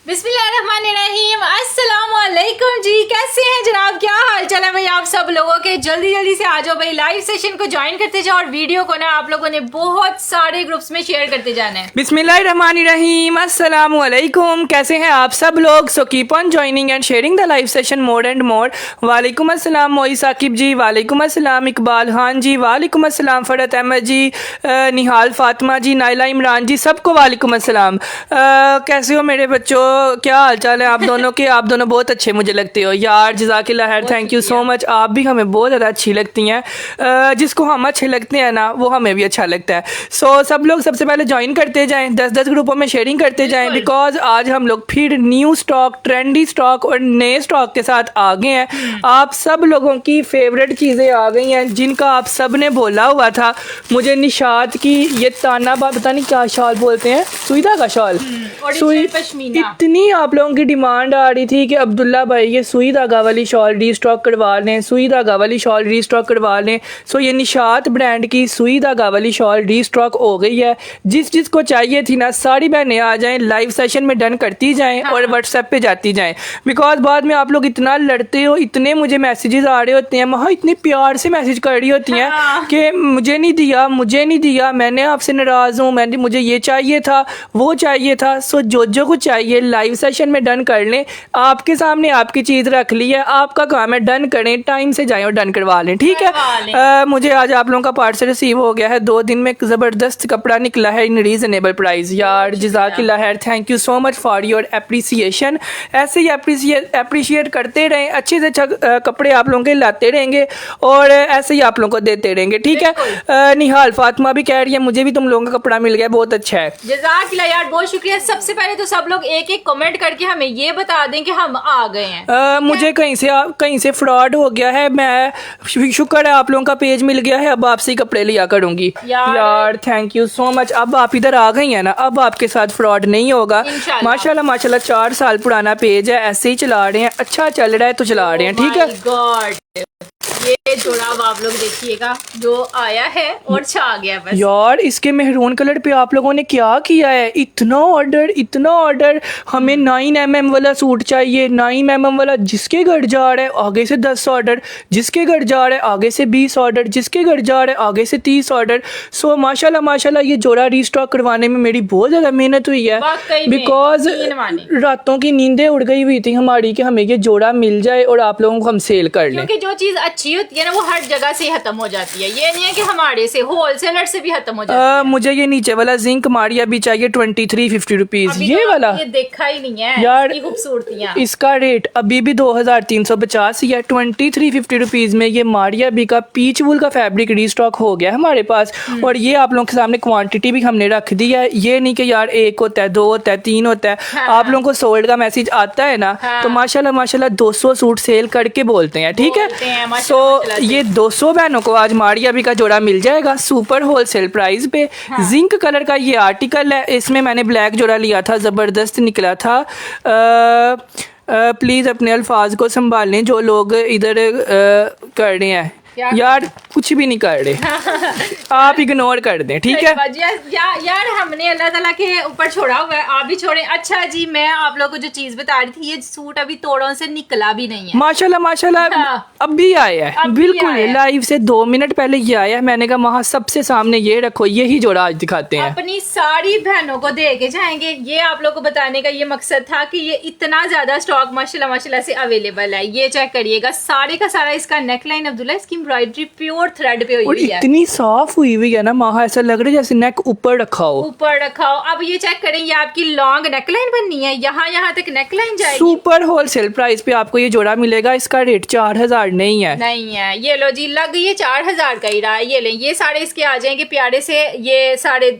बिस्मिल्लाहिर्रहमानिर्रहीम, अस्सलाम वालेकुम जी। कैसे हैं जनाब, क्या हाल चाल है भाई आप सब लोगों के। जल्दी जल्दी से आ जाओ भाई, लाइव सेशन को ज्वाइन करते जाओ और वीडियो को ना आप लोगों ने बहुत सारे ग्रुप्स में शेयर करते जाना है। बिस्मिल्लाहिर्रहमानिर्रहीम, अस्सलाम वालेकुम। कैसे हैं आप सब लोग। So keep on joining and sharing the live session more and more. वालेकुम अस्सलाम मोई साकिब जी, वालेकुम अस्सलाम इकबाल खान जी, वालेकुम अस्सलाम फरत अहमद जी, निहाल फातिमा जी, नाइला इमरान जी, सबको वालेकुम अस्सलाम। कैसे हो मेरे बच्चों, क्या हाल चाल है आप दोनों के। आप दोनों बहुत अच्छे मुझे लगते हो यार, जज़ाकिल्लाह खैर, थैंक यू सो मच। आप भी हमें बहुत ज़्यादा अच्छी लगती हैं। जिसको हम अच्छे लगते हैं ना वो हमें भी अच्छा लगता है। सो सब लोग सबसे पहले ज्वाइन करते जाएं, 10-10 ग्रुपों में शेयरिंग करते जाएं, बिकॉज आज हम लोग फिर न्यू स्टॉक, ट्रेंडी स्टॉक और नए स्टॉक के साथ आ गए हैं। आप सब लोगों की फेवरेट चीज़ें आ गई हैं जिनका आप सब ने बोला हुआ था। मुझे निशात की ये ताना पता नहीं क्या शॉल बोलते हैं, सुईदा का शॉल, सुई पश्मीना, इतनी आप लोगों की डिमांड आ रही थी कि अब्दुल्ला भाई ये सुई धागा वाली शॉल रीस्टॉक करवा लें, सुई धागा वाली शॉल रीस्टॉक करवा लें। सो ये निशात ब्रांड की सुई धागा वाली शॉल रीस्टॉक हो गई है। जिसको चाहिए थी ना, सारी बहनें आ जाएं, लाइव सेशन में डन करती जाएं और व्हाट्सएप पे जाती जाएं। बिकॉज बाद में आप लोग इतना लड़ते हो, इतने मुझे मैसेजेस आ रहे होते हैं, वहाँ इतने प्यार से मैसेज कर रही होती हैं कि मुझे नहीं दिया, मुझे नहीं दिया, मैंने आपसे नाराज़ हूँ, मैंने मुझे ये चाहिए था, वो चाहिए था। सो जो कुछ चाहिए लाइव सेशन में डन कर लें। आपके सामने आपकी चीज़ रख ली है, आपका काम है डन करें, टाइम से जाएं और डन करवा लें, ठीक है। मुझे आज आप लोगों का पार्सल रिसीव हो गया है। 2 दिन में ज़बरदस्त कपड़ा निकला है इन रीज़नेबल प्राइस। यार जज़ाकिल्लाह खैर, thank you so much for your appreciation. ऐसे ही अप्रिशिएट करते रहें, अच्छे से अच्छा कपड़े आप लोगों के लाते रहेंगे और ऐसे ही आप लोगों को देते रहेंगे, ठीक है। निहाल फातिमा भी कह रही है मुझे भी तुम लोगों का कपड़ा मिल गया, बहुत अच्छा है। जज़ाकिल्लाह यार, बहुत शुक्रिया। सबसे पहले तो सब लोग एक एक कमेंट करके हमें ये बता दें कि हम आ गए हैं। मुझे कहीं से फ्रॉड हो गया है। मैं शुक्र है आप लोगों का पेज मिल गया है, अब आपसे ही कपड़े लिया करूंगी। यार थैंक यू सो मच। अब आप इधर आ गई हैं ना, अब आपके साथ फ्रॉड नहीं होगा। माशाल्लाह माशाल्लाह, 4 साल पुराना पेज है, ऐसे ही चला रहे हैं, अच्छा चल रहा है तो चला रहे हैं, ठीक है। गॉड, ये जोड़ा आप लोग देखिएगा जो आया है और छा गया बस। यार इसके मेहरून कलर पे आप लोगों ने क्या किया है, इतना ऑर्डर। हमें 9mm वाला सूट चाहिए, 9mm वाला। जिसके घर जा रहा है आगे से 10 ऑर्डर, जिसके घर जा रहा है आगे से 20 ऑर्डर, जिसके घर जा रहा है आगे से 30 ऑर्डर। सो माशाल्लाह ये जोड़ा रीस्टॉक करवाने में मेरी बहुत ज़्यादा मेहनत हुई है, बिकॉज रातों की नींदें उड़ गई हुई थी हमारी कि हमें ये जोड़ा मिल जाए और आप लोगों को हम सेल कर लें। क्योंकि जो चीज़ अच्छी होती है ना वो हर जगह से खत्म हो जाती है। ये नहीं है कि हमारे से होलसेलर से भी खत्म हो जाती है। मुझे ये नीचे वाला जिंक मारिया भी चाहिए 2350 रुपीज। ये तो वाला ये देखा ही नहीं है यार, खूबसूरतियां। इसका रेट अभी भी 2350 ही है। 2350 रुपीज में ये मारिया भी का पीच वूल का फैब्रिक रीस्टॉक हो गया हमारे पास। और ये आप लोगों के सामने क्वांटिटी भी हमने रख दी है। ये नहीं कि यार 1 होता है, 2 होता है, 3 होता है। आप लोगों को सोल्ड का मैसेज आता है ना, तो माशाल्लाह 200 सूट सेल करके बोलते हैं, ठीक है। सो ये 200 बहनों को आज मारिया भी का जोड़ा मिल जाएगा सुपर होलसेल प्राइस पे। जिंक कलर का ये आर्टिकल है, इसमें मैंने ब्लैक जोड़ा लिया था, ज़बरदस्त निकला था। प्लीज़ अपने अल्फाज को संभाल लें जो लोग इधर कर रहे हैं। यार कुछ भी नहीं कर रहे आप इग्नोर कर दें, ठीक है। यार हमने अल्लाह ताला के ऊपर छोड़ा हुआ है, आप भी छोड़ें। अच्छा जी, मैं आप लोगों को जो चीज बता रही थी, ये सूट अभी तोड़ों से निकला भी नहीं है। माशाल्लाह अब भी आया है, बिल्कुल लाइव से 2 मिनट पहले ये आया है। मैंने कहा वहाँ सबसे सामने ये रखो, यही जोड़ा आज दिखाते हैं। अपनी सारी बहनों को दे के जाएंगे। ये आप लोग को बताने का ये मकसद था कि ये इतना ज्यादा स्टॉक माशाल्लाह से अवेलेबल है। ये चेक करिएगा, सारे का सारा इसका नेकलाइन अब्दुल्ला इसकी एम्ब्रॉयडरी प्योर थ्रेड पे हुई है, इतनी साफ हुई हुई है ना माहा, ऐसा लग रहा है जैसे नेक ऊपर रखा हो। अब ये चेक करें, ये आपकी लॉन्ग नेकलाइन बननी है, यहाँ तक नेकलाइन जाएगी। सुपर होलसेल प्राइस पे आपको ये जोड़ा मिलेगा। इसका रेट 4000 नहीं है। ये लो जी, लग ये 4000 का ही रहा है। ये लें, ये सारे इसके आ जाएंगे प्यारे से। ये सारे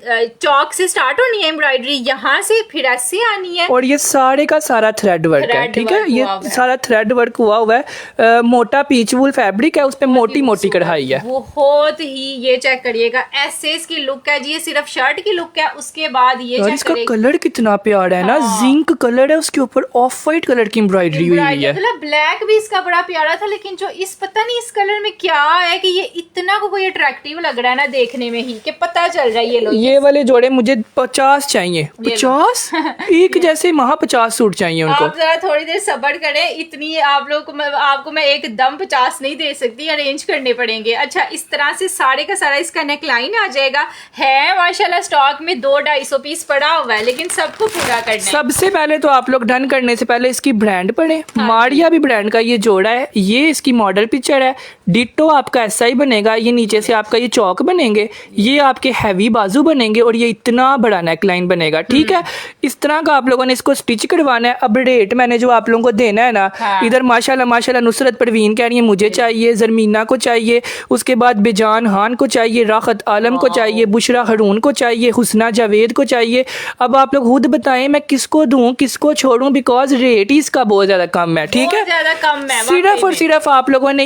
चौक से स्टार्ट होनी है एम्ब्रॉयडरी, यहाँ से फिर ऐसे आनी है। और ये सारे का सारा थ्रेड वर्क है, ठीक है। ये सारा थ्रेड वर्क हुआ है। मोटा पीच वूल फैब्रिक है, उस पे मोटी मोटी कढ़ाई है। बहुत ही, ये चेक करिएगा, ऐसे इसकी लुक है जी। ये सिर्फ शर्ट की लुक है। उसके बाद ये और चेक इसका करिएगा, कलर कितना प्यारा है ना, जिंक कलर है, उसके ऊपर ऑफ वाइट कलर की एम्ब्रॉयडरी हुई है। मतलब ब्लैक भी इसका बड़ा प्यारा था, लेकिन जो इस पता नहीं इस कलर में क्या है कि ये इतना को कोई अट्रैक्टिव लग रहा है ना देखने में ही, कि पता चल रहा है। ये लो, ये वाले जोड़े मुझे 50 चाहिए। 50 एक जैसे वहाँ 50 सूट चाहिए उनको। आप जरा थोड़ी देर सब्र करें, इतनी आप लोग को आपको मैं एकदम 50 नहीं दे सकती, अरेंज करने पड़ेंगे। अच्छा, इस तरह से सारे का सारा इसका नेक लाइन आ जाएगा। है माशाल्लाह स्टॉक में 200-250 पीस पड़ा हुआ है, लेकिन सबको पूरा करना है। सबसे पहले तो आप लोग डन करने से पहले इसकी ब्रांड पढ़े। मारिया भी ब्रांड का ये जोड़ा है, ये इसकी मॉडल पिक्चर है। डिट्टो आपका ऐसा ही बनेगा। ये नीचे से आपका ये चौक बनेंगे, ये आपके हैवी बाजू बनेंगे और ये इतना बड़ा नेक लाइन बनेगा। ठीक है, इस तरह का आप लोगों ने इसको स्टिच करवाना है। अब रेट मैंने जो आप लोगों को देना है ना, इधर माशाल्लाह माशाल्लाह नुसरत परवीन कह रही है मुझे चाहिए, जरमीना को चाहिए, उसके बाद बेजान हान को चाहिए, राहत आलम को चाहिए, बुशरा हरून को चाहिए, हुसना जावेद को चाहिए। अब आप लोग खुद बताएं मैं किसको दूं किसको छोड़ूं, बिकॉज रेट ही इसका बहुत ज्यादा कम है। ठीक है, ज्यादा कम है। सिर्फ और सिर्फ आप लोगों ने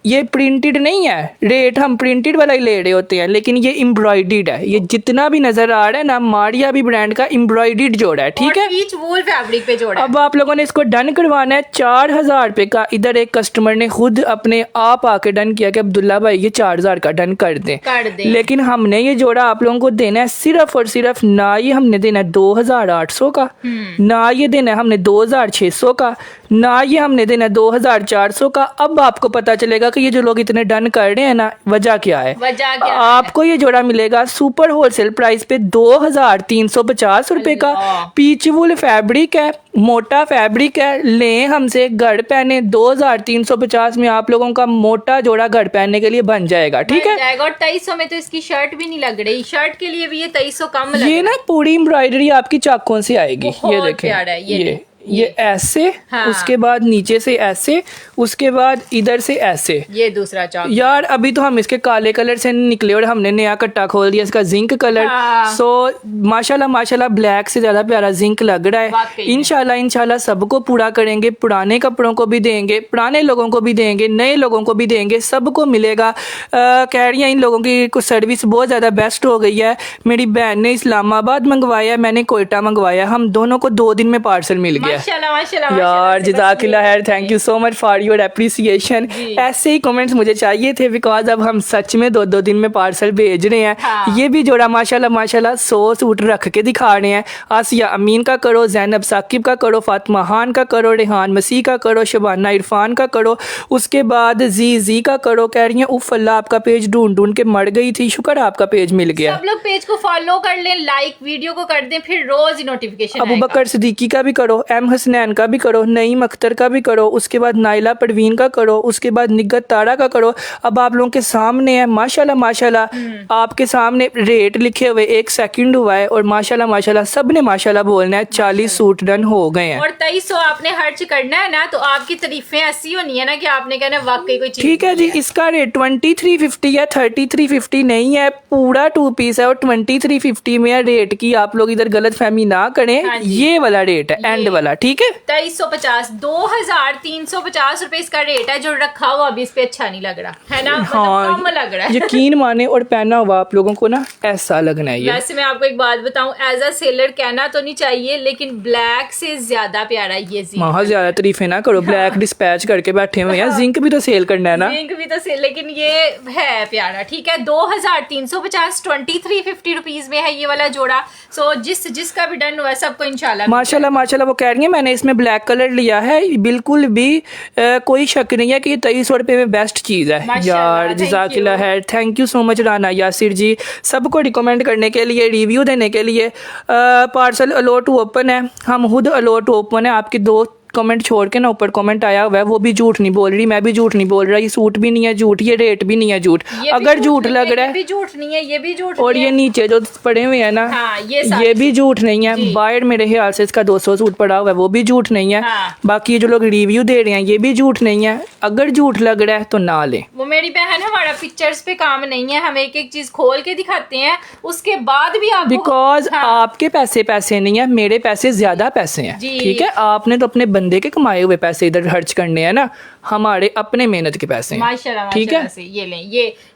ये प्रिंटेड नहीं है, रेट हम प्रिंटेड वाला ही ले रहे होते हैं, लेकिन ये एम्ब्रॉयडर्ड है। ये जितना भी नजर आ रहा है ना, मारिया भी ब्रांड का एम्ब्रॉयडर्ड जोड़ा है। ठीक है, पीच वूल फैब्रिक पे जोड़ा है। अब आप लोगों ने इसको डन करवाना है 4000 रुपए का। इधर एक कस्टमर ने खुद अपने आप आके डन किया कि अब्दुल्ला भाई ये 4000 का डन कर दें। लेकिन हमने ये जोड़ा आप लोगों को देना है सिर्फ और सिर्फ, ना ये हमने देना है 2800 का, ना ये देना है हमने 2600 का, ना ये हमने देना है 2400 का। अब आपको पता चलेगा कि ये जो लोग इतने डन कर रहे हैं ना, वजह क्या है। आपको ये जोड़ा मिलेगा सुपर होलसेल प्राइस पे 2350 रुपए का। पीच वूल फैब्रिक है, मोटा फैब्रिक है। लें हमसे, घर पहने 2350 में आप लोगों का मोटा जोड़ा घर पहनने के लिए बन जाएगा। ठीक है, और 2300 में तो इसकी शर्ट भी नहीं लग रही। शर्ट के लिए भी ये 2300 कम लग ये ना पूरी एम्ब्रॉयडरी आपकी चाकों से आएगी। ये देखें, ये ऐसे, उसके बाद नीचे से ऐसे, उसके बाद इधर से ऐसे। ये दूसरा चाक यार, अभी तो हम इसके काले कलर से निकले और हमने नया कट्टा खोल दिया इसका जिंक कलर। सो माशाल्लाह माशाल्लाह ब्लैक से ज्यादा प्यारा जिंक लग रहा है। इंशाल्लाह सबको पूरा करेंगे। पुराने कपड़ों को भी देंगे, पुराने लोगों को भी देंगे, नए लोगों को भी देंगे, सबको मिलेगा। कह रही है इन लोगों की कुछ सर्विस बहुत ज्यादा बेस्ट हो गई है। मेरी बहन ने इस्लामाबाद मंगवाया, मैंने कोयटा मंगवाया, हम दोनों को 2 दिन में पार्सल मिल गया। यार जज़ाकिल्लाह खैर, thank you so much for your appreciation. ऐसे ही कमेंट्स मुझे चाहिए थे, बिकॉज अब हम सच में 2-2 दिन में पार्सल भेज रहे हैं। ये भी जोड़ा माशाल्लाह माशाल्लाह 100 सूट रख के दिखा रहे हैं। आसिया अमीन का करो, जैनब साकिब का करो, फातिमा खान का करो, रेहान मसीह का करो, शबाना इरफान का करो, उसके बाद जी का करो। कह रही है उफ अल्लाह, आपका पेज ढूंढ के मर गई थी, शुक्र आपका पेज मिल गया। सब लोग पेज को फॉलो कर लें, लाइक वीडियो को कर दें, फिर रोज नोटिफिकेशन। अबू बकर सिद्दीकी का भी करो, एम हसनैन का भी करो, नईम अख्तर का भी करो, उसके बाद नाइला परवीन का करो, उसके बाद निगत तारा का करो। अब आप लोगों के सामने है माशाल्लाह माशाल्लाह, आपके सामने रेट लिखे हुए 1 सेकंड हुआ है और माशाल्लाह माशाल्लाह सब ने माशाल्लाह बोलना है। 40 सूट डन हो गए हैं और 2300 आपने खर्च करना है ना, तो आपकी तारीफें ऐसी होनी है ना कि आपने कहना वाकई कोई चीज। ठीक है जी, इसका रेट 2350 है, 3350 नहीं है। पूरा 2 पीस है और 2350 में है। रेट की आप लोग इधर गलत फहमी ना करें, ये वाला रेट है, एंड वाला। ठीक है, 2350, 2350 रुपए इसका रेट है। जो रखा हुआ अभी इस पे अच्छा नहीं लग रहा है ना, मतलब कम लग रहा है। यकीन माने और पहना हुआ आप लोगों को ना ऐसा लगना है। वैसे मैं आपको एक बात बताऊं, एज अ सेलर कहना तो नहीं चाहिए, लेकिन ब्लैक से ज्यादा प्यारा ये जिंक। ज्यादा तारीफे ना करो, ब्लैक डिस्पैच करके बैठे हुए हैं। जिंक भी तो सेल करना है ना, जिंक भी तो सेल, लेकिन ये है प्यारा। ठीक है, 2350 2350 रुपीज में है ये वाला जोड़ा। सो जिसका भी डन हुआ है सबको इंशाल्लाह माशाल्लाह माशाल्लाह। वो कह रही है मैंने इसमें ब्लैक कलर लिया है, बिल्कुल भी कोई शक नहीं है कि 2300 रुपए में बेस्ट चीज है। यार जज़ाकिल्लाह खैर, thank you so much Rana Yasir ji, सबको रिकमेंड करने के लिए, रिव्यू देने के लिए। पार्सल अलॉट ओपन है, हम खुद अलॉट ओपन है। आपके 2 कमेंट छोड़ के ना ऊपर कमेंट आया हुआ है, वो भी झूठ नहीं बोल रही, मैं भी झूठ नहीं बोल रहा। ये सूट भी नहीं है झूठ, ये रेट भी नहीं है झूठ। अगर झूठ लग रहा है, ये भी झूठ नहीं है, ये भी झूठ। और ये नीचे जो पड़े हुए हैं ना, ये भी झूठ नहीं है। बाहर मेरे ख्याल से इसका 200 सूट पड़ा हुआ है, वो भी झूठ नहीं है। बाकी जो लोग रिव्यू दे रहे हैं ये भी झूठ नहीं है। अगर झूठ लग रहा है तो ना ले। वो मेरी बहन, हमारा पिक्चर्स पे काम नहीं है, हम एक एक चीज खोल के दिखाते हैं, उसके बाद भी आप, बिकॉज आपके पैसे नहीं है, मेरे पैसे ज्यादा पैसे हैं। ठीक है, आपने तो अपने बंदे बंदे के कमाए हुए पैसे इधर खर्च करने हैं ना, हमारे अपने मेहनत के पैसे हैं। माशाल्लाह ठीक है, माशाल्लाह से ये लें,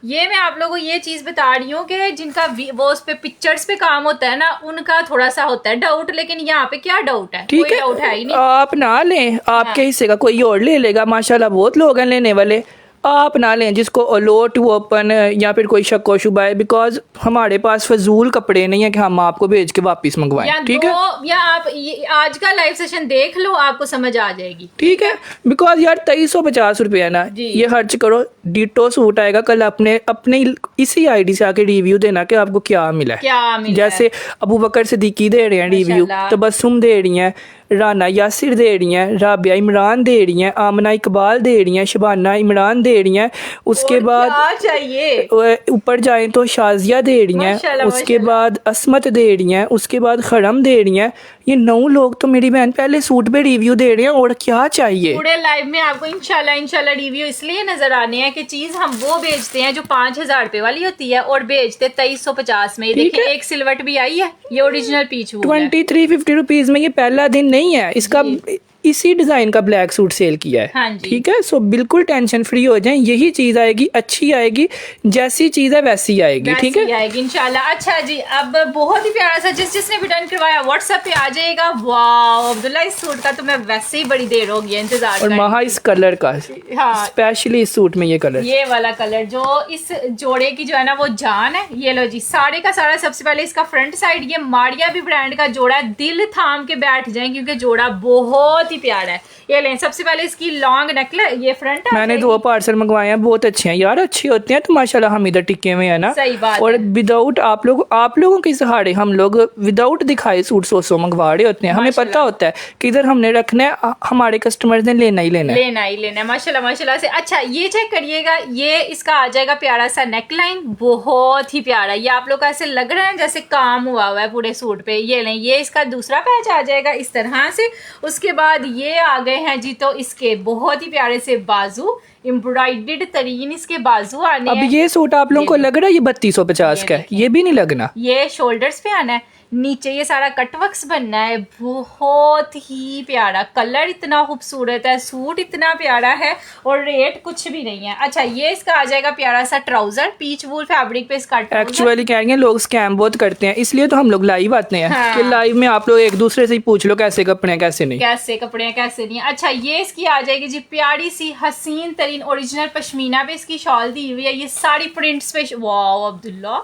ये मैं आप लोगों को ये चीज बता रही हूँ कि जिनका वो उस पे पिक्चर्स पे काम होता है ना, उनका थोड़ा सा होता है डाउट, लेकिन यहाँ पे क्या डाउट है, ठीक कोई डाउट है ही है। नहीं। आप ना लें, आपके हिस्से का कोई और ले लेगा, माशाल्लाह बहुत लोग हैं लेने वाले। आप ना लें जिसको लो टू ओपन या फिर कोई शक व शुबा है, बिकॉज हमारे पास फजूल कपड़े नहीं है कि हम आपको भेज के वापस मंगवाएं। ठीक है, या आप आज का लाइव सेशन देख लो, आपको समझ आ जाएगी। ठीक है, बिकॉज यार 2350 रुपये है ना, ये खर्च करो, डिटो सूट आएगा कल। अपने इसी आईडी से आके रिव्यू देना कि आपको क्या मिला है। क्या मिला जैसे अबू बकर सिद्दीकी दे रहे हैं रिव्यू, तबस्सुम दे रही हैं, राना यासिर दे रही हैं, राबिया इमरान दे रही हैं, आमना इकबाल दे रही हैं, शबाना इमरान दे रही हैं। उसके बाद क्या चाहिए, ऊपर जाएं तो शाजिया दे रही हैं, उसके बाद असमत दे रही हैं, उसके बाद खरम दे रही हैं। ये 9 लोग तो मेरी बहन पहले सूट पे रिव्यू दे रहे हैं, और क्या चाहिए। पूरे लाइव में आपको इंशाल्लाह रिव्यू इसलिए नजर आने हैं कि चीज हम वो बेचते हैं जो 5000 रुपए वाली होती है और बेचते 2350 में। देखिए एक सिल्वट भी आई है, ये ओरिजिनल पीच वूल है। 2350 रुपीज में ये पहला दिन नहीं है इसका, इसी डिजाइन का ब्लैक सूट सेल किया है। हाँ जी। ठीक है, सो बिल्कुल टेंशन फ्री हो जाएं, यही चीज आएगी, अच्छी आएगी, जैसी चीज है वैसी आएगी। ठीक है, आएगी इंशाल्लाह। अच्छा जी, अब बहुत ही प्यारा सा जिसने भी डन करवाया व्हाट्सएप पे आ जाएगा। वाह अब्दुल्ला, इस सूट का तो मैं वैसे ही बड़ी देर हो गई इंतजार और महा इस कलर का, हाँ स्पेशली इस सूट में ये कलर, ये वाला कलर जो इस जोड़े की जो है ना वो जान है। ये लो जी, सारे का सारा सबसे पहले इसका फ्रंट साइड, ये मारिया भी ब्रांड का जोड़ा है, दिल थाम के बैठ जाए क्योंकि जोड़ा बहुत ही प्यारा है। ये लें, सबसे पहले इसकी लॉन्ग नेकलेस, ये फ्रंट है। मैंने 2 पार्सल मंगवाए हैं, बहुत अच्छे हैं यार, अच्छे होते हैं तो माशाल्लाह हम इधर टिके हुए हैं ना। सही बात और है। विदाउट आप लोगों के सहारे हम लोग विदाउट दिखाए सूट 100 मंगवा रहे होते हैं। हमें पता होता है कि इधर हमने रखना है, हमारे कस्टमर्स ने लेना ही लेना है माशाल्लाह माशाल्लाह से। अच्छा ये चेक करिएगा, ये इसका आ जाएगा प्यारा सा नेकलाइन, बहुत ही प्यारा। ये आप लोग को ऐसे लग रहा है जैसे काम हुआ हुआ है पूरे सूट पे। ये लें, ये इसका दूसरा पैच आ जाएगा इस तरह से। उसके बाद ये आ गए हैं जी, तो इसके बहुत ही प्यारे से बाजू, एम्ब्रॉइडेड तरीन इसके बाजू आने अब हैं। ये सूट आप लोगों को लग रहा है ये 3250 का है, ये भी नहीं लगना। ये शोल्डर्स पे आना है, नीचे ये सारा कटवर्क्स बनना है। बहुत ही प्यारा कलर, इतना खूबसूरत है, सूट इतना प्यारा है और रेट कुछ भी नहीं है। अच्छा ये इसका आ जाएगा प्यारा सा ट्राउजर, पीच वूल फैब्रिक पे इसका ट्राउजर। एक्चुअली कह रहे हैं लोग स्कैम बहुत करते हैं, इसलिए तो हम लोग लाइव आते हैं। हाँ। कि लाइव में आप लोग एक दूसरे से ही पूछ लो कैसे कपड़े हैं कैसे नहीं, कैसे कपड़े हैं कैसे नहीं। अच्छा ये इसकी आ जाएगी जी प्यारी सी हसीन तरीन ओरिजिनल पश्मीना पे इसकी शॉल दी हुई है। ये सारी प्रिंट्स पे, वाह अब्दुल्ला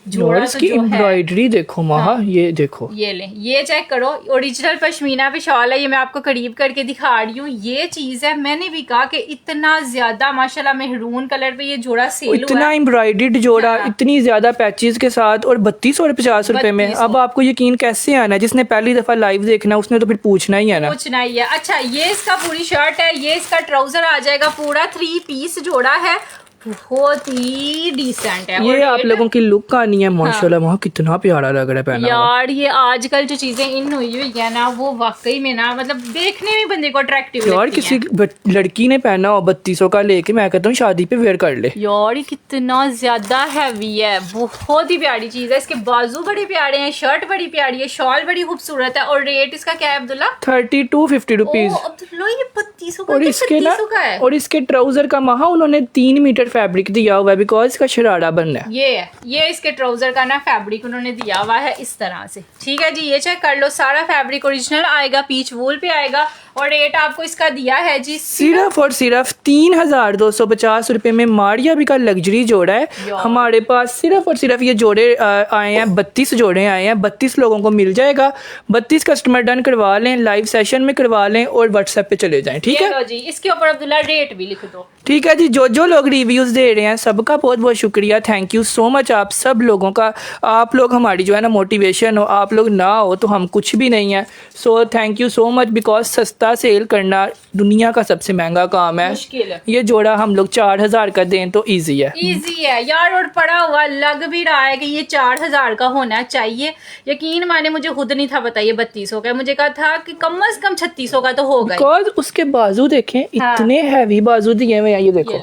जोड़ा तो इसकी जो है। एम्ब्रॉयडरी देखो महा, ये देखो, ये ले, ये चेक करो, ओरिजिनल पश्मीना पे शॉल है। ये मैं आपको करीब करके दिखा रही हूँ। ये चीज है, मैंने भी कहा कि इतना ज्यादा माशाल्लाह मेहरून कलर पे ये जोड़ा सेल हुआ इतना है। एम्ब्रॉयडर्ड जोड़ा, हाँ। इतनी ज्यादा पैचेस के साथ, और 3250 रुपए में। 3200। अब आपको यकीन कैसे आना है, जिसने पहली दफा लाइव देखना उसने तो फिर पूछना ही है ना। पूछना ही है। अच्छा ये इसका पूरी शर्ट है, ये इसका ट्राउजर आ जाएगा पूरा 3 पीस जोड़ा है, बहुत ही डिसेंट है। ये आप लोगों की लुक आनी है माशाल्लाह, वहाँ कितना प्यारा लग रहा है पहना हुआ। यार ये आजकल जो चीजें इन हुई हुई है ना, वो वाकई में ना मतलब देखने में बंदे को अट्रैक्टिव यार लगती किसी हैं। लड़की ने पहना हो 3200 का लेके, मैं कहता हूँ शादी पे वेयर कर ले। यार ये कितना ज्यादा हैवी है, बहुत ही प्यारी चीज है। इसके बाजू बड़े प्यारे हैं, शर्ट बड़ी प्यारी है, शॉल बड़ी खूबसूरत है। और रेट इसका क्या है अब्दुल्ला? 3250 रुपीज। अब्दुल्ला ये 3200 का, और इसके ना, 3200 का है। और इसके ट्राउजर का महा उन्होंने 3 मीटर फैब्रिक दिया हुआ है, बिकॉज इसका शरारा बनना है। ये है, ये इसके ट्राउजर का ना फैब्रिक उन्होंने दिया हुआ है इस तरह से। ठीक है जी, ये चेक कर लो, सारा फैब्रिक ओरिजिनल आएगा, पीच वूल पे आएगा। और रेट आपको इसका दिया है जी सिर्फ और सिर्फ 3250 रुपए में मारिया भी का लग्जरी जोड़ा है हमारे पास। सिर्फ और सिर्फ ये जोड़े आए हैं, 32 जोड़े आए हैं, 32 लोगों को मिल जाएगा। 32 कस्टमर डन करवा लें, लाइव सेशन में करवा लें और व्हाट्सएप पे चले जाएं। ठीक है जी, इसके ऊपर अब्दुल्ला रेट भी लिख दो। ठीक है जी, जो लोग रिव्यूज दे रहे हैं सबका बहुत बहुत शुक्रिया, थैंक यू सो मच आप सब लोगों का। आप लोग हमारी जो है ना मोटिवेशन हो, आप लोग ना हो तो हम कुछ भी नहीं है। So thank you so much, because सस्ता सेल करना दुनिया का सबसे महंगा काम है। मुश्किल है। ये जोड़ा हम लोग 4000 का दें तो इजी है। इजी है यार, और पड़ा हुआ लग भी रहा है कि ये 4000 का होना चाहिए। यकीन माने मुझे खुद नहीं था पता ये 3200 का, मुझे कहा था कि कम से कम 3600 का तो होगा। बिकॉज उसके बाजू देखें, इतने हैवी बाजू दिए हुए हैं, ये देखो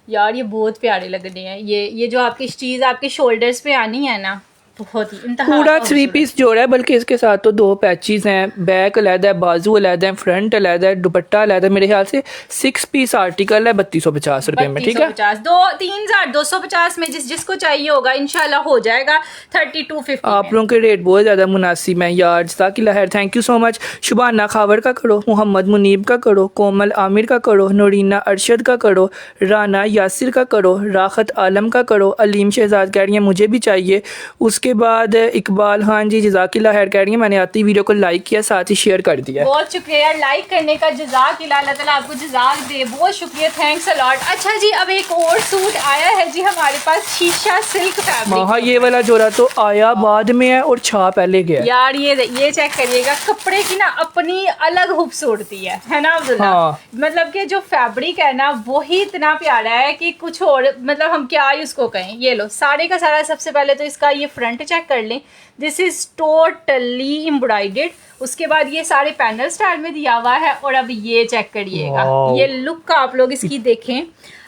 यार ये बहुत प्यारे लग रहे हैं। ये जो आपकी चीज आपके शोल्डर्स पे आनी है ना, बहुत ही इंतहा पूरा का 3 खूबसूरत। पीस जोड़ा है, बल्कि इसके साथ तो 2 पैचेस हैं, बैक अलग है, बाजू अलग है, फ्रंट अलग है, दुपट्टा अलग है। मेरे ख्याल से 6 पीस आर्टिकल है 3250 रुपए में, ठीक है। 3250 में जिसको चाहिए होगा इंशाल्लाह हो जाएगा 3250 आप लोगों के रेट बहुत ज़्यादा मुनासिब हैं यार, जज़ाकिल्लाह खैर, thank you so much. Shubana Khawar का करो, मोहम्मद मुनीब का करो, कोमल आमिर का करो, नूरीना अरशद का करो, राना यासिर का करो, राहत आलम का करो, अलीम शहजाद कह रही हैं मुझे भी चाहिए। उसके बाद इकबाल खान जी जज़ाकिल्लाह खैर कह रही हैं मैंने आती वीडियो को लाइक किया, साथ ही शेयर कर दिया। बहुत शुक्रिया यार लाइक करने का, जज़ाकिल्लाह, अल्लाह ताला आपको जज़ाक दे, बहुत शुक्रिया, थैंक्स अ लॉट। अच्छा जी, अब एक और सूट आया है जी हमारे पास, शीशा सिल्क फैब्रिक। हाँ, ये वाला जोड़ा तो आया बाद में है और छा पहले गया यार ये चेक करिएगा, कपड़े की ना अपनी अलग खूबसूरती है ना अब्दुल्ला। हाँ। मतलब कि जो फैब्रिक है ना वही इतना प्यारा है कि कुछ और, मतलब हम क्या ही उसको कहें। ये लो सारे का सारा, सबसे पहले तो इसका ये फ्रंट चेक कर लें, दिस इज टोटली एम्ब्रॉयडर्ड। उसके बाद ये सारे पैनल स्टाइल में दिया हुआ है। और अब ये चेक करिएगा, वाओ। ये लुक आप लोग इसकी देखें।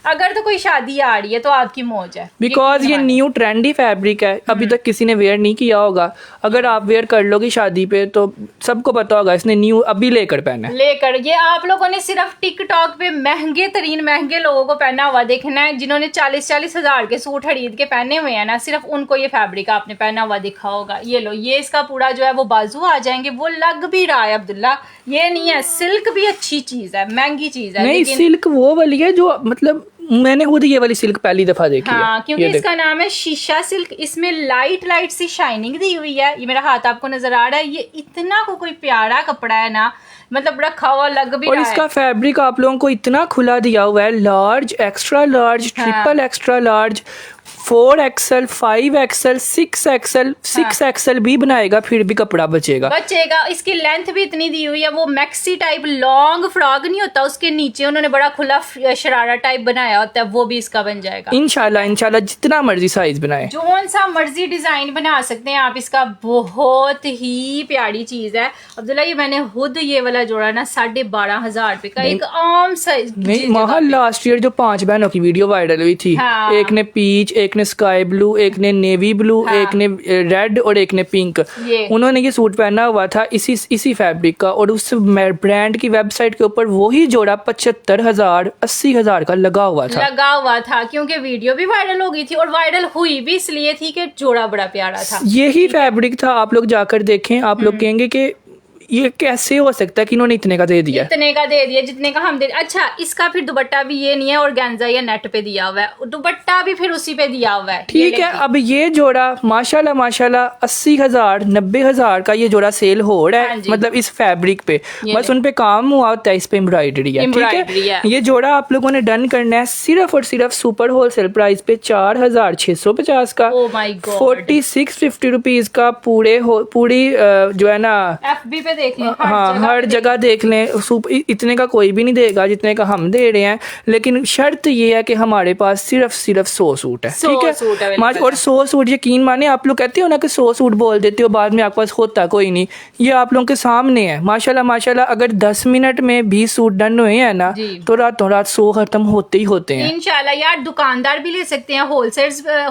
अगर तो कोई शादी आ रही है तो आपकी मौज है, बिकॉज ये न्यू ट्रेंडी फैब्रिक है, अभी तक किसी ने वेयर नहीं किया होगा। अगर आप वेयर कर लोगे शादी पे तो सबको पता होगा इसने न्यू अभी लेकर पहना है। लेकर ये आप लोगों ने सिर्फ टिकटॉक पे महंगे लोगों को पहना हुआ देखना है, जिन्होंने 40-40 हजार के सूट खरीद के पहने हुए हैं ना, सिर्फ उनको ये फैब्रिक आपने पहना हुआ दिखा होगा। ये लो, ये इसका पूरा जो है वो बाजू आ जाएंगे, वो लग भी रहा है अब्दुल्ला, ये नहीं है। सिल्क भी अच्छी चीज है, महंगी चीज है, नहीं, लेकिन सिल्क वो वाली है जो मतलब मैंने खुद ये वाली सिल्क पहली दफा देखी हाँ, है। क्योंकि ये इसका नाम है शीशा सिल्क। इसमें लाइट सी शाइनिंग दी हुई है। ये मेरा हाथ आपको नजर आ रहा है, ये इतना कोई प्यारा कपड़ा है ना, मतलब रखा हुआ लग भी और रहा इसका है। फैब्रिक आप लोगों को इतना खुला दिया हुआ है, large, extra large, triple extra large, 4XL, 5XL, 6XL, 6XL भी बनाएगा फिर भी कपड़ा बचेगा। इसकी लेंथ भी इतनी दी हुई है, वो मैक्सी टाइप लॉन्ग फ्रॉक नहीं होता, उसके नीचे उन्होंने बड़ा खुला शरारा टाइप बनाया होता है, वो भी इसका बन जाएगा इंशाल्लाह जितना मर्जी साइज बनाए, जोन सा मर्जी डिजाइन बना सकते हैं आप इसका। बहुत ही प्यारी चीज है अब्दुल्ला। ये मैंने खुद ये वाला जोड़ा ना 12,500 रुपए का, एक आम साइज नहीं महा लास्ट ईयर जो 5 बहनों की वीडियो वायरल हुई थी, हाँ। एक ने पीच, एक ने स्काई ब्लू, एक ने नेवी ब्लू, हाँ। एक ने रेड और एक ने पिंक। उन्होंने ये सूट पहना हुआ था इसी फैब्रिक का, और उस ब्रांड की वेबसाइट के ऊपर वही जोड़ा 75,000 80,000 का लगा हुआ था क्योंकि वीडियो भी वायरल हो गई थी, और वायरल हुई भी इसलिए थी कि जोड़ा बड़ा प्यारा था। यही फैब्रिक था, आप लोग जाकर देखें, आप लोग कहेंगे कि ये कैसे हो सकता है कि इन्होंने इतने का दे दिया, जितने का हम दे। अच्छा, इसका फिर दुपट्टा भी ये नहीं है और ऑर्गेन्जा या नेट पे दिया हुआ है, दुपट्टा भी फिर उसी पे दिया हुआ है। ठीक है। अब ये जोड़ा माशाल्लाह 80,000 90,000 का ये जोड़ा सेल हो रहा है, मतलब इस फैब्रिक पे बस उन पे काम हुआ होता है, इस पे एम्ब्रॉयडरी है, ठीक है। ये जोड़ा आप लोगों ने डन करना है सिर्फ और सिर्फ सुपर होलसेल प्राइस पे 4,650 का, 4650 रुपीज का। पूरी जो है ना FB पे देख लें, हाँ, हर जगह देख लें, इतने का कोई भी नहीं देगा जितने का हम दे रहे हैं। लेकिन शर्त ये है कि हमारे पास सिर्फ 100 सूट है, ठीक है। और 100 सूट, यकीन माने, आप लोग कहते हो ना कि 100 सूट बोल देते हो, बाद में आपके पास होता कोई नहीं। ये आप लोगों के सामने है, माशाल्लाह अगर 10 मिनट में 20 सूट डन हुए हैं ना, तो रातों रात 100 खत्म होते ही होते हैं इंशाल्लाह। यार दुकानदार भी ले सकते हैं,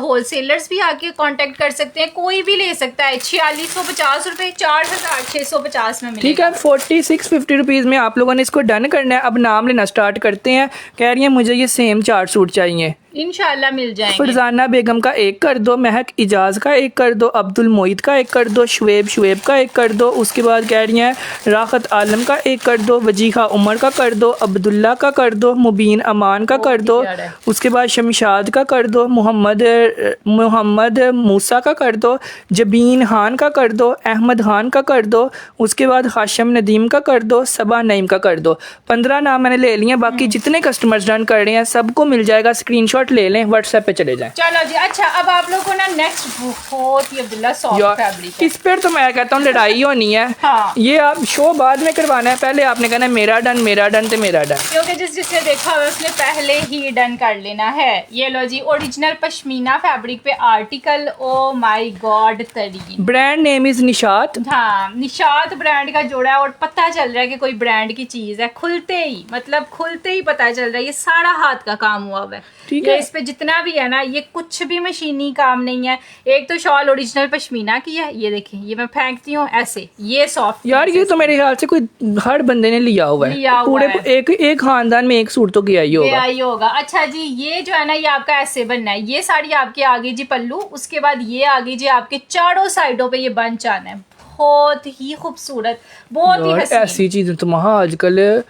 होलसेलर्स भी आके कांटेक्ट कर सकते हैं, कोई भी ले सकता है। 4650 रुपए, 4,650 में मिलेगा, ठीक है। 4650 रुपीज में आप लोगों ने इसको डन करना है। अब नाम लेना स्टार्ट करते हैं। कह रही है मुझे ये सेम 4 सूट चाहिए, इंशाल्लाह मिल जाएंगे। फरजाना बेगम का 1 कर दो, महक इजाज का 1 कर दो, अब्दुल मोहित का 1 कर दो, शुएब का 1 कर दो। उसके बाद कह रही हैं राहत आलम का 1 कर दो, वजीहा उमर का कर दो, अब्दुल्ला का कर दो, मुबीन अमान का कर दो। उसके बाद शमशाद का कर दो, मोहम्मद मूसा का कर दो, जबीन खान का कर दो, अहमद खान का कर दो। उसके बाद हाशम नदीम का कर दो, सबा नईम का कर दो। 15 नाम मैंने ले लिए, बाकी जितने कस्टमर्स डन कर रहे हैं सबको मिल जाएगा। स्क्रीनशॉट ले लें, व्हाट्सएप पे चले जाएं। चलो जी। अच्छा, अब आप लोगों को ना नेक्स्ट बहुत ही अब्दुल्ला सॉफ्ट फैब्रिक है, इस पर तो मैं कहता हूँ लड़ाई होनी है। हाँ। ये आप शो बाद में करवाना है, पहले आपने कहना है मेरा डन तो मेरा डन, क्योंकि जिसने देखा हुआ उसने पहले ही डन कर लेना है। ये लो जी, ओरिजिनल पश्मीना फैब्रिक पे आर्टिकल, ओ माय गॉड तरीन। Brand name is Nishat. हाँ, निशात ब्रांड का जोड़ा है, और पता चल रहा है कि कोई ब्रांड की चीज है खुलते ही पता चल रहा है ये सारा हाथ का काम हुआ हुआ है। ठीक है। ये है। इस पे जितना भी है ना, ये कुछ भी मशीनी काम नहीं है। एक तो शॉल ओरिजिनल पश्मीना की है, ये देखें, ये मैं फेंकती हूँ ऐसे, ये सॉफ्ट यार ये तो मेरे ख्याल से कोई हर बंदे ने लिया हुआ लिया है, हुआ पूरे है। एक खानदान में एक सूट तो किया ही ये होगा। आई होगा। अच्छा जी, ये जो है ना, ये आपका ऐसे बनना है। ये साड़ी आपके आगे जी पल्लू, उसके बाद ये आगे जी आपके चारों साइडों पे ये बंच आना है। बहुत ही खूबसूरत, बहुत ही यार हसीन। ऐसी चीजें तो वहाँ आजकल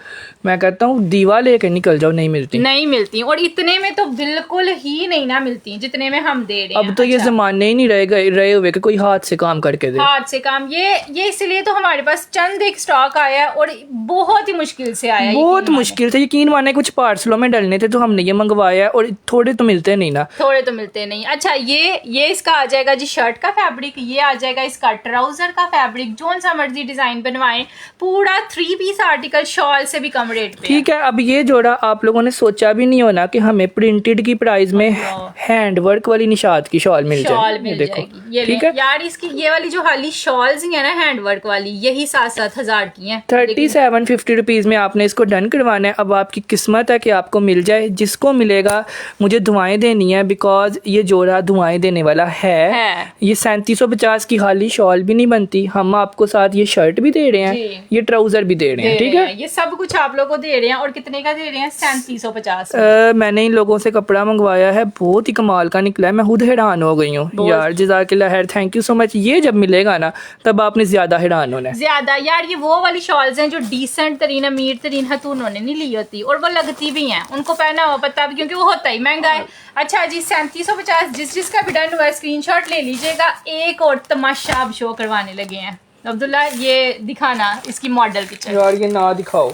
मैं कहता हूँ दीवा लेकर निकल जाओ, नहीं मिलती। नहीं मिलती, और इतने में तो बिल्कुल ही नहीं ना मिलती जितने में हम दे रहे हैं। अब तो ये अच्छा, जमाने ही नहीं रहे हुए कि कोई हाथ से काम करके दे। हाथ से काम, ये इसलिए तो हमारे पास चंद एक स्टॉक आया है, और बहुत ही मुश्किल से आया है। बहुत यकीन मुश्किल से, यकीन माने कुछ पार्सलों में डलने थे तो हमने ये मंगवाया है, और थोड़े तो मिलते नहीं ना। माने, थोड़े तो मिलते नहीं। अच्छा, ये इसका आ जाएगा जी शर्ट का फैब्रिक, ये आ जाएगा इसका ट्राउजर का फैब्रिक। जोन सा मर्जी डिजाइन बनवाएं, पूरा 3 पीस आर्टिकल शॉल से भी कम रेट पे। ठीक है, अब ये जोड़ा आप लोगों ने सोचा भी नहीं होना कि हमें प्रिंटेड की प्राइस में हैंड वर्क वाली निशात की शॉल मिल शॉल जाए। मिल देखो, जाएगी। ये ठीक ले, है, यार इसकी ये वाली जो खाली शॉल्स ही है ना हैंड वर्क वाली, यही 7-7 हजार की हैं। 3750 रुपीज में आपने इसको डन करवाना है। अब आपकी किस्मत है कि आपको मिल जाए। जिसको मिलेगा मुझे दुआएं देनी है, बिकॉज ये जोड़ा दुआएं देने वाला है। ये 3750 की खाली शॉल भी नहीं बनती, हम आपको साथ ये शर्ट भी दे रहे हैं, जी। ये ट्राउजर भी दे रहे हैं। ठीक है, ये सब कुछ आप लोगों को दे रहे हैं, और कितने का दे रहे हैं? 3750। मैंने इन लोगों से कपड़ा मंगवाया है, बहुत ही कमाल का निकला है, मैं खुद हैरान हो गई हूँ यार। जज़ाकिल्लाह खैर, थैंक यू सो मच। ये जब मिलेगा ना तब आपने ज्यादा हैरान होना है। ज्यादा यार, ये वो वाली शॉल्स हैं जो डिसेंट तरीन अमीर तरीन खतूनों ने नहीं ली होती, और वो लगती भी हैं, उनको पहना हुआ पता भी, क्योंकि वो होता ही महंगा है। अच्छा जी, 3750 जिसका भी डन हुआ है स्क्रीनशॉट ले लीजिएगा। एक और तमाशा अब शो करवाने लगे हैं अब्दुल्ला, ये दिखाना इसकी मॉडल पिक्चर। यार ये ना दिखाओ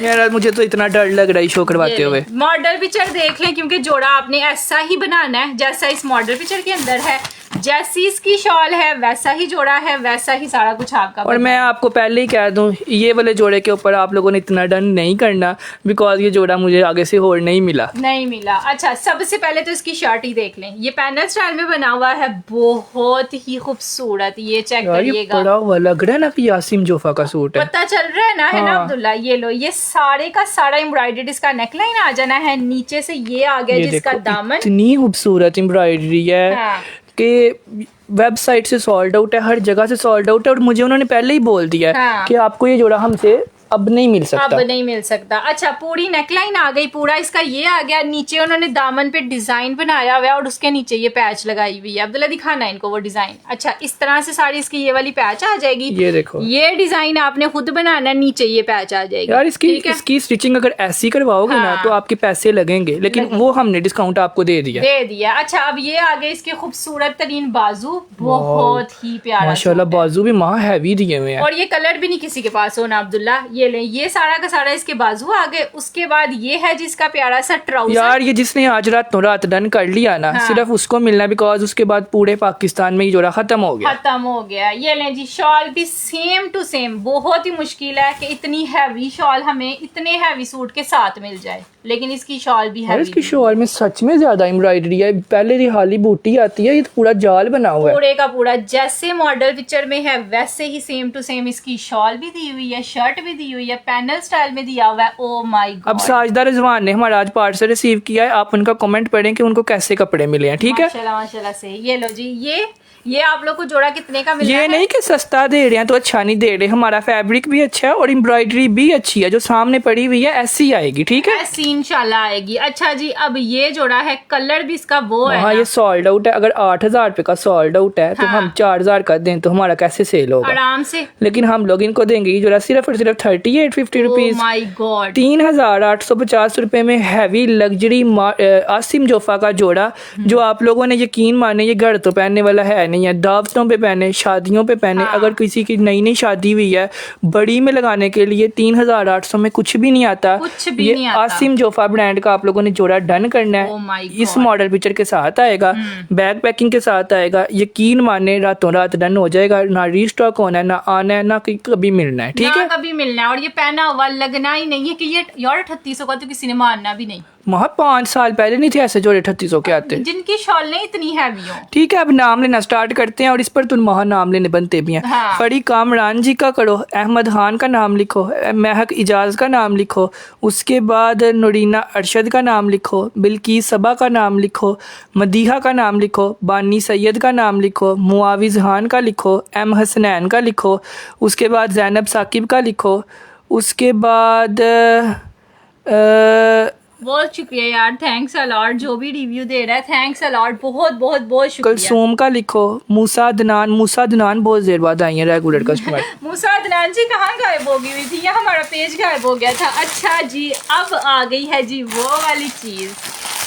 यार, मुझे तो इतना डर लग रहा है शो करवाते हुए। मॉडल पिक्चर देख लें, क्योंकि जोड़ा आपने ऐसा ही बनाना है जैसा इस मॉडल पिक्चर के अंदर है। जैसी इसकी शॉल है वैसा ही जोड़ा है, वैसा ही सारा कुछ आपका। और मैं आपको पहले ही कह दूं, ये वाले जोड़े के ऊपर आप लोगों ने इतना डन नहीं करना, बिकॉज ये जोड़ा मुझे आगे से और नहीं मिला। अच्छा, सबसे पहले तो इसकी शर्ट ही देख लें। ये पैनल स्टाइल में बना हुआ है, बहुत ही खूबसूरत। ये चेक यार, ये करिएगा, बड़ा हुआ लग रहा है ना कि यासिम जोफा का सूट है। पता चल रहा है ना, है ना हाँ। अब्दुल्ला? ये लो, ये सारे का सारा एम्ब्रॉयडर्ड इसका नेकलाइन आ जाना है। नीचे से ये आ गया ये जिसका देखो, दामन। इतनी खूबसूरत एम्ब्रॉयडरी है हाँ। कि वेबसाइट से सॉल्ड आउट है, हर जगह से सॉल्ड आउट है, और मुझे उन्होंने पहले ही बोल दिया है हाँ। कि आपको ये जोड़ा हमसे अब नहीं मिल सकता। अब नहीं मिल सकता। अच्छा, पूरी नेकलाइन आ गई, पूरा इसका ये आ गया। नीचे उन्होंने दामन पे डिजाइन बनाया हुआ है, और उसके नीचे ये पैच लगाई हुई है। अब्दुल्ला दिखाना है इनको वो डिजाइन। अच्छा, इस तरह से सारी इसकी ये वाली पैच आ जाएगी। ये देखो, ये डिजाइन आपने खुद बनाना है, नीचे ये पैच आ जाएगी। यार ठीक है? इसकी स्टिचिंग अगर ऐसी करवाओगे ना हाँ। तो आपके पैसे लगेंगे, लेकिन वो हमने डिस्काउंट आपको दे दिया। अच्छा, अब ये आ गए इसके खूबसूरत तरीन बाजू, बहुत ही प्यारा माशाल्लाह, सूट है। बाजू भी माँ हैवी दिए हुए हैं। और ये कलर भी नहीं किसी के पास होना अब्दुल्ला। ये ले, ये सारा का सारा इसके बाजू आ गए। उसके बाद ये है जिसका प्यारा सा ट्राउजर। यार ये जिसने आज रातों रात डन कर लिया ना, हाँ। सिर्फ उसको मिलना, बिकॉज उसके बाद पूरे पाकिस्तान में ये जोड़ा खत्म हो गया। खत्म हो गया। ये लें जी, शॉल भी सेम टू सेम। बहुत ही मुश्किल है कि इतनी हैवी शॉल हमें इतने हैवी सूट के साथ मिल जाए, लेकिन इसकी शॉल भी और हैवी। इसकी शॉल में सच में ज्यादा एम्ब्रॉयडरी है। पहले रिहाली बूटी आती है, ये तो पूरा जाल बना हुआ है। पूरे का पूरा जैसे मॉडल पिक्चर में है वैसे ही सेम टू सेम इसकी शॉल भी दी हुई है, शर्ट भी दी हुई है, पैनल स्टाइल में दिया हुआ है। Oh my God. अब साजदा रिजवान ने हमारा आज पार्सल रिसीव किया है, आप उनका कमेंट पढ़ें कि उनको कैसे कपड़े मिले हैं। ठीक है, माशाल्लाह माशाल्लाह से। ये लो जी, ये आप लोग को जोड़ा कितने का मिल रहा ये है? नहीं कि सस्ता दे रहे हैं तो अच्छा नहीं दे रहे, हमारा फैब्रिक भी अच्छा है और एम्ब्रॉयडरी भी अच्छी है, जो सामने पड़ी हुई है ऐसी आएगी। ठीक है, ऐसी इंशाल्लाह आएगी। अच्छा जी, अब ये जोड़ा है, कलर भी इसका वो है हाँ ना, ये सॉल्ड आउट है। अगर 8000 रुपए का सॉल्ड आउट है तो हाँ। हम 4000 का दें तो हमारा कैसे सेल होगा? आराम से। लेकिन हम लोग इनको देंगे ये जोड़ा सिर्फ और सिर्फ 3850 रुपीज। माय गॉड, 3850 रुपए में हैवी लग्जरी आसिम जोफा का जोड़ा, जो आप लोगों ने यकीन माने ये घर तो पहनने वाला है नहीं है, दावतों पे पहने, शादियों पे पहने। हाँ। अगर किसी की नई नई शादी हुई है, बड़ी में लगाने के लिए 3800 में कुछ भी नहीं आता। कुछ भी ये नहीं आता। आसिम जोफा ब्रांड का आप लोगों ने जोड़ा डन करना Oh my है। God। इस मॉडल पिक्चर के साथ आएगा, बैग पैकिंग के साथ आएगा। यकीन माने रातों रात डन हो जाएगा, ना रीस्टॉक होना है, ना आना है, ना कभी मिलना है। ठीक ना है, कभी मिलना है और ये पहना हुआ लगना ही नहीं है कि ये यार 3800 का तो किसी ने मानना भी नहीं। वहाँ 5 साल पहले नहीं थे ऐसे जोड़े 3800 के आते। जिनकी शॉलें इतनी हैवी हो। ठीक है, अब नाम लेना स्टार्ट करते हैं और इस पर तुम वहाँ नाम लेने बनते भी हैं। हाँ। फरी कामरान जी का करो, अहमद खान का नाम लिखो, महक इजाज का नाम लिखो, उसके बाद नूरीना अरशद का नाम लिखो, बिल्किस सबा का नाम लिखो, मदीहा का नाम लिखो, बानी सैयद का नाम लिखो, मुआविज खान का लिखो, एम हसनैन का लिखो, उसके बाद जैनब साकिब का लिखो, उसके बाद बहुत शुक्रिया यार, थैंक्स अलॉट, जो भी रिव्यू दे रहा है थैंक्स अलॉट, बहुत बहुत बहुत शुक्रिया। कलसूम का लिखो, मूसा अदनान बहुत देर बाद आई है रेगुलर कस्टमर। मूसा अदनान जी कहाँ गायब हो गई हुई थी, या हमारा पेज गायब हो गया था। अच्छा जी, अब आ गई है जी वो वाली चीज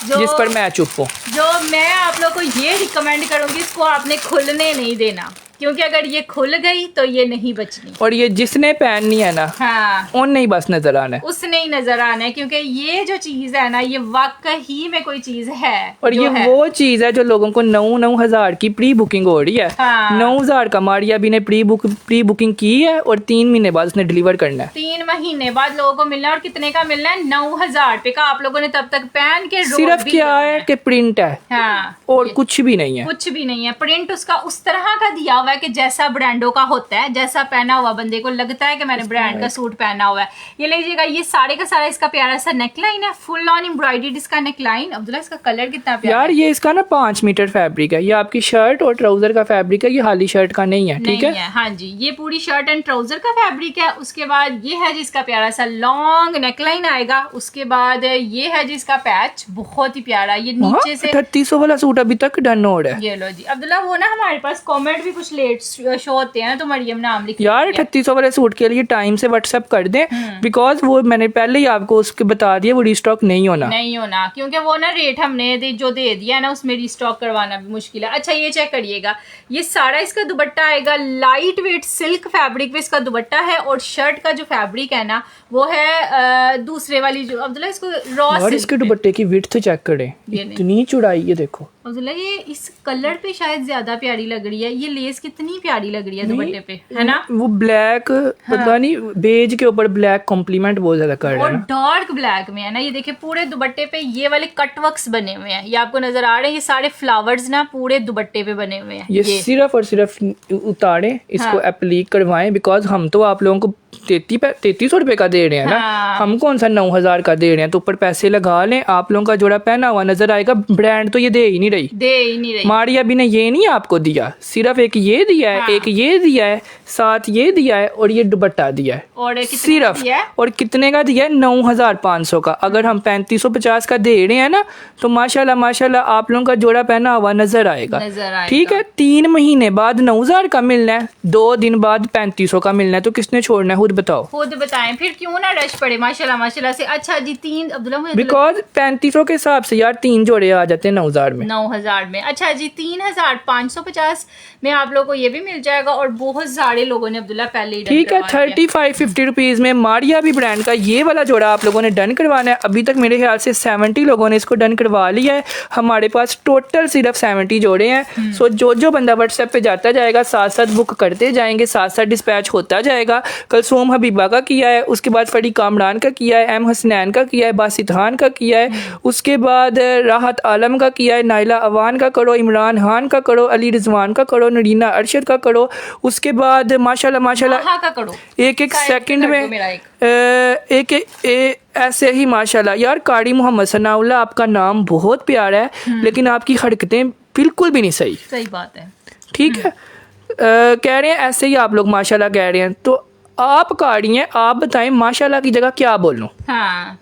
जिस पर मैं चुप हूँ, जो मैं आप लोग को ये रिकमेंड करूंगी, इसको आपने खुलने नहीं देना, क्योंकि अगर ये खुल गई तो ये नहीं बचनी। और ये जिसने पहननी है ना, हाँ, उन नहीं बस नजर आना है, उसने ही नजर आना है, क्योंकि ये जो चीज है ना, ये वाकई में कोई चीज है। और ये वो चीज है जो लोगों को 9,000 की प्री बुकिंग हो रही है। हाँ। 9,000 का मारिया भी ने प्री बुकिंग की है और 3 महीने बाद उसने डिलीवर करना है। 3 महीने बाद लोगों को मिलना है, और कितने का मिलना है? 9,000 रुपए का। आप लोगों ने तब तक पहन के सिर्फ क्या है कि प्रिंट है, हाँ, और कुछ भी नहीं है, कुछ भी नहीं है। प्रिंट उसका उस तरह का दिया हुआ है कि जैसा ब्रांडों का होता है, जैसा पहना हुआ बंदे को लगता है कि मैंने ब्रांड का सूट पहना हुआ है। ये लीजिएगा, ये सारे का सारा इसका प्यारा सा नेकलाइन है, फुल ऑन एम्ब्रॉयडर्ड इसका नेकलाइन। अब्दुल्ला, इसका कलर कितना प्यारा यार। ये इसका ना 5 मीटर फैब्रिक है, ये आपकी शर्ट और ट्राउजर का फैब्रिक है, ये खाली शर्ट का नहीं है। ठीक है, हाँ जी, ये पूरी शर्ट एंड ट्राउजर का फैब्रिक है। उसके बाद ये है जिसका प्यारा सा लॉन्ग नेकलाइन आएगा। उसके बाद ये है जिसका पैच बहुत ही प्यारा, ये नीचे से 3800 वाला सूट अभी तक डन हो रहा है। ये लो जी अब्दुल्ला, वो ना हमारे पास कमेंट भी कुछ लेट शो होते हैं, तो मरियम नाम लिख यार 3800 वाले सूट के लिए टाइम से व्हाट्सएप कर दें, बिकॉज वो मैंने पहले ही आपको उसके बता दिया, वो रिस्टॉक नहीं होना क्योंकि वो ना रेट हमने जो दे दिया है ना, उसमें रिस्टॉक करवाना भी मुश्किल है। अच्छा, ये चेक करिएगा, ये सारा इसका दुपट्टा आएगा लाइट वेट सिल्क फैब्रिक पे इसका दुपट्टा है, और शर्ट का जो फैब्रिक है ना वो है दूसरे वाली जो अब्दुल्ला, इसको रॉ और इसके दुपट्टे की विड्थ चेक करें, इतनी चौड़ाई, ये देखो अब्दुल्ला, ये इस कलर पे शायद ज्यादा प्यारी लग रही है। ये लेस कितनी प्यारी लग रही है दुपट्टे पे, है ना? वो ब्लैक पता नहीं बेज के ऊपर ब्लैक कॉम्प्लीमेंट बहुत ज्यादा कर रहा है, और डार्क ब्लैक में है ना। ये देखिए पूरे दुपट्टे पे ये वाले कट वर्क्स बने हुए हैं, ये आपको नजर आ रहे हैं, ये सारे फ्लावर्स ना पूरे दुपट्टे पे बने हुए हैं। ये सिर्फ और सिर्फ उतारें, इसको एप्लीक करवाएं, बिकॉज हम तो आप लोगों को 3300 रुपए का दे रहे हैं ना, हम कौन सा 9,000 का दे रहे हैं, तो ऊपर पैसे लगा लें, आप लोगों का जोड़ा पहना हुआ नजर आएगा। ब्रांड तो ये दे ही नहीं रही, मारिया भी ने ये नहीं आपको दिया, सिर्फ एक ये दिया है, एक ये दिया है, साथ ये दिया है, और ये दुपट्टा दिया है, और सिर्फ और कितने का दिया है? 9,500 का। अगर हम 3550 का दे रहे हैं ना, तो माशाल्लाह माशाल्लाह आप लोगों का जोड़ा पहना हुआ नजर आएगा। ठीक है, 3 महीने बाद 9,000 का मिलना है, 2 दिन बाद 3500 का मिलना है, तो किसने छोड़ना है? खुद बताओ, खुद बताएं, फिर क्यों ना रश पड़े माशाल्लाह माशाल्लाह से। अच्छा जी, 3 अब्दुल्ला, बिकॉज 3500 के हिसाब से यार 3 जोड़े आ जाते हैं 9,000 में। अच्छा जी, 3,550 में आप लोगों को ये भी मिल जाएगा, और बहुत सारे लोगों ने अब्दुल्ला पहले ही ठीक है 3550 रुपीज में मारिया भी ब्रांड का ये वाला जोड़ा आप लोगों ने डन करवाना है। अभी तक मेरे ख्याल से 70 लोगों ने इसको डन करवा लिया है। हमारे पास टोटल सिर्फ 70 जोड़े हैं। सो जो बंदा व्हाट्सएप पे जाता जाएगा, साथ साथ बुक करते जाएंगे, साथ साथ डिस्पैच होता जाएगा। कलसूम हबीबा का किया है, उसके बाद फरी कामरान का किया है, एम हसनैन का किया है, बासित खान का किया है, उसके बाद राहत आलम का किया है, नाइला अवान का करो, इमरान खान का करो, अली रिजवान का करो, नरीना अरशद का करो, उसके बाद माशाल्लाह माशाल्लाह का करो, एक सेकंड में ऐसे ही माशाल्लाह। यार कारी मोहम्मद सनाउल्लाह, आपका नाम बहुत प्यारा है, लेकिन आपकी हरकतें बिल्कुल भी नहीं सही बात है। ठीक है, कह रहे हैं ऐसे ही आप लोग माशाल्लाह कह रहे हैं, तो आप कारी हैं, आप बताएं माशाल्लाह की जगह क्या बोलूं? हाँ,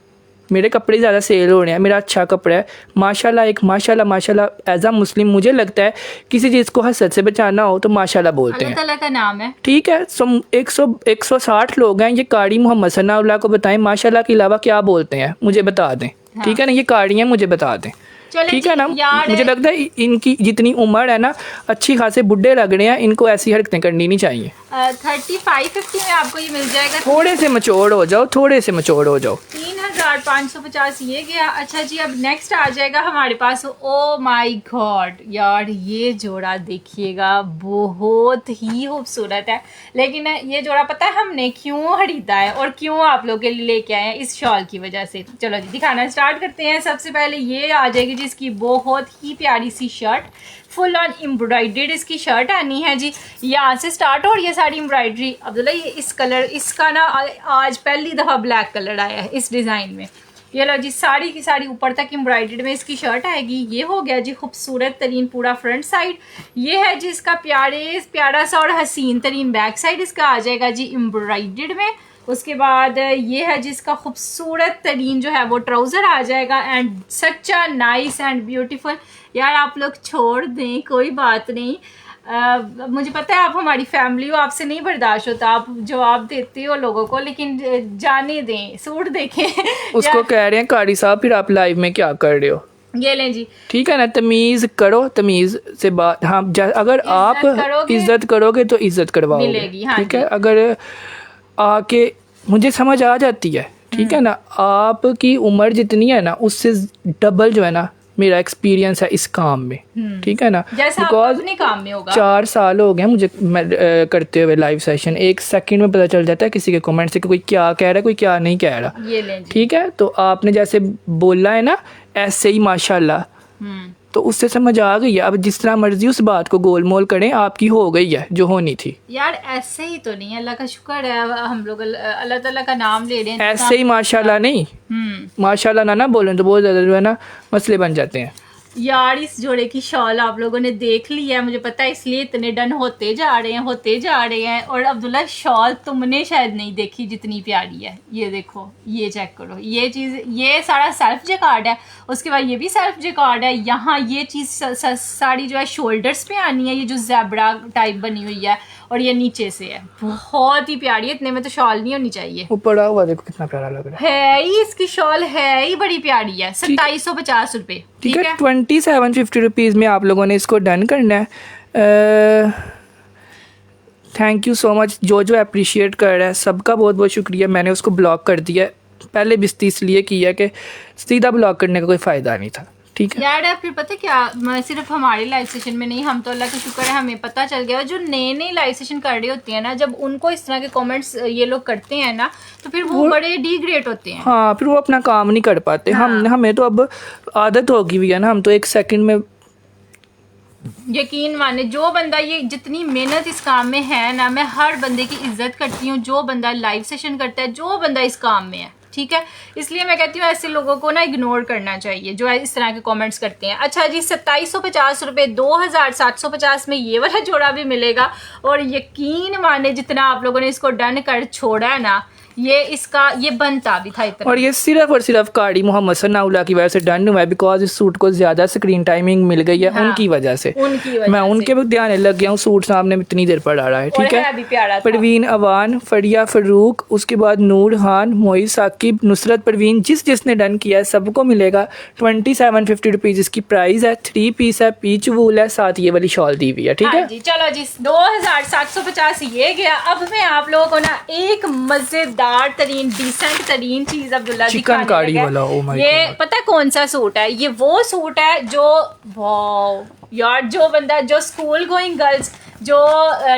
मेरे कपड़े ज़्यादा सेल हो रहे हैं, मेरा अच्छा कपड़ा है माशाल्लाह। एक माशाल्लाह एज अ मुस्लिम मुझे लगता है किसी चीज़ को हसद से बचाना हो तो माशाल्लाह बोलते हैं, अल्लाह ताला का नाम है। ठीक है, 160 लोग हैं, ये कारी मोहम्मद सनाउल्लाह को बताएं माशाल्लाह के अलावा क्या बोलते हैं, मुझे बता दें। ठीक है ना, ये कारी हैं, मुझे बता दें। चलें ठीक है ना। यार, मुझे लगता है इनकी जितनी उम्र है ना, अच्छी खासे बुढ़े लग रहे हैं, इनको ऐसी हरकतें करनी नहीं चाहिए। 35-50 में आपको ये मिल जाएगा। थोड़े से मचोड़ हो जाओ, थोड़े से मचोड़ हो जाओ। 3550 ये गया। अच्छा जी, अब नेक्स्ट आ जाएगा हमारे पास। ओ माय गॉड यार, ये जोड़ा देखिएगा, बहुत ही खूबसूरत है। लेकिन ये जोड़ा पता है हमने क्यों खरीदा है और क्यों आप लोगों के लिए लेके आए हैं? इस शॉल की वजह से। चलो जी दिखाना स्टार्ट करते हैं। सबसे पहले ये आ जाएगी जिसकी बहुत ही प्यारी सी शर्ट, फुल ऑन एम्ब्रॉयडर्ड इसकी शर्ट आनी है जी। यहाँ से स्टार्ट हो रही है सारी एम्ब्रॉयडरी। अब्दुल्ला ये इस कलर, इसका ना आज पहली दफ़ा ब्लैक कलर आया है इस डिज़ाइन में। ये लो जी, साड़ी की साड़ी ऊपर तक एम्ब्रॉयडर्ड में इसकी शर्ट आएगी। ये हो गया जी खूबसूरत तरीन पूरा फ्रंट साइड। ये है जी इसका प्यारा सा और हसीन तरीन बैक साइड इसका आ जाएगा जी एम्ब्रॉयडर्ड में। उसके बाद ये है जिसका खूबसूरत तरीन जो है वो ट्राउज़र आ जाएगा एंड सच्चा नाइस एंड ब्यूटीफुल। यार आप लोग छोड़ दें, कोई बात नहीं। मुझे पता है आप हमारी फैमिली हो, आपसे नहीं बर्दाश्त होता, आप जवाब देते हो लोगों को, लेकिन जाने दें, सूट देखें। उसको कह रहे हैं कारी साहब फिर आप लाइव में क्या कर रहे हो? ये लें जी, ठीक है ना, तमीज़ करो, तमीज़ से बात। हाँ, अगर आप इज्जत करोगे तो इज्जत करवाओगे, मिलेगी। हाँ ठीक है। अगर आके मुझे समझ आ जाती है, ठीक है ना, आपकी उम्र जितनी है ना उससे डबल जो है ना मेरा एक्सपीरियंस है इस काम में, ठीक है ना। बिकॉज अपने काम में होगा। 4 साल हो गए मुझे करते हुए लाइव सेशन। 1 सेकंड में पता चल जाता है किसी के कमेंट से कि कोई क्या कह रहा है, कोई क्या नहीं कह रहा। ये लें जी। ठीक है, तो आपने जैसे बोला है ना ऐसे ही माशाल्लाह, तो उससे समझ आ गई है। अब जिस तरह मर्जी उस बात को गोल मोल करें, आपकी हो गई है जो होनी थी। यार ऐसे ही तो नहीं, अल्लाह का शुक्र है, हम लोग अल्लाह ताला का नाम ले रहे हैं। ऐसे ही माशाल्लाह नहीं, माशाल्लाह ना बोलें तो बहुत ज़्यादा जो है ना मसले बन जाते हैं। यार इस जोड़े की शॉल आप लोगों ने देख ली है, मुझे पता है, इसलिए इतने डन होते जा रहे हैं। और अब्दुल्ला शॉल तुमने शायद नहीं देखी जितनी प्यारी है। ये देखो, ये चेक करो, ये चीज़, ये सारा सेल्फ जेकार्ड है। उसके बाद ये भी सेल्फ जेकार्ड है। यहाँ ये चीज़ साड़ी जो है शोल्डर्स पे आनी है, ये जो ज़ेब्रा टाइप बनी हुई है, और ये नीचे से है, बहुत ही प्यारी है। इतने में तो शॉल नहीं होनी चाहिए। वो पड़ा हुआ देखो कितना प्यारा लग रहा है ही, इसकी शॉल है ही बड़ी प्यारी है। 2750 रुपये, ठीक है। 2750 रुपीज़ में आप लोगों ने इसको डन करना है। Thank you so much. जो अप्रिशिएट कर रहा है सबका बहुत बहुत शुक्रिया। मैंने उसको ब्लॉक कर दिया, पहले बिस्ती इसलिए किया कि सीधा ब्लॉक करने का कोई फ़ायदा नहीं था, ठीक है यार। फिर पता क्या, सिर्फ हमारे लाइव सेशन में नहीं, हम तो अल्लाह का शुक्र है हमें पता चल गया। जो नए लाइव सेशन कर रही होती है ना, जब उनको इस तरह के कमेंट्स ये लोग करते हैं ना, तो फिर वो बड़े डिग्रेड होते हैं। हाँ, फिर वो अपना काम नहीं कर पाते। हाँ। हमें तो अब आदत होगी भी है ना, हम तो 1 सेकंड में, यकीन माने जो बंदा, ये जितनी मेहनत इस काम में है ना, मैं हर बंदे की इज्जत करती हूँ जो बंदा लाइव सेशन करता है, जो बंदा इस काम में है, ठीक है। इसलिए मैं कहती हूँ ऐसे लोगों को ना इग्नोर करना चाहिए जो इस तरह के कमेंट्स करते हैं। अच्छा जी, 2750 रुपये, 2750 में ये वाला जोड़ा भी मिलेगा। और यकीन माने जितना आप लोगों ने इसको डन कर छोड़ा है ना, ये बनता भी था इतना। और ये सिर्फ और सिर्फ कारी मोहम्मद सनाउल्लाह की वजह से डन हुआ है, बिकॉज इस सूट को ज्यादा स्क्रीन टाइमिंग मिल गई है। हाँ, उनकी वजह से मैं उनके भी ध्यान लग गया हूँ। सूट सामने इतनी देर पड़ा रहा है, ठीक है। परवीन अवान, फरिया फरूक, उसके बाद नूर खान, मोई साकिब, नुसरत परवीन, जिसने डन किया है सबको मिलेगा 2750 रुपीज़ इसकी प्राइस है। 3 पीस है, पीच वूल है, साथ ये वाली शॉल दी हुई है, ठीक है। चलो जी, 2750 ये गया। अब मैं आप लोगों को ना एक मजेदार तरीन, डिसेंट तरीन चीज अब्दुल्ला चिकन कारी वाला, ओ माय गॉड। ये पता है कौन सा सूट है? ये वो सूट है जो, वाओ यार, जो बंदा, जो स्कूल गोइंग गर्ल्स, जो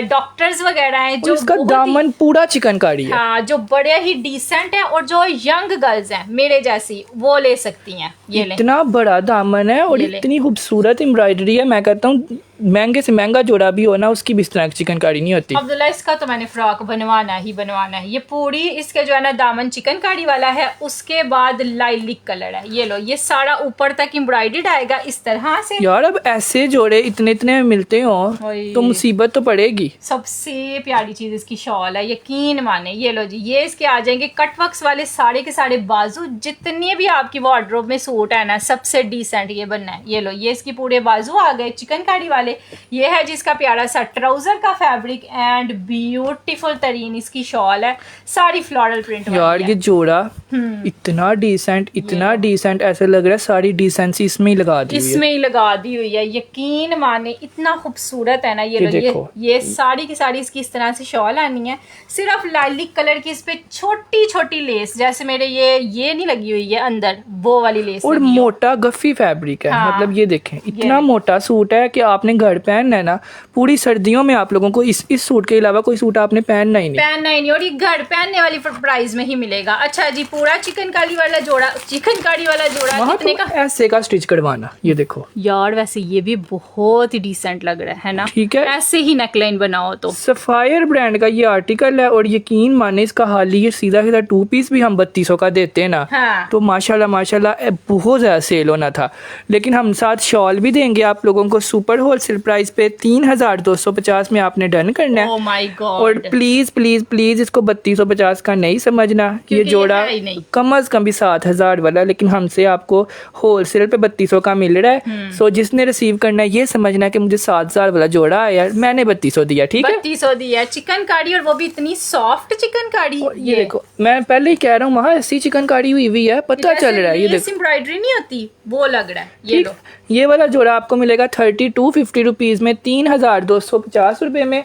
डॉक्टर्स वगैरह हैं, जो इसका दामन पूरा चिकनकारी है। हाँ, जो बड़े ही डिसेंट है, और जो यंग गर्ल्स हैं मेरे जैसी, वो ले सकती हैं। ये इतना बड़ा दामन है और इतनी खूबसूरत एम्ब्रॉयडरी है। मैं कहता हूँ महंगे से महंगा जोड़ा भी हो ना, उसकी भी इस तरह की चिकनकारी नहीं होती। अब्दुल्ला इसका तो मैंने फ्रॉक बनवाना है। ये पूरी इसके जो है ना दामन चिकनकारी वाला है। उसके बाद लाइलिक कलर है। ये लो, ये सारा ऊपर तक एम्ब्रॉयडर्ड आएगा इस तरह से। यार अब ऐसे जोड़े इतने में मिलते हो तो मुसीबत तो पड़ेगी। सबसे प्यारी चीज इसकी शॉल है, यकीन माने। ये लो जी, ये इसके आ जाएंगे कटवर्क्स वाले सारे के सारे बाजू। जितने भी आपकी वार्डरोब में सूट है ना, सबसे डिसेंट ये बनना है। ये लो, ये इसकी पूरे बाजू आ गए चिकनकारी वाले। वाले। ये है जिसका प्यारा सा ट्राउजर का फैब्रिक एंड ब्यूटीफुल तरीन इसकी शॉल है, सारी फ्लोरल प्रिंट यार ये जोड़ा इतना डिसेंट ऐसा लग रहा है सारी डिसेंसी इसमें ही लगा दी हुई है। इसमें ही लगा दी हुई है, यकीन माने इतना खूबसूरत है ना ये लो। देखो। ये सारी की सारी इसकी इस तरह से शॉल आनी है, सिर्फ लाइलिक कलर की इस पे छोटी छोटी लेस, जैसे मेरे ये नहीं लगी हुई है अंदर, वो वाली लेस और लगी है। मोटा गफी फैब्रिक है। हाँ। मतलब ये देखें इतना मोटा सूट है कि आपने घर पहनना है ना, पूरी सर्दियों में आप लोगों को इस सूट के अलावा कोई सूट आपने पहनना ही नहीं। और ये घर पहनने वाली प्राइस में ही मिलेगा। अच्छा जी, पूरा चिकनकारी वाला जोड़ा वहाँ कितने तो का? ऐसे का स्टिच करवाना, ये देखो यार वैसे ये भी बहुत ही डिसेंट लग रहा है ना। ठीक है, ऐसे ही नेकलाइन बनाओ तो। सफायर ब्रांड का ये आर्टिकल है और यकीन माने इसका हाल ही ये सीधा 2 पीस भी हम 3200 का देते हैं ना। हाँ। तो माशाल्लाह बहुत ज्यादा सेल होना था, लेकिन हम साथ शॉल भी देंगे आप लोगों को सुपर होलसेल प्राइस पे 3250 में आपने डन करना है। Oh my God. और प्लीज प्लीज प्लीज इसको 3250 का नहीं समझना, ये क्योंकि ये जोड़ा है ही नहीं। कम अज कम भी 7000 वाला, लेकिन हमसे आपको होलसेल पे 3200 का मिल रहा है। सो जिसने रिसीव करना है ये समझना कि मुझे 7000 वाला जोड़ा है यार, मैंने 3200 दिया। ठीक है, 3200 दिया चिकनकारी, और वो भी इतनी सॉफ्ट चिकनकारी। ये देखो मैं पहले ही कह रहा हूँ वहाँ ऐसी चिकनकारी हुई है, पता चल रहा है। ये देखो एम्ब्रॉयडरी नहीं होती वो लग रहा है। ये लो, ये वाला जोड़ा आपको मिलेगा 3250 रुपीज में, 3250 रुपए में।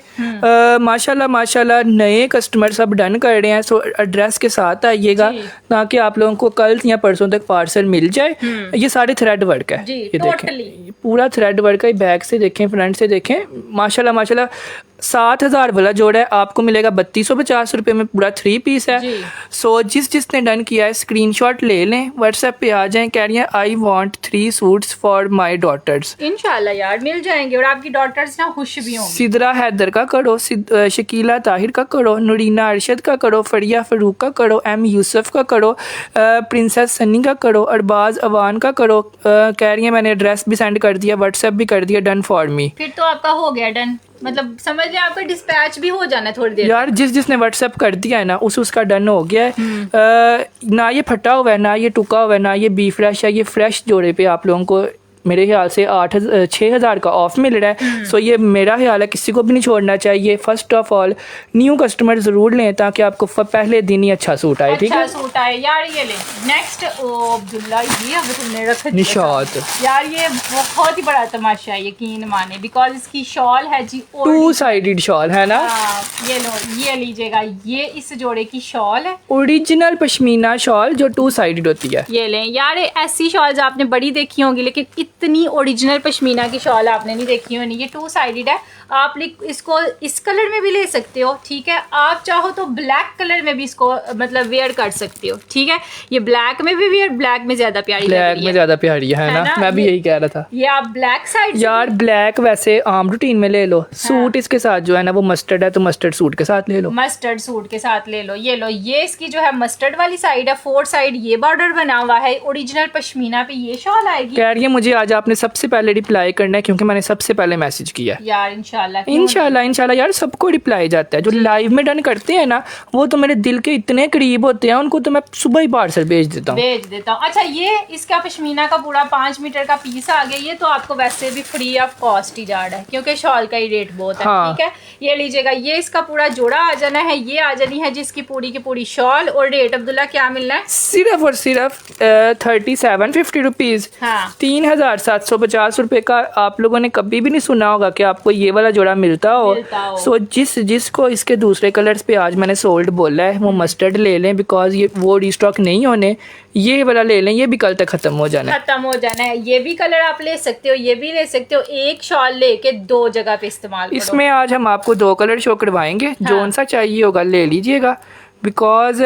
माशाल्लाह नए कस्टमर सब डन कर रहे हैं। सो एड्रेस के साथ आइएगा ताकि आप लोगों को कल या परसों तक पार्सल मिल जाए। ये सारे थ्रेड वर्क है, ये देखें पूरा थ्रेड वर्क है। बैक से देखें, फ्रंट से देखें, माशाल्लाह 7000 वाला जोड़ा है आपको मिलेगा 3250 रुपए में, पूरा 3 पीस है। सो जिसने डन किया है स्क्रीनशॉट ले लें, व्हाट्सएप पे आ जाएं, कह रही हैं I want 3 suits for my daughters. इंशाल्लाह यार मिल जाएंगे, और आपकी डॉटर्स ना खुश भी होंगी। सिदरा हैदर का करो, शकीला ताहिर का करो, नुरीना अरशद का करो, फरिया फरूक का करो, एम यूसुफ का करो, प्रिंसेस सन्नी का करो, अरबाज अवान का करो। कह रही है मैंने एड्रेस भी सेंड कर दिया, व्हाट्सएप भी कर दिया, डन फॉर मी। फिर तो आपका हो गया डन, मतलब समझ लिया आपका डिस्पैच भी हो जाना है थोड़ी देर। यार जिसने व्हाट्सएप कर दिया है ना उसका डन हो गया है। ना ये फटा हुआ है, ना ये टुका हुआ है, ना ये बी फ्रेश है। ये फ्रेश जोड़े पे आप लोगों को मेरे ख्याल से 6000 का ऑफ मिल रहा है। सो ये मेरा ख्याल है किसी को भी नहीं छोड़ना चाहिए। First of all new customer जरूर लें ताकि आपको पहले दिन ही अच्छा सूट आए। ठीक है, अच्छा सूट आए यार। ये ले नेक्स्ट, ओ अब्दुल्ला ये अभी तुमने रख दिया निशात यार, ये बहुत ही बड़ा तमाशा है यकीन माने, बिकॉज इसकी शॉल है जी 2 साइडेड शॉल है ना। ये लो, ये लीजिएगा, ये इस जोड़े की शॉल है, ओरिजिनल पश्मीना शॉल जो 2 साइडेड होती है। ये लें यार। ऐसी शॉल्स आपने बड़ी देखी होंगी, लेकिन इतनी ओरिजिनल पश्मीना की शॉल आपने नहीं देखी होनी। ये 2 साइडेड है, आप इसको इस कलर में भी ले सकते हो। ठीक है, आप चाहो तो ब्लैक कलर में भी इसको मतलब वेयर कर सकते हो। ठीक है, ये ब्लैक में भी वेयर, ब्लैक में ज्यादा प्यारी लग रही है। ब्लैक में ज्यादा प्यारी है ना, मैं भी यही कह रहा था। ये आप ब्लैक साइड यार ब्लैक वैसे आम रूटीन में ले लो, सूट इसके साथ जो है ना वो मस्टर्ड है, तो मस्टर्ड सूट के साथ ले लो। मस्टर्ड सूट के साथ ले लो। ये लो, ये इसकी जो है मस्टर्ड वाली साइड है, 4 साइड ये बॉर्डर बना हुआ है, ओरिजिनल पश्मीना पे ये शॉल आएगी। कह रही है मुझे आज आपने सबसे पहले रिप्लाई करना है क्योंकि मैंने सबसे पहले मैसेज किया है। यार इंशाल्लाह इंशाल्लाह यार सबको रिप्लाई जाता है। जो लाइव में डन करते हैं ना वो तो मेरे दिल के इतने करीब होते हैं, उनको तो मैं सुबह ही पार्सल भेज देता हूँ। अच्छा, ये इसका पश्मीना का पूरा 5 मीटर का पीस आ गया। ये तो आपको वैसे भी फ्री ऑफ कॉस्ट ही जा रहा है क्योंकि शॉल का ही रेट बहुत है। हाँ। ठीक है, ये लीजिएगा, ये इसका पूरा जोड़ा आ जाना है, ये आ जानी है जिसकी पूरी की पूरी शॉल। और रेट अब्दुल्ला क्या मिलना है? सिर्फ और सिर्फ 3750 रुपीज। हाँ। 3750 रुपए का। आप लोगों ने कभी भी नहीं सुना होगा कि आपको ये वाला जोड़ा मिलता हो। सो जिसको इसके दूसरे कलर्स पे आज मैंने सोल्ड बोला है वो मस्टर्ड ले लें, बिकॉज ये वो रिस्टॉक नहीं होने। ये वाला ले लें, ये भी कल तक खत्म हो जाना है। ये भी कलर आप ले सकते हो, ये भी ले सकते हो। एक शॉल लेके 2 जगह पे इस्तेमाल करो। इसमें आज हम आपको 2 कलर शो करवाएंगे। जोन सा चाहिए होगा ले लीजिएगा, बिकॉज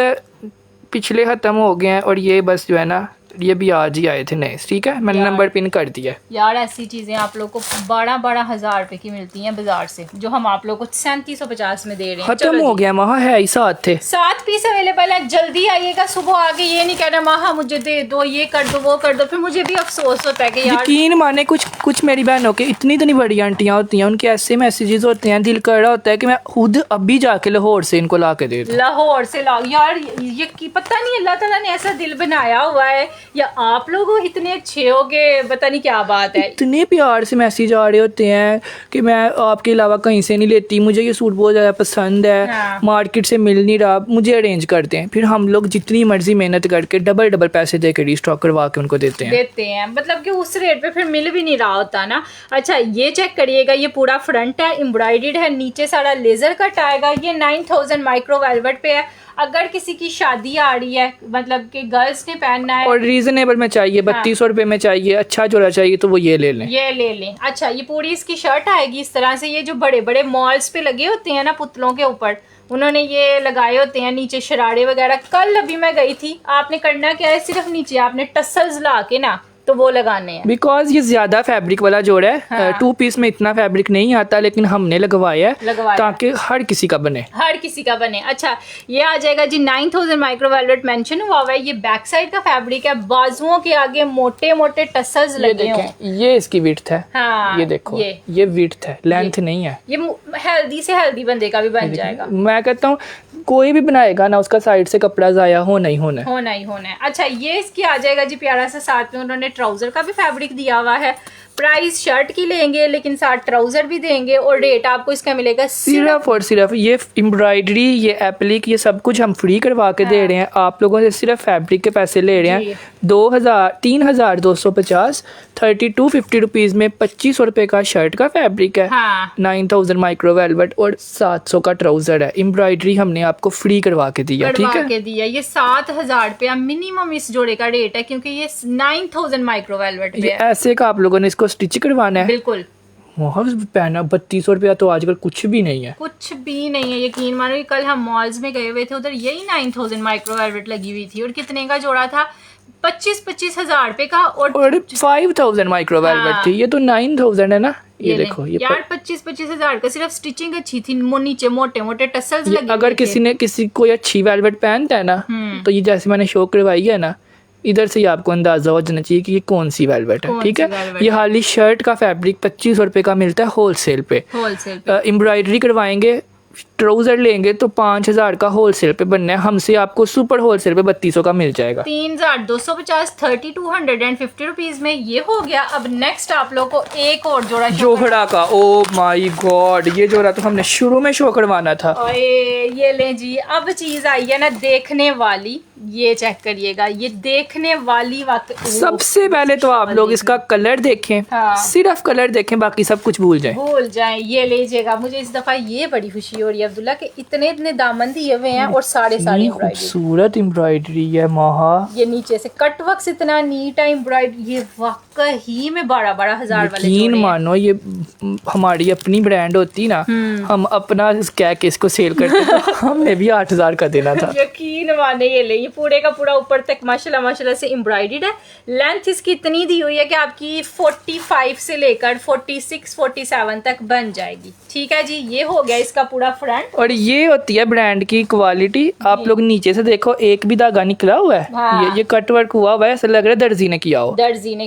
पिछले खत्म हो गए हैं और ये बस जो है ना ये भी आज ही आए थे नए। ठीक है, मैंने नंबर पिन कर दिया। यार ऐसी चीजें आप लोग को 12-12 हजार रुपए की मिलती हैं बाजार से, जो हम आप लोग को 3750 में दे रहे हैं। खत्म हो गया महा, है ही 7 थे। 7 पीस अवेलेबल है, जल्दी आइएगा। सुबह आके ये नहीं कहना महा मुझे दे दो, ये कर दो, वो कर दो, फिर मुझे भी अफसोस होता है कि यार। यकीन माने कुछ मेरी बहनों के इतनी बड़ी आंटियां होती हैं, उनके ऐसे मैसेजेस होते हैं, दिल कर रहा होता है कि मैं खुद अभी जाके लाहौर से इनको ला के दे दूं। लाहौर से ला यार, ये पता नहीं अल्लाह ताला ने ऐसा दिल बनाया हुआ है या आप लोग इतने अच्छे हो कि पता नहीं क्या बात है। इतने प्यार से मैसेज आ रहे होते हैं कि मैं आपके अलावा कहीं से नहीं लेती, मुझे ये सूट बहुत ज़्यादा पसंद है, हाँ। मार्केट से मिल नहीं रहा, मुझे अरेंज कर दें। फिर हम लोग जितनी मर्जी मेहनत करके डबल पैसे दे के रीस्टॉक करवा के उनको देते हैं। मतलब कि उस रेट पे फिर मिल भी नहीं रहा होता ना। अच्छा ये चेक करिएगा, ये पूरा फ्रंट है, एम्ब्रॉयडर्ड है, नीचे सारा लेजर कट आएगा। ये 9000 माइक्रो वेलवेट पे है। अगर किसी की शादी आ रही है, मतलब कि गर्ल्स ने पहनना है और रीजनेबल में चाहिए, 3200 रुपये में चाहिए, अच्छा जोड़ा चाहिए तो वो ये ले लें। ये ले लें। अच्छा ये पूरी इसकी शर्ट आएगी इस तरह से। ये जो बड़े बड़े मॉल्स पे लगे होते हैं ना पुतलों के ऊपर, उन्होंने ये लगाए होते हैं नीचे शरारे वगैरह। कल अभी मैं गई थी, आपने करना क्या है, सिर्फ नीचे आपने टसल्स ला के ना तो वो लगाने हैं। बिकॉज ये ज्यादा फैब्रिक वाला जोड़ा है। हाँ। 2 पीस में इतना फैब्रिक नहीं आता, लेकिन हमने लगवाया है ताकि हर किसी का बने। हर किसी का बने। अच्छा ये आ जाएगा जी 9000 माइक्रो वेलवेट मेंशन हुआ है। ये बैक साइड का फैब्रिक है, बाजुओं के आगे मोटे मोटे टसल्स लगे हुए हैं। ये इसकी विड्थ है। हाँ, ये देखो ये विड्थ है, लेंथ नहीं है। ये हेल्दी से हेल्दी बंदे का भी बन जाएगा। मैं कहता हूँ कोई भी बनाएगा ना, उसका साइड से कपड़ा जाया होना ही होना है। अच्छा ये इसकी आ जाएगा जी प्यारा सा, साथ में उन्होंने ट्राउजर का भी फैब्रिक दिया हुआ है। प्राइस शर्ट की लेंगे लेकिन साथ ट्राउजर भी देंगे, और रेट आपको इसका मिलेगा सिर्फ और सिर्फ ये एम्ब्रॉयडरी, ये एप्लिक, ये सब कुछ हम फ्री करवा के दे रहे हैं। आप लोगों से सिर्फ फैब्रिक के पैसे ले रहे हैं। 3250 3250 रुपीज में 2500 रुपए का शर्ट का फैब्रिक है। हाँ। 9000 माइक्रो वेलवेट और 700 का ट्राउजर है। एम्ब्रॉयडरी हमने आपको फ्री करवा के दिया। ठीक है, ये 7000 रुपया मिनिमम इस जोड़े का रेट है, क्योंकि ये 9000 माइक्रो वेलवेट पे है। ऐसे का आप लोगों ने इसको स्टिच करवाना है। बिल्कुल पहना 3200 रुपया तो आजकल कुछ भी नहीं है। कुछ भी नहीं है, यकीन मानो। कल हम मॉल्स में गए हुए थे, उधर यही 9000 माइक्रो वेलवेट लगी हुई थी। और कितने का जोड़ा था? 25 हजार रुपए का। और 5000 माइक्रो वेलवेट थी। ये तो 9000 है ना। ये देखो ये यार 25 हजार का। सिर्फ स्टिचिंग अच्छी थी, नीचे मोटे मोटे टसल्स लगे। अगर किसी कोई अच्छी वेलवेट पहनता है ना, तो ये जैसे मैंने शो करवाई है ना, इधर से ही आपको अंदाजा हो जाना चाहिए कि ये कौन सी वेलवेट है। ठीक है, ये हाली शर्ट का फैब्रिक 2500 रुपए का मिलता है होलसेल पे। एम्ब्रॉयडरी करवाएंगे, ट्राउजर लेंगे तो 5000 का होलसेल पे बनना है। हमसे आपको सुपर होलसेल पे 3200 का मिल जाएगा। 3250 3250 रुपीज में ये हो गया। अब नेक्स्ट आप लोग को एक और जोड़ा का। ओ माय गॉड, ये जोड़ा तो हमने शुरू में शो करवाना था। ये ले जी, अब चीज आई है ना देखने वाली। ये चेक करिएगा, ये देखने वाली सबसे पहले तो आप लोग इसका कलर देखें। हाँ। सिर्फ कलर देखें, बाकी सब कुछ भूल जाएं। ये लीजिएगा। मुझे इस दफा ये बड़ी खुशी हो रही है अब्दुल्ला कि इतने दामन दिए हुए हैं और सारे खूबसूरत एम्ब्रॉयडरी है महा। ये नीचे से कट वर्क इतना नीट है एम्ब्रॉयडरी। ये वाकई में 12-12 हजार वाले यकीन मानो, ये हमारी अपनी ब्रांड होती ना, हम अपना कह के इसको सेल करते तो हमने भी 8000 का देना था। यकीन माने। ये ले, ये पूरे का पूरा ऊपर तक माशाल्लाह से एम्ब्रॉयडर्ड है। लेंथ इसकी इतनी दी हुई है कि आपकी 45 से लेकर 46-47 तक बन जाएगी। ठीक है जी, ये हो गया इसका पूरा फ्रंट। और ये होती है ब्रांड की क्वालिटी। आप लोग नीचे से देखो, एक भी धागा निकला हुआ है। हाँ। ये कट वर्क हुआ हुआ है, ऐसा लग रहा है दर्जी ने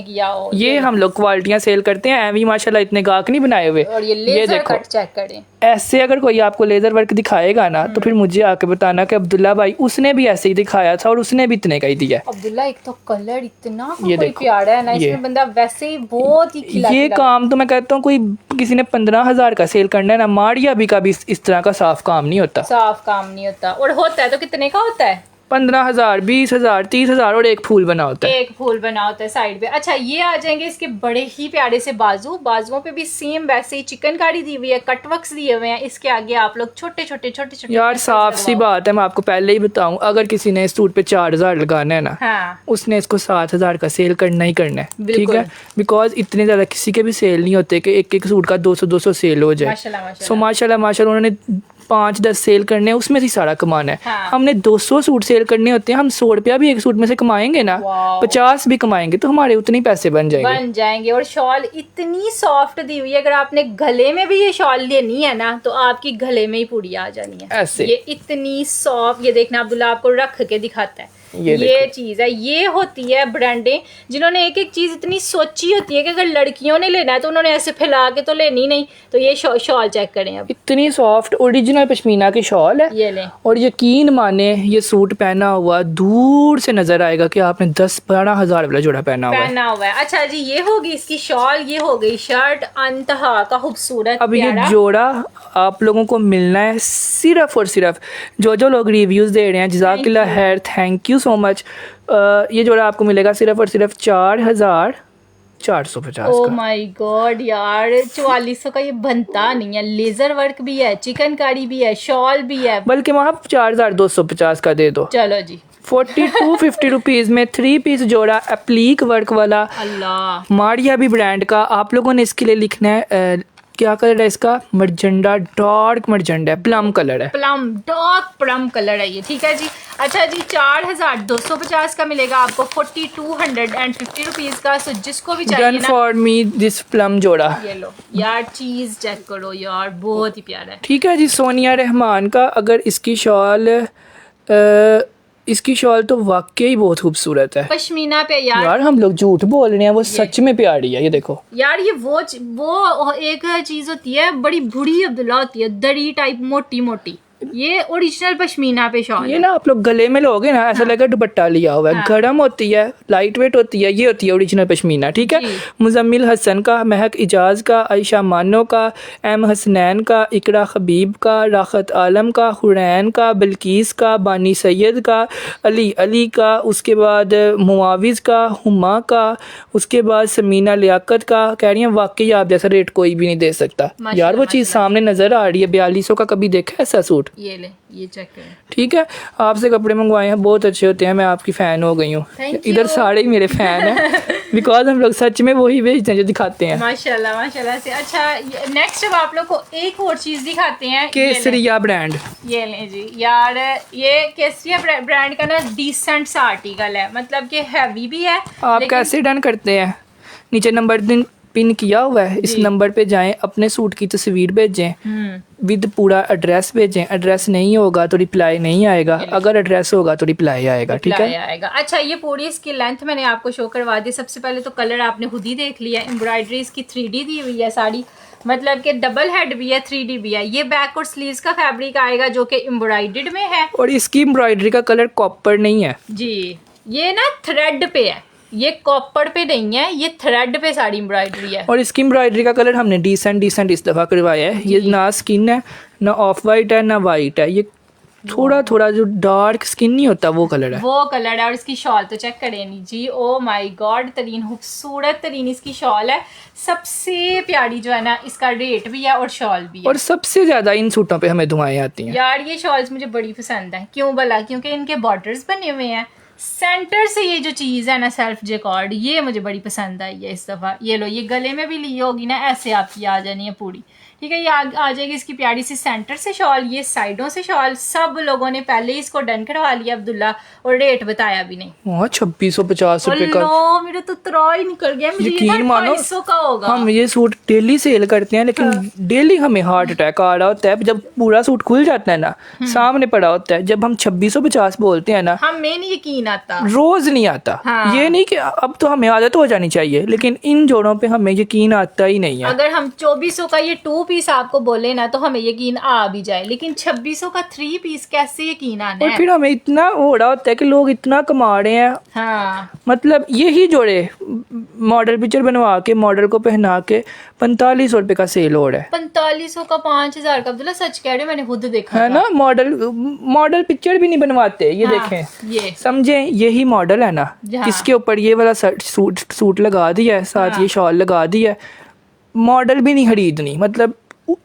किया हो। ये हम लोग क्वालिटियां सेल करते हैं, एवी माशाल्लाह इतने गाहक नहीं बनाए हुए। और ये लेजर कट चेक करें। ऐसे अगर कोई आपको लेजर वर्क दिखाएगा ना, तो फिर मुझे आके बताना कि अब्दुल्ला भाई उसने भी ऐसे ही दिखाया था और उसने भी इतने का ही दिया। अब्दुल्ला एक तो कलर इतना प्यारा है ना, इसमें बंदा वैसे ही बहुत ही खिला। ये काम तो मैं कहता हूँ, कोई किसी ने 15000 का सेल करना है ना, मारिया भी कभी इस तरह का साफ काम नहीं होता। और होता है तो कितने का होता है? 15000 20000 30000 और एक फूल बना होता है। साइड पे। अच्छा ये आ जाएंगे इसके बड़े ही प्यारे से बाजुओं पे भी सेम वैसे ही चिकनकारी दी हुई है, कटवर्क्स दिए हुए हैं। इसके आगे आप लोग छोटे छोटे यार साफ सी बात है, मैं आपको पहले ही बताऊं, अगर किसी ने इस सूट पे 4000 लगाना है ना, हाँ। उसने इसको 7000 का सेल करना ही करना है। ठीक है, बिकॉज इतने ज्यादा किसी के भी सेल नहीं होते कि एक सूट का 200 सेल हो जाए। सो माशाल्लाह उन्होंने 5-10 सेल करने, उसमें से सारा कमाना है। हाँ। हमने 200 सूट सेल करने होते हैं। हम 100 रुपया भी एक सूट में से कमाएंगे ना, 50 भी कमाएंगे तो हमारे उतने ही पैसे बन जाएंगे। और शॉल इतनी सॉफ्ट दी हुई है, अगर आपने गले में भी ये शॉल लेनी है ना, तो आपकी गले में ही पूरी आ जानी है। ऐसे ये इतनी सॉफ्ट। ये देखना अब्दुल्ला आपको रख के दिखाता है। ये चीज है, ये होती है ब्रांडें जिन्होंने एक एक चीज इतनी सोची होती है कि अगर लड़कियों ने लेना है तो उन्होंने ऐसे फैला के तो लेनी नहीं। तो ये शॉल चेक करें अब, इतनी सॉफ्ट ओरिजिनल पश्मीना की शॉल है। ये लें। और यकीन माने ये सूट पहना हुआ दूर से नजर आएगा कि आपने 10-12 हज़ार वाला जोड़ा पहना हुआ है। अच्छा जी, ये होगी इसकी शॉल, ये हो गई शर्ट, अंतहा का खूबसूरत अब ये प्यारा। जोड़ा आप लोगों को मिलना है सिर्फ और सिर्फ जो लोग रिव्यूज दे रहे हैं, जज़ाकिल्लाह खैर, थैंक यू सो मच। ये जोड़ा आपको मिलेगा सिर्फ और सिर्फ 4,450 ओ का। माय गॉड यार, 4400 का ये बनता नहीं है। लेजर वर्क भी है, चिकनकारी भी है, शॉल भी है। बल्कि वहाँ 4,250 का दे दो। चलो जी, 4250 रुपीज़ में 3 पीस जोड़ा एप्लीक वर्क वाला, अल्लाह। मारिया भी ब्रांड का। आप लोगों ने इसके लिए लिखना है क्या कलर है इसका, मर्जेंडा, डार्क मर्जेंडा, प्लम कलर है, प्लम, डार्क प्लम कलर है ये, ठीक है जी। अच्छा जी, 4250 का मिलेगा आपको 4250 रुपीज़ का। सो जिसको भी चाहिए डन ना, फॉर मी दिस प्लम जोड़ा। ये लो यार, चीज चेक करो यार, बहुत ही प्यारा है। ठीक है जी, सोनिया रहमान का। अगर इसकी शॉल तो वाकई बहुत खूबसूरत है पश्मीना पे यार हम लोग झूठ बोल रहे हैं, वो सच में प्यारी है। ये देखो यार, ये वो एक चीज होती है, बड़ी बुरी अब्दुल्ला होती है, दरी टाइप मोटी मोटी। ये ओरिजिनल पश्मीना पे शॉल ये है। ना आप लोग गले में लोगे ना, ऐसा लगेगा दुपट्टा लिया हुआ है। हाँ। गर्म होती है, लाइट वेट होती है। ये होती है ओरिजिनल पश्मीना, ठीक है। जी। मुजम्मिल हसन का, महक इजाज का, आयशा मानो का, एम हसनैन का, इकरा खबीब का, राहत आलम का, हुरैन का, बिल्किस का, बानी सैयद का, अली का, उसके बाद मुआविज का, हुमा का, उसके बाद समीना लियाकत का। कह रही हैं वाकई आप जैसा रेट कोई भी नहीं दे सकता यार। वो चीज़ सामने नजर आ रही है। 4200 का कभी देखा है ऐसा सूट? ये ले, ये चेक करें। ठीक है, आपसे कपड़े मंगवाए हैं, बहुत अच्छे होते हैं। मैं आपकी फ़ैन हो गई हूँ। Thank इधर you. सारे ही मेरे फ़ैन हैं बिकॉज हम लोग सच में वही भेजते हैं जो दिखाते हैं। माशाल्लाह माशाल्लाह से। अच्छा, नेक्स्ट अब आप लोग को एक और चीज दिखाते हैं। केसरिया ब्रांड। ये लें जी यार, ये केसरिया ब्रांड का ना डिसेंट सा आर्टिकल है, मतलब कि हैवी भी है। आप कैसे डन करते हैं? नीचे नंबर पिन किया हुआ है, इस नंबर पे जाएं, अपने सूट की तस्वीर भेजें, विद पूरा एड्रेस भेजें। एड्रेस नहीं होगा तो रिप्लाई नहीं आएगा, अगर एड्रेस होगा तो रिप्लाई आएगा, ठीक है। आएगा। अच्छा, ये पूरी इसकी लेंथ मैंने आपको शो करवा दी। सबसे पहले तो कलर आपने खुद ही देख लिया। एम्ब्रॉयडरी इसकी 3D दी हुई है साड़ी, मतलब कि डबल हेड भी है, 3D भी है। ये बैक और स्लीव्स का फैब्रिक आएगा जो कि एम्ब्रॉयडर्ड में है। और इसकी एम्ब्रॉयडरी का कलर कॉपर नहीं है जी, ये ना थ्रेड पे है, ये कॉपर पे नहीं है, ये थ्रेड पे साड़ी एम्ब्रॉयडरी है। और इसकी एम्ब्रॉयडरी का कलर हमने डिसेंट इस दफ़ा करवाया है। ये ना स्किन है, ना ऑफ वाइट है, ना वाइट है। ये थोड़ा जो डार्क स्किन नहीं होता वो कलर है, वो कलर है। और इसकी शॉल तो चेक करें नहीं जी, ओ माय गॉड, तरीन खूबसूरत तरीन इसकी शॉल है। सबसे प्यारी जो है ना, इसका रेट भी है और शॉल भी है। और सबसे ज्यादा इन सूटों पे हमें दुआएं आती हैं यार ये शॉल्स मुझे बड़ी पसंद है। क्यों भला? क्योंकि इनके बॉर्डर्स बने हुए हैं सेंटर से। ये जो चीज है ना, सेल्फ जेकॉर्ड, ये मुझे बड़ी पसंद आई है इस दफा। ये लो, ये गले में भी ली होगी ना, ऐसे आपकी आ जानी है पूरी, ठीक है। ये आ जाएगी इसकी प्यारी सी सेंटर से शॉल, ये साइडों से शॉल। सब लोगों ने पहले ही इसको डन करवा लिया अब्दुल्ला, और रेट बताया भी नहीं। 2650 रुपए का। अल्लाह, मेरा तो त्राह ही निकल गया। मुझे यकीन मानो 250 का होगा। हम ये सूट डेली सेल करते हैं, लेकिन डेली हमें हार्ट अटैक आ रहा होता है जब पूरा सूट खुल जाता है ना, सामने पड़ा होता है। जब हम 2650 बोलते हैं ना, हमें नहीं यकीन आता, रोज नहीं आता। हाँ। ये नहीं कि अब तो हमें आदत हो जानी चाहिए, लेकिन इन जोड़ों पे हमें यकीन आता ही नहीं है। अगर हम 2400 का ये 2 पीस आपको बोले ना, तो हमें यकीन आ भी जाए, लेकिन 2600 का 3 पीस कैसे यकीन आना और है? फिर हमें इतना हो रहा होता है कि लोग इतना कमा रहे हैं। हाँ, मतलब यही जोड़े मॉडल पिक्चर बनवा के मॉडल को पहना के 4500 रुपए का सेल हो रहा है। 4500 का 5000 का। अब्दुल्ला सच कह रहे हो, मैंने खुद देखा है था। ना, मॉडल पिक्चर भी नहीं बनवाते। ये हाँ, देखें, ये समझे, यही मॉडल है ना, हाँ। इसके ऊपर ये वाला सूट लगा दिया है, साथ हाँ। ये शॉल लगा दी है। मॉडल भी नहीं खरीदनी, मतलब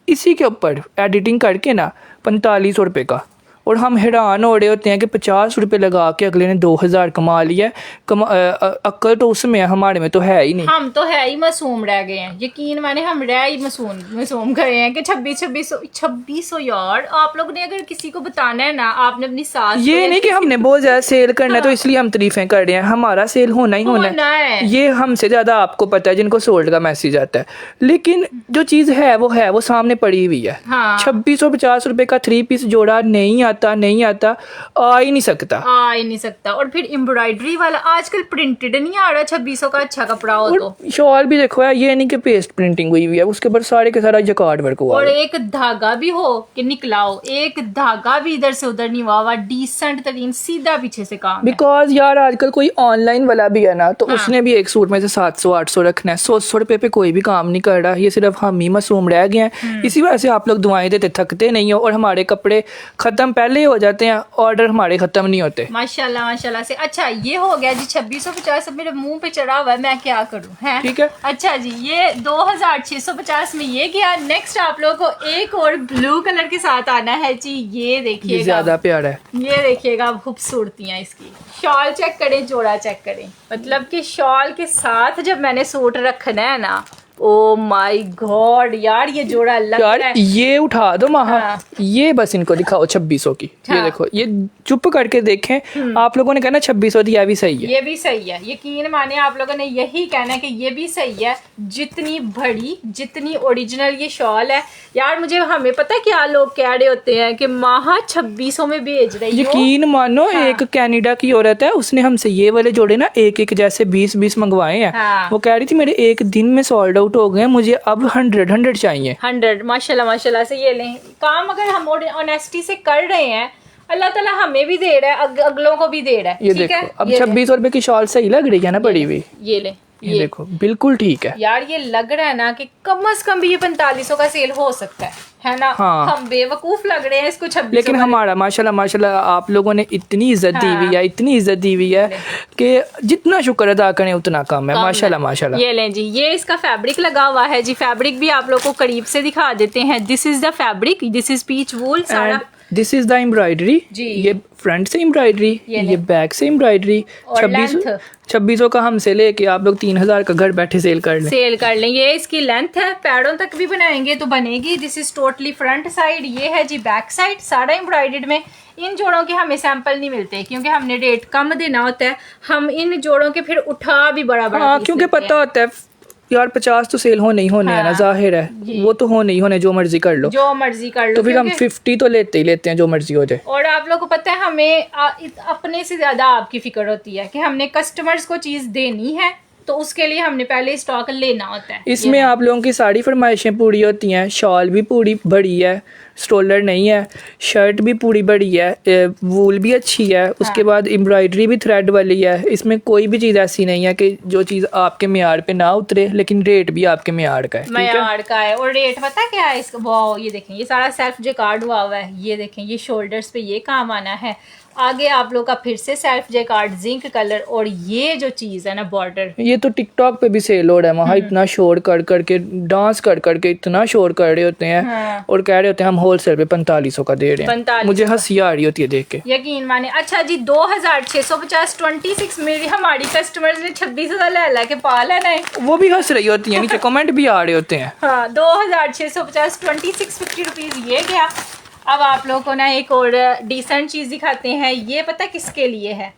इसी के ऊपर एडिटिंग करके ना 4500 रुपए का। और हम हैरान हो रहे होते हैं कि 50 रुपए लगा के अगले ने 2000 कमा लिया। अक्ल तो उसमें है, हमारे में तो है ही नहीं। हम तो है ही मासूम रह गए हैं, यकीन माने हम रह ही मासूम गए हैं कि 2600 यार। आप लोग ने अगर किसी को बताना है ना, आपने अपनी सास ये नहीं कि हमने बहुत ज्यादा सेल करना है तो इसलिए हम तारीफें कर रहे हैं। हमारा सेल होना ही होना है। ये हमसे ज्यादा आपको पता है जिनको सोल्ड का मैसेज आता है, लेकिन जो चीज है वो सामने पड़ी हुई है। हाँ। 2650 रुपए का 3 पीस जोड़ा नहीं आता आता, नहीं आता, आ ही नहीं सकता। आ ही नहीं सकता। और फिर एम्ब्रॉयडरी वाला आजकल प्रिंटेड नहीं आ रहा 2600 का अच्छा कपड़ा हो तो। और शॉल भी देखो यार, ये नहीं कि पेस्ट प्रिंटिंग हुई हुई है, उसके ऊपर सारे के सारा जकार्ड वर्क हुआ और है। एक धागा भी हो कि निकला हो, एक धागा भी इधर से उधर नहीं हुआ हुआ, डिसेंट तरीन सीधा पीछे से काम है। बिकॉज यार आजकल कोई ऑनलाइन वाला भी है ना, तो उसने भी एक सूट में से 700-800 रखना है। 100 रुपए पे कोई भी काम नहीं कर रहा, ये सिर्फ हम ही मासूम रह गए हैं। इसी वजह से आप लोग दुआएं देते थकते नहीं हो, और हमारे कपड़े खत्म पहले ही हो जाते हैं, ऑर्डर हमारे खत्म नहीं होते। माशाल्लाह माशाल्लाह से। अच्छा ये हो गया जी 2650, मेरे मुंह पे चढ़ा हुआ है, मैं क्या करूं है। ठीक है। अच्छा जी ये 2650 में ये गया। नेक्स्ट आप लोगों को एक और ब्लू कलर के साथ आना है जी, ये ये देखिएगा, ज्यादा प्यारा है। ये देखिएगा खूबसूरतियां इसकी। शॉल चेक करें, जोड़ा चेक करें, मतलब कि शॉल के साथ जब मैंने सूट रखना है ना, ओ माय गॉड यार ये जोड़ा लग यार रहा है। ये उठा दो महा, हाँ। ये बस इनको दिखाओ 2600 की। ये हाँ। देखो, ये चुप करके देखें। आप लोगों ने कहना 2600 दी, ये भी सही है। ये भी सही है, यकीन माने आप लोगों ने यही कहना है कि ये भी सही है। जितनी बड़ी, जितनी ओरिजिनल ये शॉल है यार, मुझे हमें पता है क्या लोग कह रहे होते हैं कि माहा 2600 में भेज रही हो। यकीन मानो, हाँ। एक कनाडा की औरत है, उसने हमसे ये वाले जोड़े ना एक एक जैसे 20-20 मंगवाए हैं। हाँ। वो कह रही थी मेरे एक दिन में सोल्ड आउट हो गए, मुझे अब 100 चाहिए। 100 माशाल्लाह माशाल्लाह से। ये लें काम, अगर हम ऑनेस्टी से कर रहे हैं, अल्लाह ताला हमें भी दे रहा है, अगलों को भी दे रहा है। ये ठीक देखो, है? अब ये लें। 2600 रुपए की शॉल सही लग रही है ना पड़ी हुई। ये ले, ये देखो बिल्कुल ठीक है यार ये लग रहा है ना कि कम से कम भी ये 4500 का सेल हो सकता है ना। हाँ। हम बेवकूफ लग रहे हैं इसको 2600 लेकिन हमारा माशाल्लाह माशाल्लाह आप लोगों ने इतनी इज्जत दी हुई हाँ। है, इतनी इज्जत दी हुई है कि जितना शुक्र अदा करें उतना कम है। कम माशाल्लाह है। माशाल्लाह। ये लें जी, ये इसका फैब्रिक लगा हुआ है जी। फैब्रिक भी आप लोग को करीब से दिखा देते हैं। This is the fabric, this is peach wool सारा। This is the embroidery. जी। ये फ्रंट से एम्ब्रॉयडरी, ये बैक से एम्ब्रॉयडरी। और 2600 का हमसे लेके आप लोग 3000 का घर बैठे सेल कर लें। सेल कर लें। ये इसकी लेंथ है, पैरों तक भी बनाएंगे तो बनेगी। This is totally front side, ये है जी बैक साइड, सारा एम्ब्रॉयडर्ड में। इन जोड़ों के हमें सैंपल नहीं मिलते क्योंकि हमने रेट कम देना होता है। हम इन जोड़ों के फिर उठा भी बड़ा बड़ा हाँ, पीस क्योंकि लेते पता हैं। होता है यार 50 तो सेल होने ही होने है ना, हाँ, जाहिर है जी। वो तो होने ही होने, जो मर्जी कर लो। जो मर्जी कर लो। तो फिर हम क्योंकि- 50 तो लेते ही लेते हैं, जो मर्जी हो जाए। और आप लोग को पता है हमें अपने से ज्यादा आपकी फिक्र होती है कि हमने कस्टमर्स को चीज देनी है, तो उसके लिए हमने पहले स्टॉक लेना होता है। इसमें आप लोगों की सारी फरमाइशें पूरी होती हैं। शॉल भी पूरी बड़ी है, स्टोलर नहीं है, शर्ट भी पूरी बड़ी है, वूल भी अच्छी है, उसके बाद एम्ब्रॉयडरी भी थ्रेड वाली है। इसमें कोई भी चीज़ ऐसी नहीं है कि जो चीज़ आपके मेयार पे ना उतरे, लेकिन रेट भी आपके मेयार का है। ठीक है? मयार का है। और रेट पता क्या है इसका? वाओ, ये देखें, ये सारा सेल्फ जेकार्ड हुआ हुआ है। ये देखें, ये शोल्डर्स पे ये काम आना है। आगे आप लोग का फिर से सेल्फ जेकार्ड जिंक कलर। और ये जो चीज है ना बॉर्डर, ये तो टिकटॉक पे भी सेल हो रहा है। वहाँ इतना शोर कर करके, डांस कर करके इतना शोर कर रहे होते हैं। हाँ। और कह रहे होते हैं हम होलसेल पे 4500 का दे रहे हैं। 4500 मुझे हंसी आ रही होती है देख के। यकीन माने। अच्छा जी 2650 26 मेरी हमारी कस्टमर्स ने 2600 का ला के पा लेना है। वो भी हंस रही होती है, नीचे कमेंट भी आ रहे होते हैं। हाँ 2650 2650 रुपीज ये गया। अब आप लोगों को ना एक और डिसेंट चीज दिखाते हैं। ये पता किसके लिए है?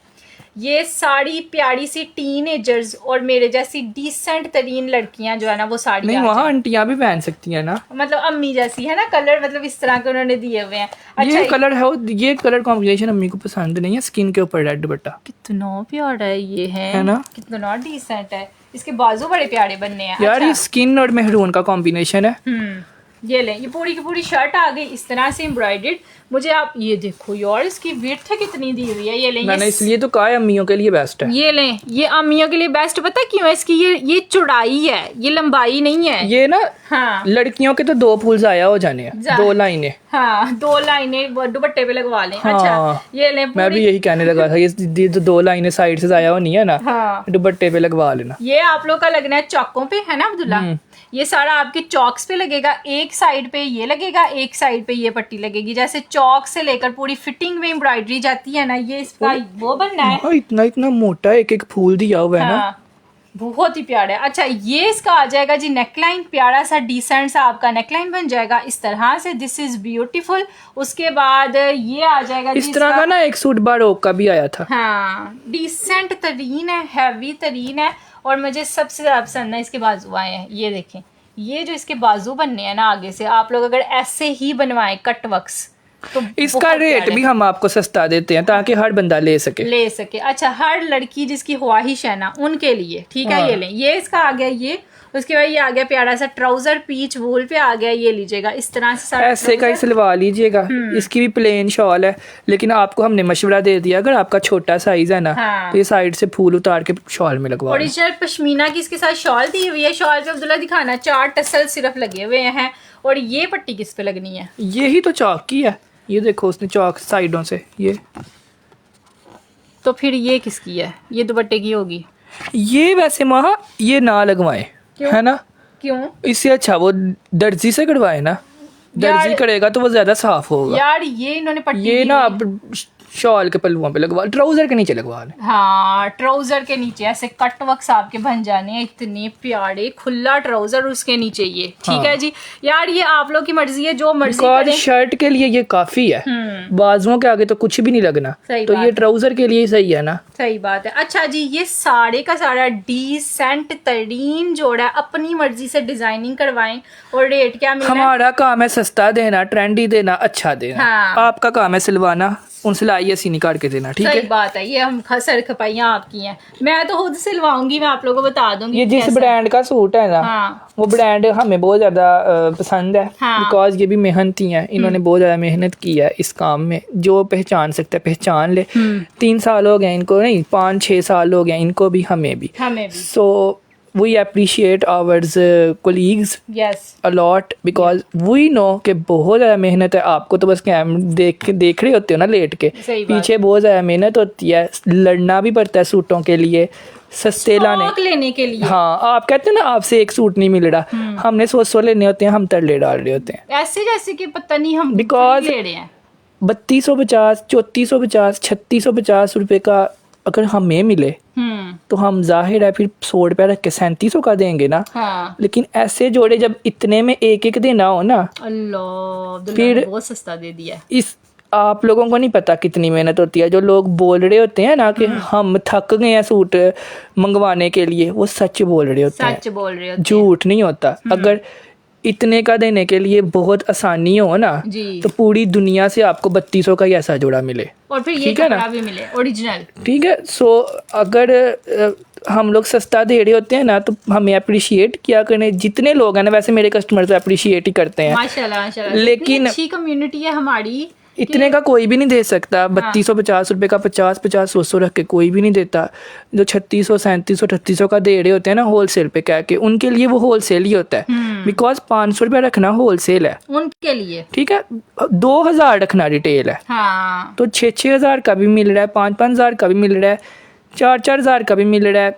ये साड़ी प्यारी सी टीनेजर्स और मेरे जैसी डिसेंट तरीन लड़कियां जो है ना वो साड़ी नहीं, वहाँ आंटियां भी पहन सकती हैं ना। मतलब अम्मी जैसी है ना, कलर मतलब इस तरह के उन्होंने दिए हुए हैं। अच्छा ये कलर है, ये कलर कॉम्बिनेशन अम्मी को पसंद नहीं है। स्किन के ऊपर रेड दुपट्टा कितना प्यारा है ये है ना, कितना डिसेंट है। इसके बाजू बड़े प्यारे बनने हैं। यार अच्छा। ये स्किन और मेहरून का कॉम्बिनेशन है। ये लें, ये पूरी की पूरी शर्ट आ गई इस तरह से एम्ब्रॉयडर्ड। मुझे आप ये देखो यार, इसकी विड्थ कितनी दी हुई है। ये लें, मैंने इसलिए तो कहा है अम्मियों के लिए बेस्ट है। ये लें, ये अम्मियों के लिए बेस्ट। पता क्यों है? इसकी ये चौड़ाई है, ये लंबाई नहीं है। ये ना हाँ लड़कियों के तो 2 फूल जाया हो जाने हैं, 2 लाइनें। हाँ 2 लाइनें दुपट्टे पे लगवा लें। हाँ। अच्छा ये लें, मैं भी यही कहने लगा था, ये जो 2 लाइनें साइड से जाया हो नहीं है ना, हाँ दुपट्टे पे लगवा लेना। ये आप लोग का लगना है चौकों पे, है ना अब्दुल्ला? ये सारा आपके चौक्स पे लगेगा। एक साइड पे ये लगेगा, एक साइड पे ये पट्टी लगेगी। जैसे चौक से लेकर पूरी फिटिंग में एम्ब्रॉयडरी जाती है ना, ये इसका वो बनना है। हाँ, इतना इतना मोटा एक एक फूल दिया हुआ है ना। हाँ, बहुत ही प्यारा है। अच्छा ये इसका आ जाएगा जी नेकलाइन, प्यारा सा डिसेंट सा आपका नेकलाइन बन जाएगा इस तरह से। This is beautiful. उसके बाद ये आ जाएगा इस तरह का ना एक सूट बारोक का भी आया था। हाँ डिसेंट तरीन है, हैवी तरीन है। और मुझे सबसे ज्यादा पसंद है इसके बाजू आए हैं। ये देखें, ये जो इसके बाजू बनने हैं ना आगे से, आप लोग अगर ऐसे ही बनवाएं कट वर्क्स तो इसका बहुत रेट प्यारा भी हम आपको सस्ता देते हैं ताकि हर बंदा ले सके। ले सके। अच्छा, हर लड़की जिसकी ख्वाहिश है ना उनके लिए, ठीक है। हाँ। ये लें, ये इसका आ गया ये। उसके बाद ये आ गया प्यारा सा ट्राउजर पीच वूल पे आ गया, ये लीजिएगा इस तरह से सारा ऐसे का ही trouser। सिलवा लीजिएगा। इसकी भी प्लेन शॉल है, लेकिन आपको हमने मशवरा दे दिया अगर आपका छोटा साइज है ना हाँ। तो ये साइड से फूल उतार के शॉल में लगवा लो। ओरिजिनल पश्मीना की इसके साथ शॉल दी हुई है। शॉल पे अब्दुल्ला दिखाना 4 टसल सिर्फ लगे हुए हैं। और ये पट्टी किस पे लगनी है? यही तो चौक की है, ये देखो उसने चौक साइडों से ये। तो फिर ये किसकी है? ये दुपट्टे की होगी। ये वैसे माँ ये ना लगवाए, क्यों? है ना, क्यों इससे अच्छा वो दर्जी से कटवाए ना। दर्जी यार- करेगा तो वो ज्यादा साफ होगा। यार ये इन्होंने पट्टी ये दी ना हुई है। अब शॉल के पल्लुओं पे लगवा, ट्राउजर के नीचे लगवा ले। हाँ, ट्राउजर के नीचे ऐसे कट वर्क साहब के बन जाने हैं, इतने प्यारे। खुला ट्राउजर उसके नीचे ये, ठीक हाँ। है जी। यार ये आप लोग की मर्जी है, जो मर्जी बिकॉज करें। शर्ट के लिए ये काफी है, बाजुओं के आगे तो कुछ भी नहीं लगना, सही तो बात ये है। ट्राउजर के लिए सही है ना। सही बात है। अच्छा जी, ये सारे का सारा डिसेंट तरीन जोड़ा है, अपनी मर्जी से डिजाइनिंग करवाएं। और रेट क्या मिलना है? हमारा काम है सस्ता देना, ट्रेंडी देना, अच्छा देना। हाँ। आपका काम है सिलवाना, उन सिलाई ऐसी निकाल के देना, ठीक सही है। बात है। ये हम सर खपाइयाँ आपकी हैं, मैं तो खुद सिलवाऊंगी, मैं आप लोगों को बता दूंगी ये जिस कैसा। ब्रांड का सूट है ना, हाँ। वो ब्रांड हमें बहुत ज्यादा पसंद है। हाँ। बिकॉज ये भी मेहनती हैं, इन्होंने बहुत ज्यादा मेहनत की है इस काम में। जो पहचान सकता है पहचान ले। 3 साल हो गए इनको, नहीं 5-6 साल हो गए इनको भी, हमें भी। हमें भी। So we appreciate ours colleagues yes. A lot because we know कि बहुत ज़्यादा मेहनत है। आपको तो बस कैम देख रहे होते हो ना लेट के, सही बात। पीछे बहुत ज़्यादा मेहनत होती है, लड़ना भी पड़ता है सूटों के लिए, सस्ते लाने। स्टॉक लेने के लिए। हाँ, आप कहते हैं ना आपसे एक सूट नहीं मिल रहा, हमने 100 लेने होते हैं, हम तरले डाल रहे होते हैं। ऐसे जैसे कि पता नहीं हम Because- ले रहे हैं। 3250, 3450, 3650 रुपए का अगर हमें मिले तो हम जाहिर है फिर 100 रुपया रख के 3700 का देंगे ना। हाँ। लेकिन ऐसे जोड़े जब इतने में एक एक देना हो ना, अल्लाह, अब्दुल्ला फिर- ने बहुत सस्ता दे दिया है। इस आप लोगों को नहीं पता कितनी मेहनत होती है। जो लोग बोल रहे होते हैं ना कि हम थक गए हैं सूट मंगवाने के लिए, वो सच बोल रहे होते हैं, सच बोल रहे हो झूठ नहीं होता। अगर इतने का देने के लिए बहुत आसानी हो ना, जी। तो पूरी दुनिया से आपको 3200 का ही ऐसा जोड़ा मिले, और फिर ये ठीक है ना? कपड़ा भी मिले ओरिजिनल। ठीक है। सो अगर हम लोग सस्ता दे रहे होते हैं ना तो हमें अप्रिशिएट किया करें। जितने लोग हैं ना, वैसे मेरे कस्टमर तो अप्रिशिएट ही करते हैं, माशाल्लाह माशाल्लाह। लेकिन- इतनी अच्छी कम्युनिटी है हमारी। इतने का कोई भी नहीं दे सकता। 3250 रुपए का 50-50 100 रख के कोई भी नहीं देता। जो 3600 3700 3800 का दे रहे होते हैं ना होलसेल पे कह के, उनके लिए वो होलसेल ही होता है। बिकॉज 500 रुपया रखना होलसेल है, उनके लिए। ठीक है। 2000 रखना रिटेल है, हाँ। तो 6-6 हज़ार का भी मिल रहा है, 5-5 हज़ार का भी मिल रहा है, 4-4 हज़ार का भी मिल रहा है,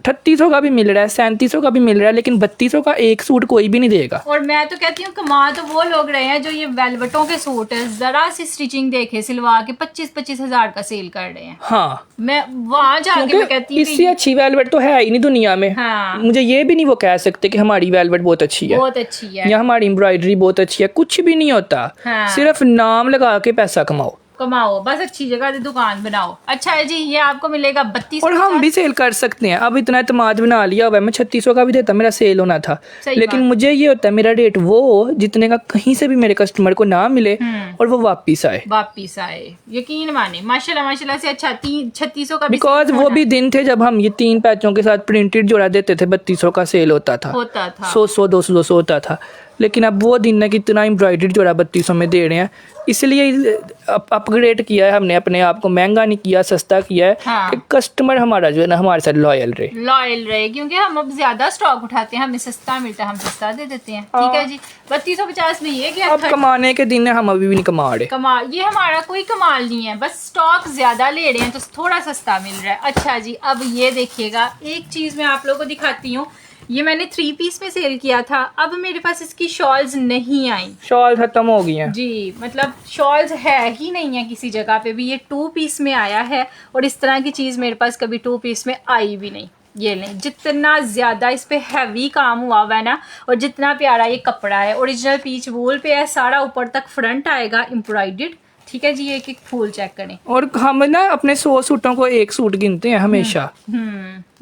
3800 का भी मिल रहा है, 3700 का भी मिल रहा है। लेकिन 3200 का एक सूट कोई भी नहीं देगा। और मैं तो कहती हूँ कमा तो वो लोग रहे हैं जो ये वेलवेटों के सूट है, जरा सी स्टिचिंग देखे सिलवा के 25-25 हजार का सेल कर रहे हैं। हाँ, मैं वहां जाके मैं कहती क्योंकि हूँ इससे अच्छी वेलवेट तो है ही नहीं दुनिया में। हाँ। मुझे ये भी नहीं वो कह सकते कि हमारी वेलवेट बहुत अच्छी है बहुत अच्छी है। या हमारी एम्ब्रॉयडरी बहुत अच्छी है, कुछ भी नहीं होता। हाँ। सिर्फ नाम लगा के पैसा कमाओ। कमाओ, बस अच्छी जगह से दुकान बनाओ। अच्छा है जी, ये आपको मिलेगा 32। और हम भी सेल कर सकते हैं। अब इतना एतमाद बना लिया हुआ है, मैं 3600 का भी देता, मेरा सेल होना था। सही लेकिन बात। मुझे ये होता है मेरा रेट वो हो जितने का कहीं से भी मेरे कस्टमर को ना मिले और वो वापिस आए। वापिस आए, यकीन माने। माशाल्लाह माशाल्लाह से अच्छा 3600 का भी बिकॉज सेल वो होना भी दिन थे जब हम ये 3 पैचों के साथ प्रिंटेड जोड़ा देते थे, 3200 का सेल होता था, होता था। 100 200 होता था। लेकिन अब वो दिन है कि इतना एम्ब्रॉयडरी जोड़ा 3200 में दे रहे हैं। इसलिए अपग्रेड किया है हमने अपने आप को, महंगा नहीं किया, सस्ता किया है। हाँ। कि कस्टमर हमारा जो है ना हमारे साथ लॉयल रहे। लॉयल रहे, क्योंकि हम अब ज्यादा स्टॉक उठाते हैं, हमें सस्ता मिलता है, हम सस्ता दे देते हैं। ठीक है जी। 3250 में ये क्या अब कमाने के दिन है, हम अभी भी नहीं कमा रहे। कमाल, ये हमारा कोई कमाल नहीं है, बस स्टॉक ज्यादा ले रहे हैं तो थोड़ा सस्ता मिल रहा है। अच्छा जी, अब ये देखिएगा, एक चीज मैं आप लोगों को दिखाती हूँ। ये मैंने 3 पीस में सेल किया था, अब मेरे पास इसकी शॉल्स नहीं आई शॉल खत्म हो गई हैं जी। मतलब शॉल्स है ही नहीं है किसी जगह पे भी। ये 2 पीस में आया है और इस तरह की चीज मेरे पास कभी 2 पीस में आई भी नहीं। ये लें, जितना ज्यादा इस पे हैवी काम हुआ हुआ है ना, और जितना प्यारा ये कपड़ा है, ओरिजिनल पीच वूल पे है, सारा ऊपर तक फ्रंट आएगा एम्ब्रॉयडर्ड, ठीक है जी, एक एक फूल चेक करें। और हम ना अपने 100 सूटों को एक सूट गिनते हैं हमेशा।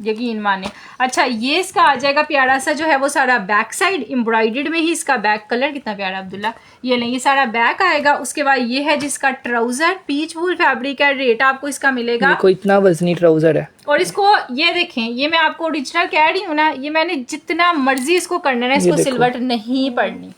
यकीन माने। अच्छा, ये इसका आ जाएगा प्यारा सा जो है वो सारा बैक साइड एम्ब्रॉयडर्ड में ही इसका बैक कलर कितना प्यारा अब्दुल्ला। ये नहीं, ये सारा बैक आएगा। उसके बाद ये है जिसका ट्राउजर, पीच वूल फैब्रिक है। रेट आपको इसका मिलेगा, देखो इतना वजनी ट्राउजर है। और इसको ये देखें, ये मैं आपको ओरिजिनल कह रही हूँ ना, ये मैंने जितना मर्जी इसको करना है, इसको सिलवट नहीं पड़नी,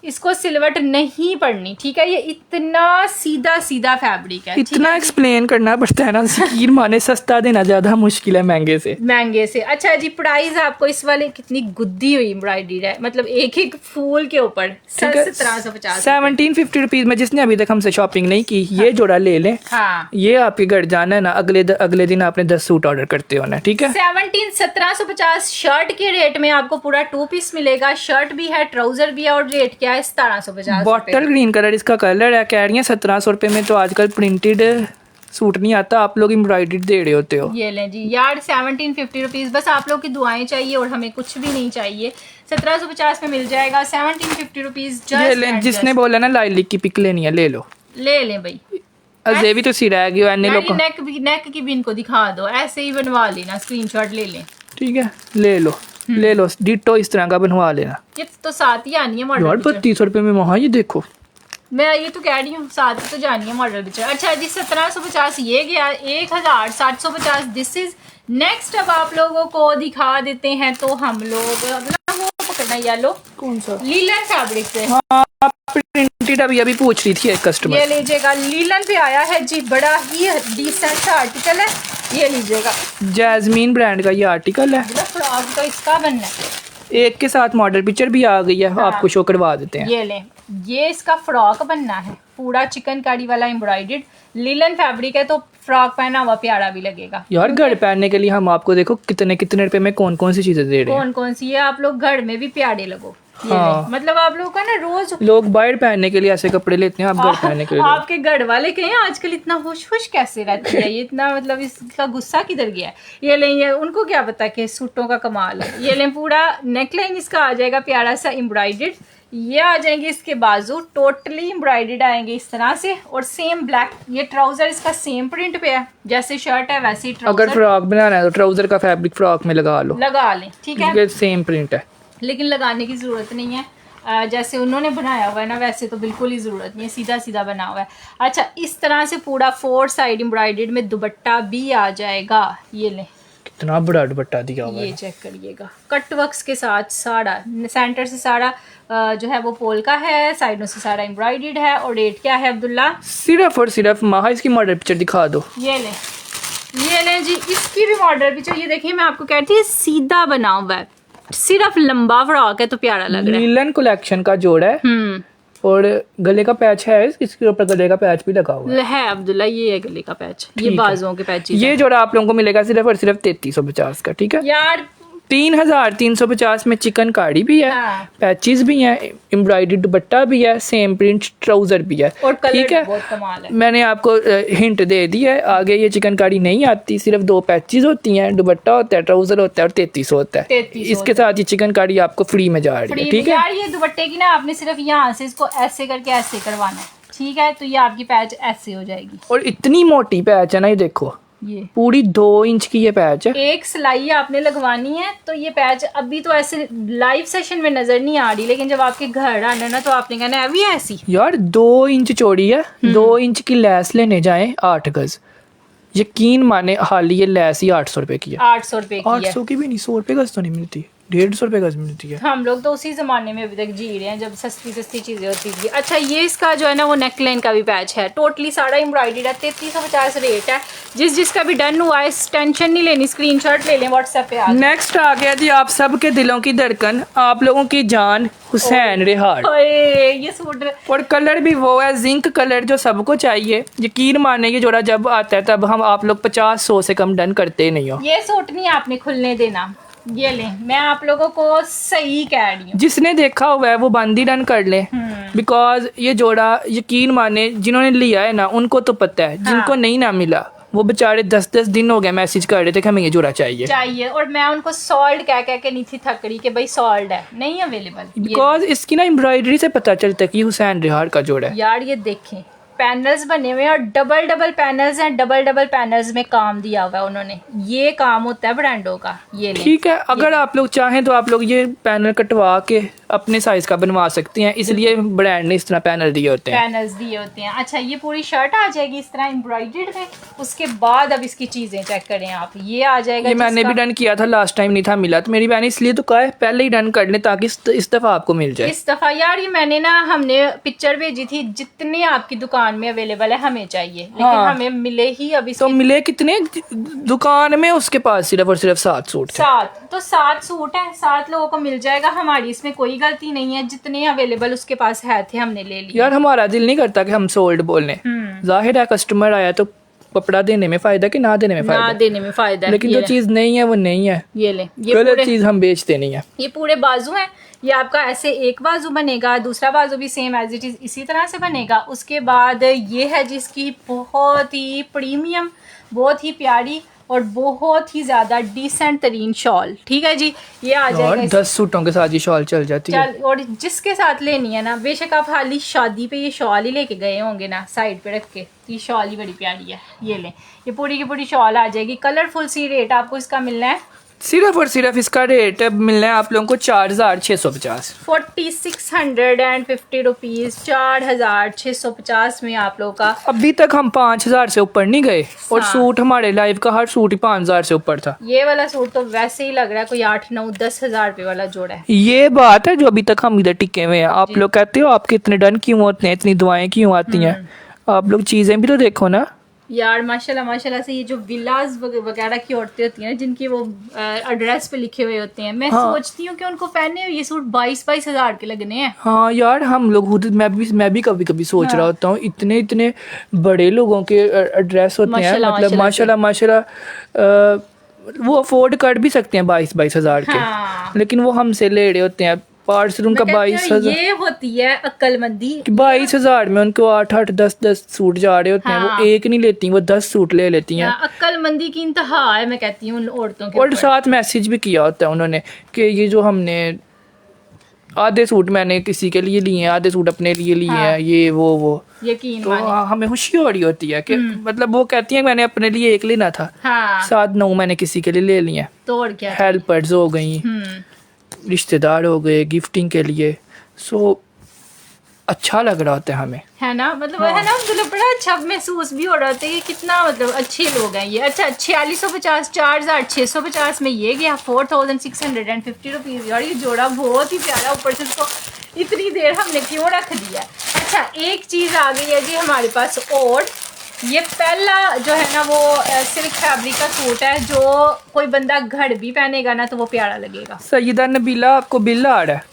इसको सिलवट नहीं पड़नी, ठीक है। ये इतना सीधा सीधा फैब्रिक है, इतना एक्सप्लेन करना पड़ता है ना, यकीन माने सस्ता देना ज्यादा मुश्किल है महंगे से। महंगे से। अच्छा जी, प्राइस आपको इस वाले कितनी गुद्दी हुई एम्ब्रॉयडरी है, मतलब एक एक फूल के ऊपर 1750 1750 रुपीज में। जिसने अभी तक हमसे शॉपिंग नहीं की, ये जोड़ा ले लें। हाँ, ये आपके घर जाना है ना, अगले दिन आपने 10 सूट ऑर्डर करते होना है, ठीक है। 1750 शर्ट के रेट में आपको पूरा 2 पीस मिलेगा। शर्ट भी है, ट्राउजर भी है, और रेट क्या है 1750। बॉटल ग्रीन कलर इसका कलर है। कह रही है 1700 रुपए में तो आजकल प्रिंटेड सूट नहीं आता, आप लोग एम्ब्रॉयडर्ड दे रहे होते हो। ये लें जी यार, 1750 रुपीज। बस आप लोग की दुआएं चाहिए और हमें कुछ भी नहीं चाहिए। 1750 में मिल जाएगा, 1750 रुपीज। ये लें, जिसने बोला ना लाइलिक की पिक लेनी है ले लो, ले लें भाई। अजे भी तो सी रह गई एने लोग। नेक की भी इनको दिखा दो, ऐसे ही बनवा लेना, स्क्रीनशॉट ले लें, ठीक है। ले लो ले लो, डिटो इस तरह का बनवा लेना। ये तो साथ ही आनी है यार मॉडल। 3200 रुपए में वहाँ ये देखो, मैं ये तो कह रही हूँ साथ ही तो जानी है मॉडल पिक्चर। अच्छा जी, 1750 ये गया, 1750 दिस इज नेक्स्ट। अब आप लोगों को दिखा देते हैं, तो हम लोग अगला वो पकड़ना, येलो कौन सा लीलन फैब्रिक से। हाँ प्रिंटेड अभी पूछ रही थी एक कस्टमर। ये लीजिएगा, लीलन पे आया है जी, बड़ा ही डिसेंट सा आर्टिकल है। ये लीजिएगा, जैस्मीन ब्रांड का ये आर्टिकल है। फ्रॉक का इसका बनना है, एक के साथ मॉडल पिक्चर भी आ गई है। हाँ। आपको शो करवा देते हैं। ये लें, ये इसका फ्रॉक बनना है, पूरा चिकनकारी वाला एम्ब्रॉयडर्ड लीलन फैब्रिक है, तो फ्रॉक पहना हुआ प्यारा भी लगेगा। यार घर पहनने के लिए हम आपको देखो कितने रुपए में कौन कौन सी चीजें दे रहे हैं। कौन कौन सी है, आप लोग घर में भी प्यारे लगो। ये हाँ। लें, मतलब आप लोग का ना रोज लोग बाहर पहनने के लिए ऐसे कपड़े लेते हैं, आप घर पहनने के लिए आपके घर वाले कहें आजकल इतना हुश हुश कैसे रहती है, ये इतना मतलब इसका गुस्सा किधर गया है। ये लें, ये उनको क्या पता कि सूटों का कमाल है। ये लें, पूरा नेकलाइन इसका आ जाएगा प्यारा सा एम्ब्रॉयडर्ड। ये आ जाएंगे इसके बाजू टोटली एम्ब्रॉयडर्ड आएंगे इस तरह से, और सेम ब्लैक। ये ट्राउजर इसका सेम प्रिंट पे है, जैसे शर्ट है वैसे ही अगर ट्राउजर फ्रॉक बनाना है तो ट्राउजर का फैब्रिक फ्रॉक में लगा लो, लगा लें, ठीक है। क्योंकि सेम प्रिंट है। लेकिन लगाने की ज़रूरत नहीं है, जैसे उन्होंने बनाया हुआ है ना वैसे तो बिल्कुल ही ज़रूरत नहीं है, सीधा सीधा बना हुआ है। अच्छा, इस तरह से पूरा 4 साइड एम्ब्रॉयडर्ड में दुपट्टा भी आ जाएगा। ये लें, कितना बड़ा दुपट्टा दिया हुआ ये है। चेक करिएगा, कट वर्क्स के साथ सारा, सेंटर से सारा जो है वो पोल का है, साइडों से सारा एम्ब्रॉयडर्ड है। और रेट क्या है अब्दुल्ला? सिर्फ और सिर्फ माहा इसकी मॉडल पिक्चर दिखा दो। ये लें जी, इसकी भी मॉडल पिक्चर। ये देखिए, मैं आपको कहती हूँ सीधा बना हुआ है, सिर्फ लंबा फ्रॉक है तो प्यारा लग रहा है। लीलन कलेक्शन का जोड़ा है। और गले का पैच है, इसके ऊपर गले का पैच भी लगा हुआ है अब्दुल्ला, ये है गले का पैच, ये बाजुओं के पैच। ये जोड़ा आप लोगों को मिलेगा सिर्फ और सिर्फ 3350 का, ठीक है यार। 3350 में चिकन कारी भी है, हाँ। पैचेस भी हैं, एम्ब्रॉयडर्ड दुपट्टा भी है, सेम प्रिंट ट्राउजर भी है, और कलर ठीक है। बहुत कमाल है। मैंने आपको हिंट दे दी है, आगे ये चिकन कारी नहीं आती, सिर्फ 2 पैचेस होती हैं, दुपट्टा होता है, ट्राउजर होता है और 3300 होता है। 3300 इसके साथ ये चिकन कारी आपको फ्री में जा रही है, ठीक है। यार ये दुपट्टे की ना आपने सिर्फ यहाँ से इसको ऐसे करके ऐसे करवाना है, ठीक है, तो ये आपकी पैच ऐसे हो जाएगी। और इतनी मोटी पैच है ना, ये देखो ये पूरी 2 इंच की ये पैच है। एक सिलाई आपने लगवानी है, तो ये पैच अभी तो ऐसे लाइव सेशन में नजर नहीं आ रही, लेकिन जब आपके घर आना ना तो आपने कहना है अभी ऐसी। यार 2 इंच चौड़ी है, 2 इंच की लैस लेने जाएं 8 गज, यकीन माने हाल ये लैस ही 800 रुपए की है। 800 रुपए की है। 800 की भी नहीं, 100 रुपए गज तो नहीं मिलती, 150 रुपए गज मिलती है। हम लोग तो उसी जमाने में अभी तक जी रहे हैं जब सस्ती सस्ती चीजें होती थी। अच्छा, ये इसका जो है ना वो नेकलाइन का भी पैच है, टोटली सारा एम्ब्रॉयडर्ड है, 3350 रेट है। जिसका भी डन हुआ है टेंशन नहीं लेनी, स्क्रीनशॉट ले लें व्हाट्सएप पे। नेक्स्ट आ गया जी आप सबके दिलों की धड़कन, आप लोगों की जान, हुसैन रिहाड़। ये सूट, और कलर भी वो है जिंक कलर जो सबको चाहिए। यकीन माने ये जोड़ा जब आता है तब हम आप लोग 50-100 से कम डन करते नहीं हो। ये सूट नहीं आपने खुलने देना। ये लें, मैं आप लोगों को सही कह रही हूँ, जिसने देखा हुआ है वो बंद ही डन कर ले, बिकॉज ये जोड़ा यकीन माने जिन्होंने लिया है ना उनको तो पता है, जिनको नहीं ना मिला वो बेचारे 10-10 दिन हो गए मैसेज कर रहे थे कि हमें ये जोड़ा चाहिए। और मैं उनको सॉल्ड कह के नहीं थी थक रही कि भाई सॉल्ड है, नहीं अवेलेबल। बिकॉज इसकी ना एम्ब्रॉयडरी से पता चलता है कि हुसैन रिहाड़ का जोड़ा है। यार ये देखें, पैनल्स बने हुए हैं और डबल डबल पैनल्स हैं, डबल डबल पैनल्स में काम दिया हुआ है उन्होंने। ये काम होता है ब्रांडों का। ये लें। ठीक है, अगर आप लोग चाहें तो आप लोग ये पैनल कटवा के अपने साइज का बनवा सकती हैं, इसलिए ब्रांड ने इस तरह पैनल दिए होते हैं। पैनल्स दिए होते हैं। अच्छा, ये पूरी शर्ट आ जाएगी इस तरह एम्ब्रॉयडर्ड में। उसके बाद अब इसकी चीजें चेक करें आप। ये आ जाएगा, ये मैंने भी डन किया था, लास्ट टाइम नहीं था मिला, तो मेरी बहन इसलिए तो कहा है पहले ही डन कर लें ताकि इस दफा आपको मिल जाए। इस दफा यार ये मैंने ना, हमने पिक्चर भेजी थी, जितने आपकी दुकान में अवेलेबल है हमें चाहिए, लेकिन हाँ। हमें मिले ही अभी तो मिले कितने दुकान में, उसके पास सिर्फ और सिर्फ 7 सूट थे। 7, तो 7 सूट है, 7 लोगों को मिल जाएगा। हमारी इसमें कोई गलती नहीं है, जितने अवेलेबल उसके पास है थे हमने ले लिए। यार हमारा दिल नहीं करता कि हम सोल्ड बोलने, जाहिर है कस्टमर आया तो कपड़ा देने में फायदा कि ना देने में ना फायदा, देने में फायदा है। लेकिन जो चीज नहीं है वो नहीं है। ये ले, ये गलत पूरे, चीज हम बेचते नहीं है। ये पूरे बाजू हैं। ये आपका ऐसे एक बाजू बनेगा, दूसरा बाजू भी सेम एज इट इज इसी तरह से बनेगा। उसके बाद ये है जिसकी बहुत ही प्रीमियम, बहुत ही प्यारी और बहुत ही ज्यादा डिसेंट तरीन शॉल। ठीक है जी, ये आ और जाएगा 10 सूटों के साथ ये शॉल चल जाती है। चल। और जिसके साथ लेनी है ना, बेशक आप खाली शादी पे ये शॉल ही लेके गए होंगे ना साइड पे रख के, तो ये शॉल ही बड़ी प्यारी है। ये लें, ये पूरी की पूरी शॉल आ जाएगी। कलरफुल सी रेट आपको इसका मिलना है, सिर्फ और सिर्फ इसका रेट मिलना है आप लोगों को 4650। 4650 रुपीज, 4650 में आप लोगों का। अभी तक हम 5000 से ऊपर नहीं गए, और हाँ। सूट हमारे लाइव का हर सूट ही 5000 से ऊपर था। ये वाला सूट तो वैसे ही लग रहा है कोई 8-9-10 हजार रुपए वाला जोड़ा है। ये बात है जो अभी तक हम इधर टिके हुए हैं। आप लोग कहते हो आपके इतने डन क्यों होते हैं, इतनी दुआएं क्यों आती हैं, आप लोग चीजें भी तो देखो ना यार। माशाल्लाह माशाल्लाह से ये जो विलाज वगैरह की औरतें होती हैं ना, जिनकी वो एड्रेस पे लिखे हुए होते हैं, मैं सोचती हूँ कि उनको पहने हुए ये सूट 22-22 हजार के लगने हैं। हाँ यार, हम लोग खुद, मैं भी कभी कभी सोच रहा होता हूँ, इतने इतने बड़े लोगों के एड्रेस होते हैं, मतलब माशाल्लाह माशाल्लाह वो अफोर्ड कर भी सकते हैं 22-22 हजार के। हाँ। लेकिन वो हमसे ले रहे होते हैं पार्सल उनका 22,000। ये होती है अक्लमंदी। 22,000 में उनको 8-8 10-10 सूट जा रहे होते हैं। हाँ। वो एक नहीं लेती, वो 10 सूट ले लेती हैं। अक्लमंदी की इंतहा है, मैं कहती हूँ उन औरतों के और ऊपर। साथ मैसेज भी किया होता है उन्होंने कि ये जो हमने आधे सूट मैंने किसी के लिए लिए हैं, आधे सूट अपने लिए लिए हैं, ये वो यकीन तो माने। हमें खुशी हो रही होती है कि मतलब वो कहती हैं मैंने अपने लिए एक लेना था, हाँ, 7-9 मैंने किसी के लिए ले लिए हैं। तो और क्या। हेल्पर्स हो गई, रिश्तेदार हो गए, गिफ्टिंग के लिए। सो अच्छा लग रहा होता है हमें, है ना, मतलब है ना, मतलब बड़ा अच्छा महसूस भी हो रहा होता है कि कितना मतलब अच्छे लोग हैं ये। अच्छा, 4650, 4650 में ये गया 4650 रुपीज़। और ये जोड़ा बहुत ही प्यारा, ऊपर से इसको इतनी देर हमने क्यों रख दिया। अच्छा, एक चीज़ आ गई है जी हमारे पास और। ये पहला जो है ना वो सिल्क फैब्रिक का सूट है, जो कोई बंदा घर भी पहनेगा ना तो वो प्यारा लगेगा। सईदा नबीला आपको बिल आ रहा है,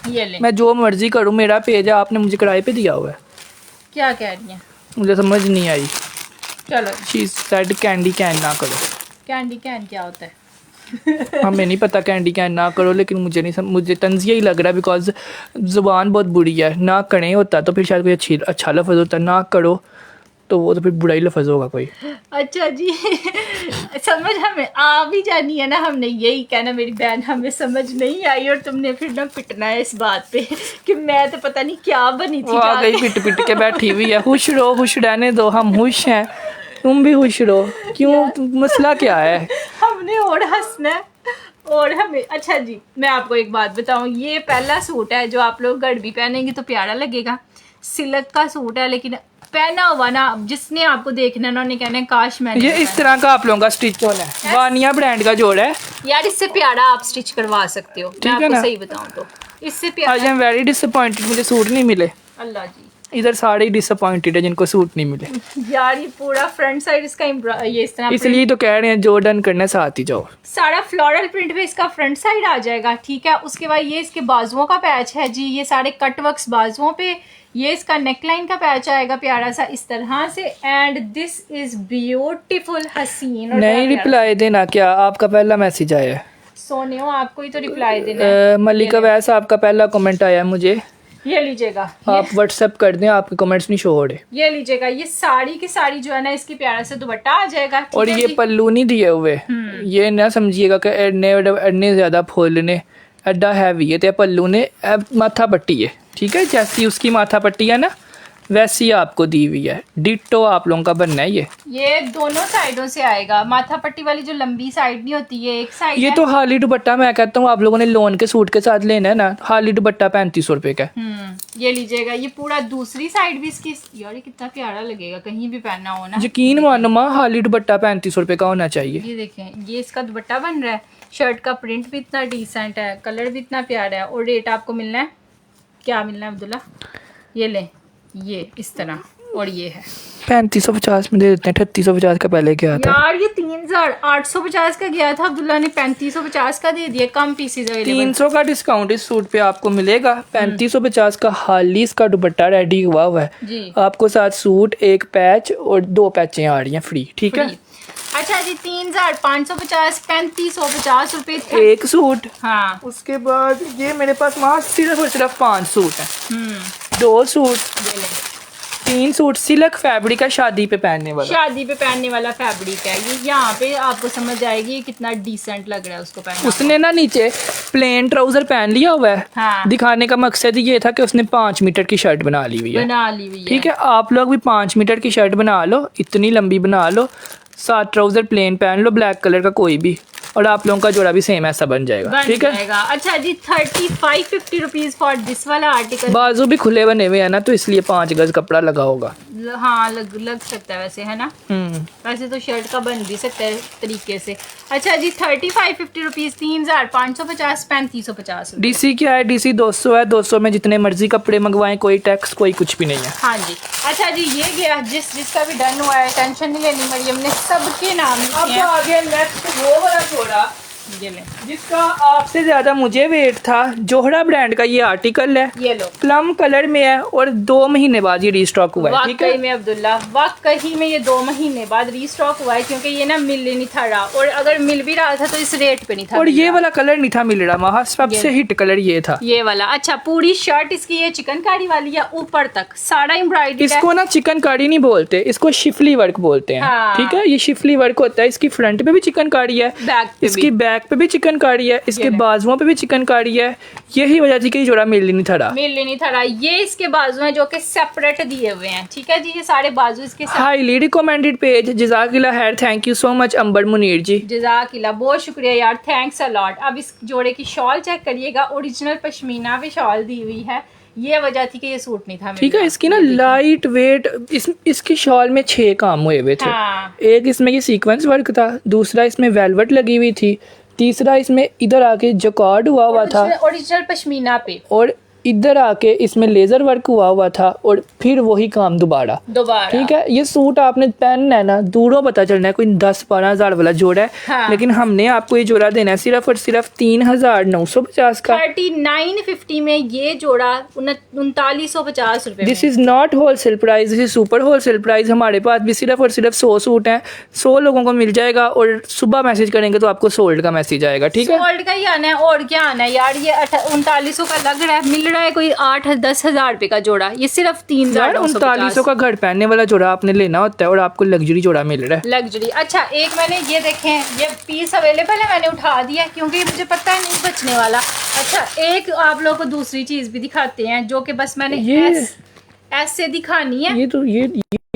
ये ले। मैं जो मर्जी करूँ, मेरा पेज है, आपने मुझे किराए पे दिया हुआ है। क्या कह रही हैं? मुझे समझ नहीं आई। चलो, शी सेड कैंडी कैन ना करो। कैंडी कैन क्या होता है? हमें नहीं पता कैंडी कैन ना करो, लेकिन मुझे नहीं मुझे तंजिया ही लग रहा है, बिकॉज ज़ुबान बहुत बुरी है। ना करें होता तो फिर शायद कोई अच्छा लफ्ज़ होता, ना करो तो वो तो फिर बुरा ही लफ्ज़ होगा कोई। अच्छा जी, समझ हमें आ भी जानी है ना, हमने यही कहना मेरी बहन हमें समझ नहीं आई, और तुमने फिर ना पिटना है इस बात पे कि मैं तो पता नहीं क्या बनी थी। वो आ गई पिट पिट के बैठी हुई है। खुश रहो, खुश रहने दो, हम खुश हैं, तुम भी खुश रहो। क्यों, मसला क्या है? हमने और हंसना है और हमें। अच्छा जी, मैं आपको एक बात बताऊं, ये पहला सूट है जो आप लोग घर भी पहनेंगे तो प्यारा लगेगा। सिल्क का सूट है, लेकिन पहना हुआ ना जिसने आपको देखना है उन्होंने कहना है काश मैंने ये इस तरह का आप लोगों का स्टिच होना है। वानिया ब्रांड का जोड़ा है यार, इससे प्यारा आप स्टिच करवा सकते हो। मैं है आपको ना? सही बताऊं तो इससे आज प्यारा। आई एम वेरी डिसअपॉइंटेड, मुझे सूट नहीं मिले। अल्लाह जी, इधर सारे ही डिसअपॉइंटेड है जिनको सूट नहीं मिले। यार ये पूरा फ्रंट साइड इसका ये इस तरह इसलिए तो कह रहे हैं जो डन करना है साथ ही जाओ। सारा फ्लोरल प्रिंट पे इसका फ्रंट साइड आ जाएगा। ठीक है, उसके बाद ये इसके बाजुओं का पैच है जी, ये सारे कट वर्क्स बाजुओं पे। ये इसका नेकलाइन का पैच आएगा प्यारा सा इस तरह से। एंड दिस इज ब्यूटीफुल, हसीन। और नहीं रिप्लाई देना क्या? आपका पहला मैसेज आया है। सोने हो, आपको ही तो रिप्लाई देना है। मलिका वैस आपका पहला कमेंट आया है मुझे, ये लीजिएगा, आप व्हाट्सएप कर दें, आपके कमेंट्स नहीं शो हो रहे। ये लीजिएगा। ये साड़ी की साड़ी जो है ना, इसकी प्यारा से दुपट्टा आ जाएगा। ठीक और है ये जी? पल्लू नहीं दिए हुए, ये ना समझिएगा कि एडने ज्यादा फूलने एडा हैवी है, तो पल्लू ने माथा पट्टी है। ठीक है, जैसी उसकी माथा पट्टी है ना वैसी आपको दी हुई है, डिट्टो आप लोगों का बनना है ये दोनों साइडों से आएगा। माथा पट्टी वाली जो लंबी साइड नहीं होती, ये एक साइड ये है। तो हाली दुपट्टा मैं कहता हूँ आप लोगों ने लोन के सूट के साथ लेना है ना, हाली दुपट्टा 3500 रुपए का है। ये लीजिएगा। ये पूरा दूसरी साइड भी इसकी, यार ये कितना प्यारा लगेगा कहीं भी पहनना हो ना। यकीन मानो माँ, हाली दुपट्टा 3500 रुपए का होना चाहिए। ये देखें, ये इसका दुपट्टा बन रहा है, शर्ट का प्रिंट भी इतना डिसेंट है, कलर भी इतना प्यारा है, और रेट आपको मिलना है, क्या मिलना है अब्दुल्ला, ये ले, ये इस तरह, और ये है 3550 में दे देते हैं, 3650 का पहले क्या था यार। ये 3850 का गया था, अब्दुल्ला ने 3550 का दे दिया। कम पीसेज अवेलेबल, 300 का डिस्काउंट इस सूट पे आपको मिलेगा। 3550 का हाली इसका दुपट्टा रेडी हुआ हुआ है जी। आपको, साथ सूट, एक पैच और 2 पैचें आ रही हैं फ्री, ठीक है। अच्छा जी, 3550, 3550 रुपए एक सूट। हाँ। उसके बाद ये मेरे पास वहाँ सिर्फ और सिर्फ 5 सूट हैं। 2 सूट, ये ले, 3 सूट सिल्क फैब्रिक है, शादी पे पहनने वाला। शादी पे पहनने वाला फैब्रिक है ये। यहाँ पे आपको समझ आएगी ये कितना डिसेंट लग रहा है उसको पहनना। उसने ना नीचे प्लेन ट्राउजर पहन लिया हुआ है। हाँ। दिखाने का मकसद ये था कि उसने 5 मीटर की शर्ट बना ली हुई है। बना ली हुई है, ठीक है, आप लोग भी 5 मीटर की शर्ट बना लो, इतनी लंबी बना लो, साथ ट्राउजर प्लेन पहन लो, ब्लैक कलर का कोई भी, और आप लोगों का जोड़ा भी सेम ऐसा बन जाएगा। ठीक है। अच्छा जी, 3550 रुपीज फॉर दिस वाला आर्टिकल। बाजू भी खुले बने हुए हैं ना, तो इसलिए 5 गज कपड़ा लगा होगा। हाँ, लग सकता है वैसे, है ना। वैसे तो शर्ट का बन भी सकता है तरीके से। अच्छा जी, 3550 रुपीज, 3550, 3550। डीसी क्या है, डीसी 200 है, 200 में जितने मर्जी कपड़े मंगवाएं, कोई टैक्स कोई कुछ भी नहीं है। हाँ जी। अच्छा जी, ये गया जिसका भी डन हुआ है, टेंशन नहीं लेनी मरियम ने, सबके नाम लिखे हैं। आगे नेक्स्ट वो वाला जोड़ा ये ले, जिसका आपसे ज्यादा मुझे वेट था, जोहरा ब्रांड का ये आर्टिकल है, ये लो, प्लम कलर में है, और 2 महीने बाद ये रीस्टॉक हुआ है। ठीक है, वाकई में अब्दुल्ला, वाकई में ये 2 महीने बाद रीस्टॉक हुआ है, क्योंकि ये ना मिल नहीं था रहा, और अगर मिल भी रहा था तो इस रेट पे नहीं था। और ये वाला कलर नहीं था मिल रहा, वहाँ सबसे हिट कलर ये था, ये वाला। अच्छा, पूरी शर्ट इसकी ये चिकनकारी वाली है, ऊपर तक सारा एम्ब्रॉयडरी। इसको ना चिकनकारी नहीं बोलते, इसको शिफली वर्क बोलते हैं। हाँ। ठीक है, ये शिफली वर्क होता है। इसकी फ्रंट पे भी चिकनकारी है, बैक पे इसकी बैक पे भी चिकनकारी है, इसके बाजुओं पे भी चिकनकारी है। यही वजह थी कि ये जोड़ा मिल नहीं था रहा। ये इसके बाजू हैं जो कि सेपरेट दिए हुए हैं। ठीक है जी, ये सारे बाजू इसके हाईली रिकमेंडेड पेज, जज़ाकिल्लाह खैर, थैंक यू सो मच अंबर मुनीर जी। जज़ाकिल्लाह, बहुत शुक्रिया यार, थैंक्स अ लॉट। अब इस जोड़े की शॉल चेक करिएगा, ओरिजिनल पश्मीना पे शॉल दी हुई है। ये वजह थी कि ये सूट नहीं था। ठीक है, इसकी ना लाइट वेट, इसकी शॉल में 6 काम हुए हुए थे। हाँ। एक इसमें ये सीक्वेंस वर्क था, दूसरा इसमें वेलवेट लगी हुई थी, तीसरा इसमें इधर आके जकार्ड हुआ था, ओरिजिनल पश्मीना पे, और इधर आके इसमें लेजर वर्क हुआ था, और फिर वही काम दोबारा। ठीक है, ये सूट आपने पहनना है ना, दूरों पता चलना है कोई 10-12 हज़ार वाला जोड़ा है। हाँ। लेकिन हमने आपको ये जोड़ा देना है सिर्फ और सिर्फ 3950 का। 3950 में ये जोड़ा 3950 रुपए। This is not wholesale price, this is super wholesale price. हमारे पास भी सिर्फ और सिर्फ 100 सूट हैं, 100 लोगों को मिल जाएगा, और सुबह मैसेज करेंगे तो आपको सोल्ड का मैसेज आएगा। ठीक है, सोल्ड का ही आना है, और क्या आना है यार। ये 3900 का लग रहा है, मिल रहा है कोई 8-10 हज़ार रुपए का जोड़ा, ये सिर्फ 3950 का घर पहनने वाला जोड़ा आपने लेना होता है, और आपको लग्जरी जोड़ा मिल रहा है। लग्जरी। अच्छा, एक मैंने ये देखें, ये पीस अवेलेबल है, मैंने उठा दिया क्योंकि मुझे पता है नहीं बचने वाला। अच्छा, एक आप लोगों को दूसरी चीज भी दिखाते हैं जो कि बस मैंने ऐसे दिखानी है। ये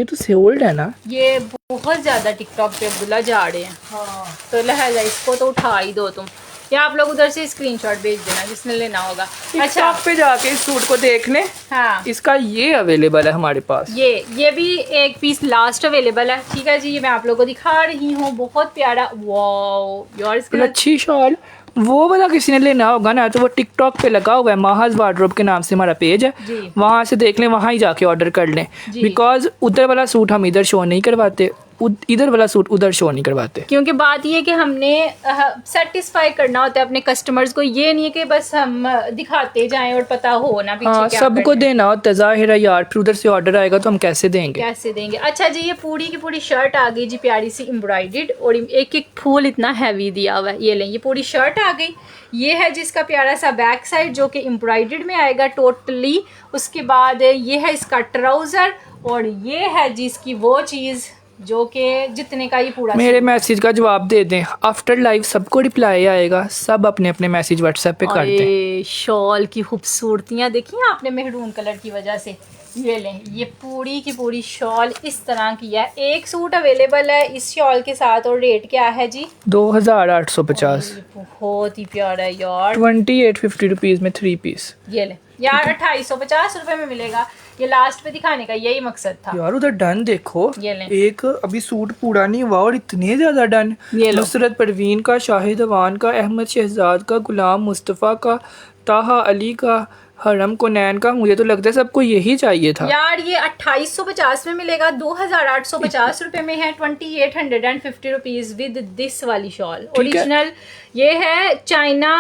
तो सोल्ड है ना। ये बहुत ज्यादा टिकटॉक पे अब्दुल्ला जा रहे हैं। हाँ। तो लहजा इसको तो उठा ही दो तुम, या आप लोग उधर से स्क्रीनशॉट भेज देना जिसने लेना होगा। अच्छा, पे जाके इस सूट को देख लें। हाँ, इसका ये अवेलेबल है हमारे पास। ये भी एक पीस लास्ट अवेलेबल है। ठीक है जी, ये मैं आप लोगों को दिखा रही हूँ, बहुत प्यारा। वाओ यार, इसकी अच्छी शॉल। वो वाला किसी ने लेना होगा ना, तो वो टिकटॉक पे लगा हुआ है, माहज वार्डरोब के नाम से हमारा पेज है, वहाँ से देख लें, वहाँ ही जाके ऑर्डर कर लें। बिकॉज उधर वाला सूट हम इधर शो नहीं करवाते, इधर वाला सूट उधर शो नहीं करवाते, क्योंकि बात ये कि हमने सेटिस्फाई करना होता है अपने कस्टमर्स को। ये नहीं है कि बस हम दिखाते जाएं और पता हो ना पीछे क्या सबको देना होता है। जाहिर है यार, फिर उधर से ऑर्डर आएगा तो हम कैसे देंगे। अच्छा जी, ये पूरी की पूरी शर्ट आ गई जी, प्यारी सी एम्ब्रॉयडर्ड, और एक एक फूल इतना हैवी दिया हुआ है। ये लें, ये पूरी शर्ट आ गई। ये है जिसका प्यारा सा बैक साइड जो कि एम्ब्रॉयडर्ड में आएगा टोटली। उसके बाद ये है इसका ट्राउजर, और ये है जिसकी वो चीज़ जो कि जितने का ये पूरा। मेरे मैसेज का जवाब दे दें, आफ्टर लाइव सबको रिप्लाई आएगा, सब अपने अपने मैसेज व्हाट्सएप पे कर दें। शॉल की खूबसूरतियाँ देखी आपने, मेहरून कलर की वजह से ये लें, ये पूरी की पूरी शॉल इस तरह की है। एक सूट अवेलेबल है इस शॉल के साथ और रेट क्या है जी? 2850। ये बहुत ही प्यारा है यार। 2850 रुपीज़ में 3 पीस। ये ले यार, 2850 रुपए में मिलेगा। ये लास्ट पे दिखाने का यही मकसद था यार उधर डन देखो, ये ले। एक अभी सूट पूरा नहीं हुआ और इतने ज्यादा डन। ये लो। नुसरत परवीन का, शाहिद अवान का, अहमद शहजाद का, गुलाम मुस्तफ़ा का, ताहा अली का, हरम कोनैन का। मुझे तो लगता है सबको यही चाहिए था यार। ये 2850 में मिलेगा, 2850 रुपए में है। 2850 रुपीज विद दिस वाली शॉल ठीक है। ओरिजिनल। ये है चाइना,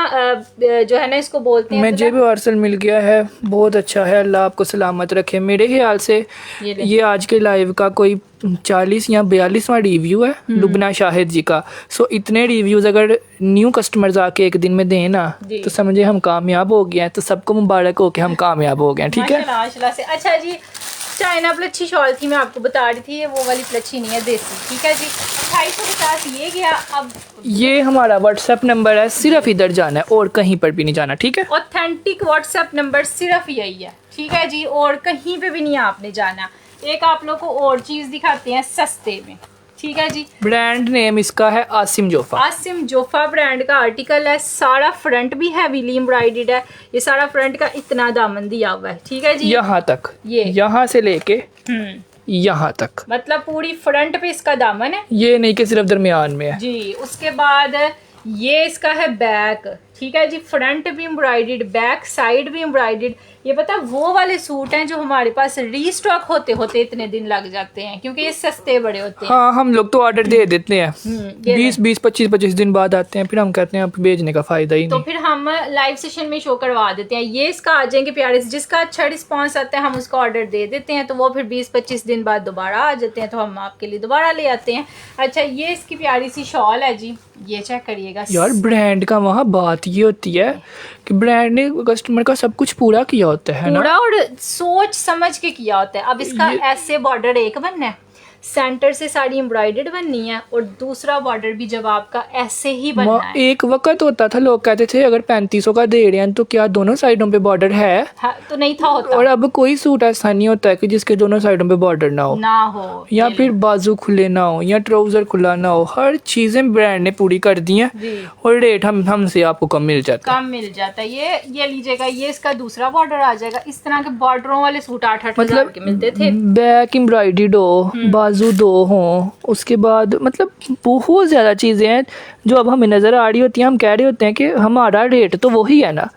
जो है ना इसको बोलते हैं। मुझे भी पार्सल मिल गया है, बहुत अच्छा है। अल्लाह आपको सलामत रखे। मेरे ख्याल से ये आज के लाइव का कोई 40 या 42वां रिव्यू है लुबना शाहिद जी का। सो इतने रिव्यूज अगर न्यू कस्टमर्स आके एक दिन में दें ना तो समझे हम कामयाब हो गए हैं। तो सबको मुबारक हो के हम कामयाब हो गए हैं। ठीक है माशाल्लाह से। अच्छा जी, चाइना प्लच्छी शॉल थी, मैं आपको बता रही थी, वो वाली प्लच्छी नहीं है, देसी। ठीक है जी, 2850 ये गया। अब ये हमारा व्हाट्सएप नंबर है, सिर्फ इधर जाना है और कहीं पर भी नहीं जाना। ठीक है, ऑथेंटिक व्हाट्सएप नंबर सिर्फ यही है। ठीक है जी, और कहीं पे भी नहीं आपने जाना। एक आप लोग को और चीज दिखाते हैं सस्ते में। ठीक है जी, ब्रांड नेम इसका है आसिम जोफा। आसिम जोफा ब्रांड का आर्टिकल है। सारा फ्रंट भी हैवीली एम्ब्रॉयडर्ड है। ये सारा फ्रंट का इतना दामन दिया हुआ है। ठीक है जी, यहाँ तक, ये यहाँ से लेके यहाँ तक, मतलब पूरी फ्रंट पे इसका दामन है। ये नहीं कि सिर्फ दरमियान में है जी। उसके बाद ये इसका है बैक। ठीक है जी, फ्रंट भी एम्ब्रॉयडर्ड, बैक साइड भी एम्ब्रॉयडर्ड। ये पता वो वाले सूट हैं जो हमारे पास रीस्टॉक होते होते इतने दिन लग जाते हैं क्योंकि ये सस्ते बड़े होते हैं। हाँ, हम लोग तो ऑर्डर दे देते हैं, 20 25 दिन बाद आते हैं, फिर हम कहते हैं अब भेजने का फायदा ही तो नहीं। फिर हम लाइव सेशन में शो करवा देते हैं। ये इसका आ जाएंगे प्यारे से, जिसका अच्छा रिस्पांस आता है हम उसका ऑर्डर दे देते हैं, तो वो फिर 20-25 दिन बाद दोबारा आ जाते हैं, तो हम आपके लिए दोबारा ले आते हैं। अच्छा, ये इसकी प्यारी सी शॉल है जी, ये चेक करिएगा यार ब्रांड का वहाँ बात ये होती है कि ब्रांड ने कस्टमर का सब कुछ पूरा किया होता है ना, पूरा और सोच समझ के किया होता है। अब इसका ऐसे बॉर्डर एक बनना है, सेंटर से साड़ी एम्ब्रॉयडर्ड बननी है, और दूसरा बॉर्डर भी जब आपका ऐसे ही बनना है। एक वक्त होता था लोग कहते थे अगर 3500 का दे रहे हैं तो क्या दोनों साइडों पे बॉर्डर है? हाँ, तो नहीं था होता। और अब कोई सूट ऐसा नहीं होता है कि जिसके दोनों साइडों पे बॉर्डर ना हो, या फिर बाजू खुले ना हो, या ट्राउजर खुला ना हो। हर चीजें ब्रांड ने पूरी कर दी हैं और रेट हमसे आपको कम मिल जाता है। ये लीजिएगा, ये इसका दूसरा बॉर्डर आ जाएगा। इस तरह के बॉर्डरों वाले सूट 8-8 मतलब के मिलते थे। बैक एम्ब्रॉयडर्ड हो, बाजू 2 हों, उसके बाद मतलब बहुत ज्यादा चीजें हैं जो अब हमें नजर आ रही होती हैं। हम कह रहे होते हैं कि हमारा रेट तो वही है ना,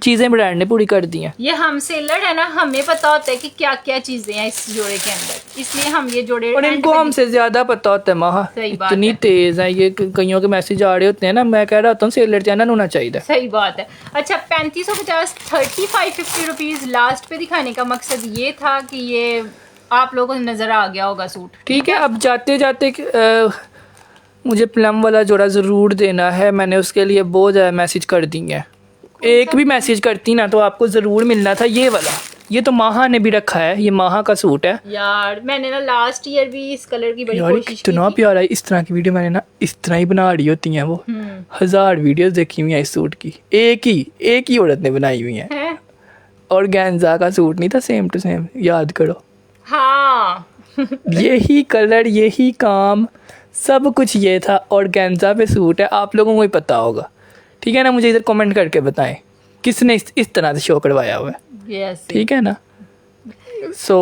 चीजें ब्रांड ने पूरी कर दी हैं। ये हम सेलर है ना, हमें पता होता है कि क्या क्या चीजें हैं इस जोड़े के अंदर, इसलिए हम ये जोड़े और इनको हमसे ज्यादा पता होता है। महा इतनी तेज है ये, कईयों के मैसेज आ रहे होते हैं ना, मैं कह रहा होता हूँ सेलर चैनल होना चाहिए। सही बात है। अच्छा, 3550 3550 रुपीज लास्ट पे दिखाने का मकसद ये था कि ये आप लोगों को नजर आ गया होगा सूट। ठीक है, अब जाते जाते मुझे प्लम वाला जोड़ा ज़रूर देना है। मैंने उसके लिए बहुत ज़्यादा मैसेज कर दी हैं। एक भी मैसेज करती ना तो आपको ज़रूर मिलना था ये वाला। ये तो माहा ने भी रखा है, ये माहा का सूट है यार। मैंने ना लास्ट ईयर भी इस कलर की बड़ी कोशिश की कितना प्यारा है। इस तरह की वीडियो मैंने ना इस तरह ही बना रही होती हैं वो। 1000 वीडियोस देखी हुई हैं इस सूट की, एक ही औरत ने बनाई हुई है। और गैंजा का सूट नहीं था सेम टू सेम, याद करो। हाँ यही कलर, यही काम, सब कुछ ये था। और गैंजा पे सूट है, आप लोगों को ही पता होगा। ठीक है ना, मुझे इधर कमेंट करके बताएं किसने इस तरह से शो करवाया हुआ है। ठीक है ना। सो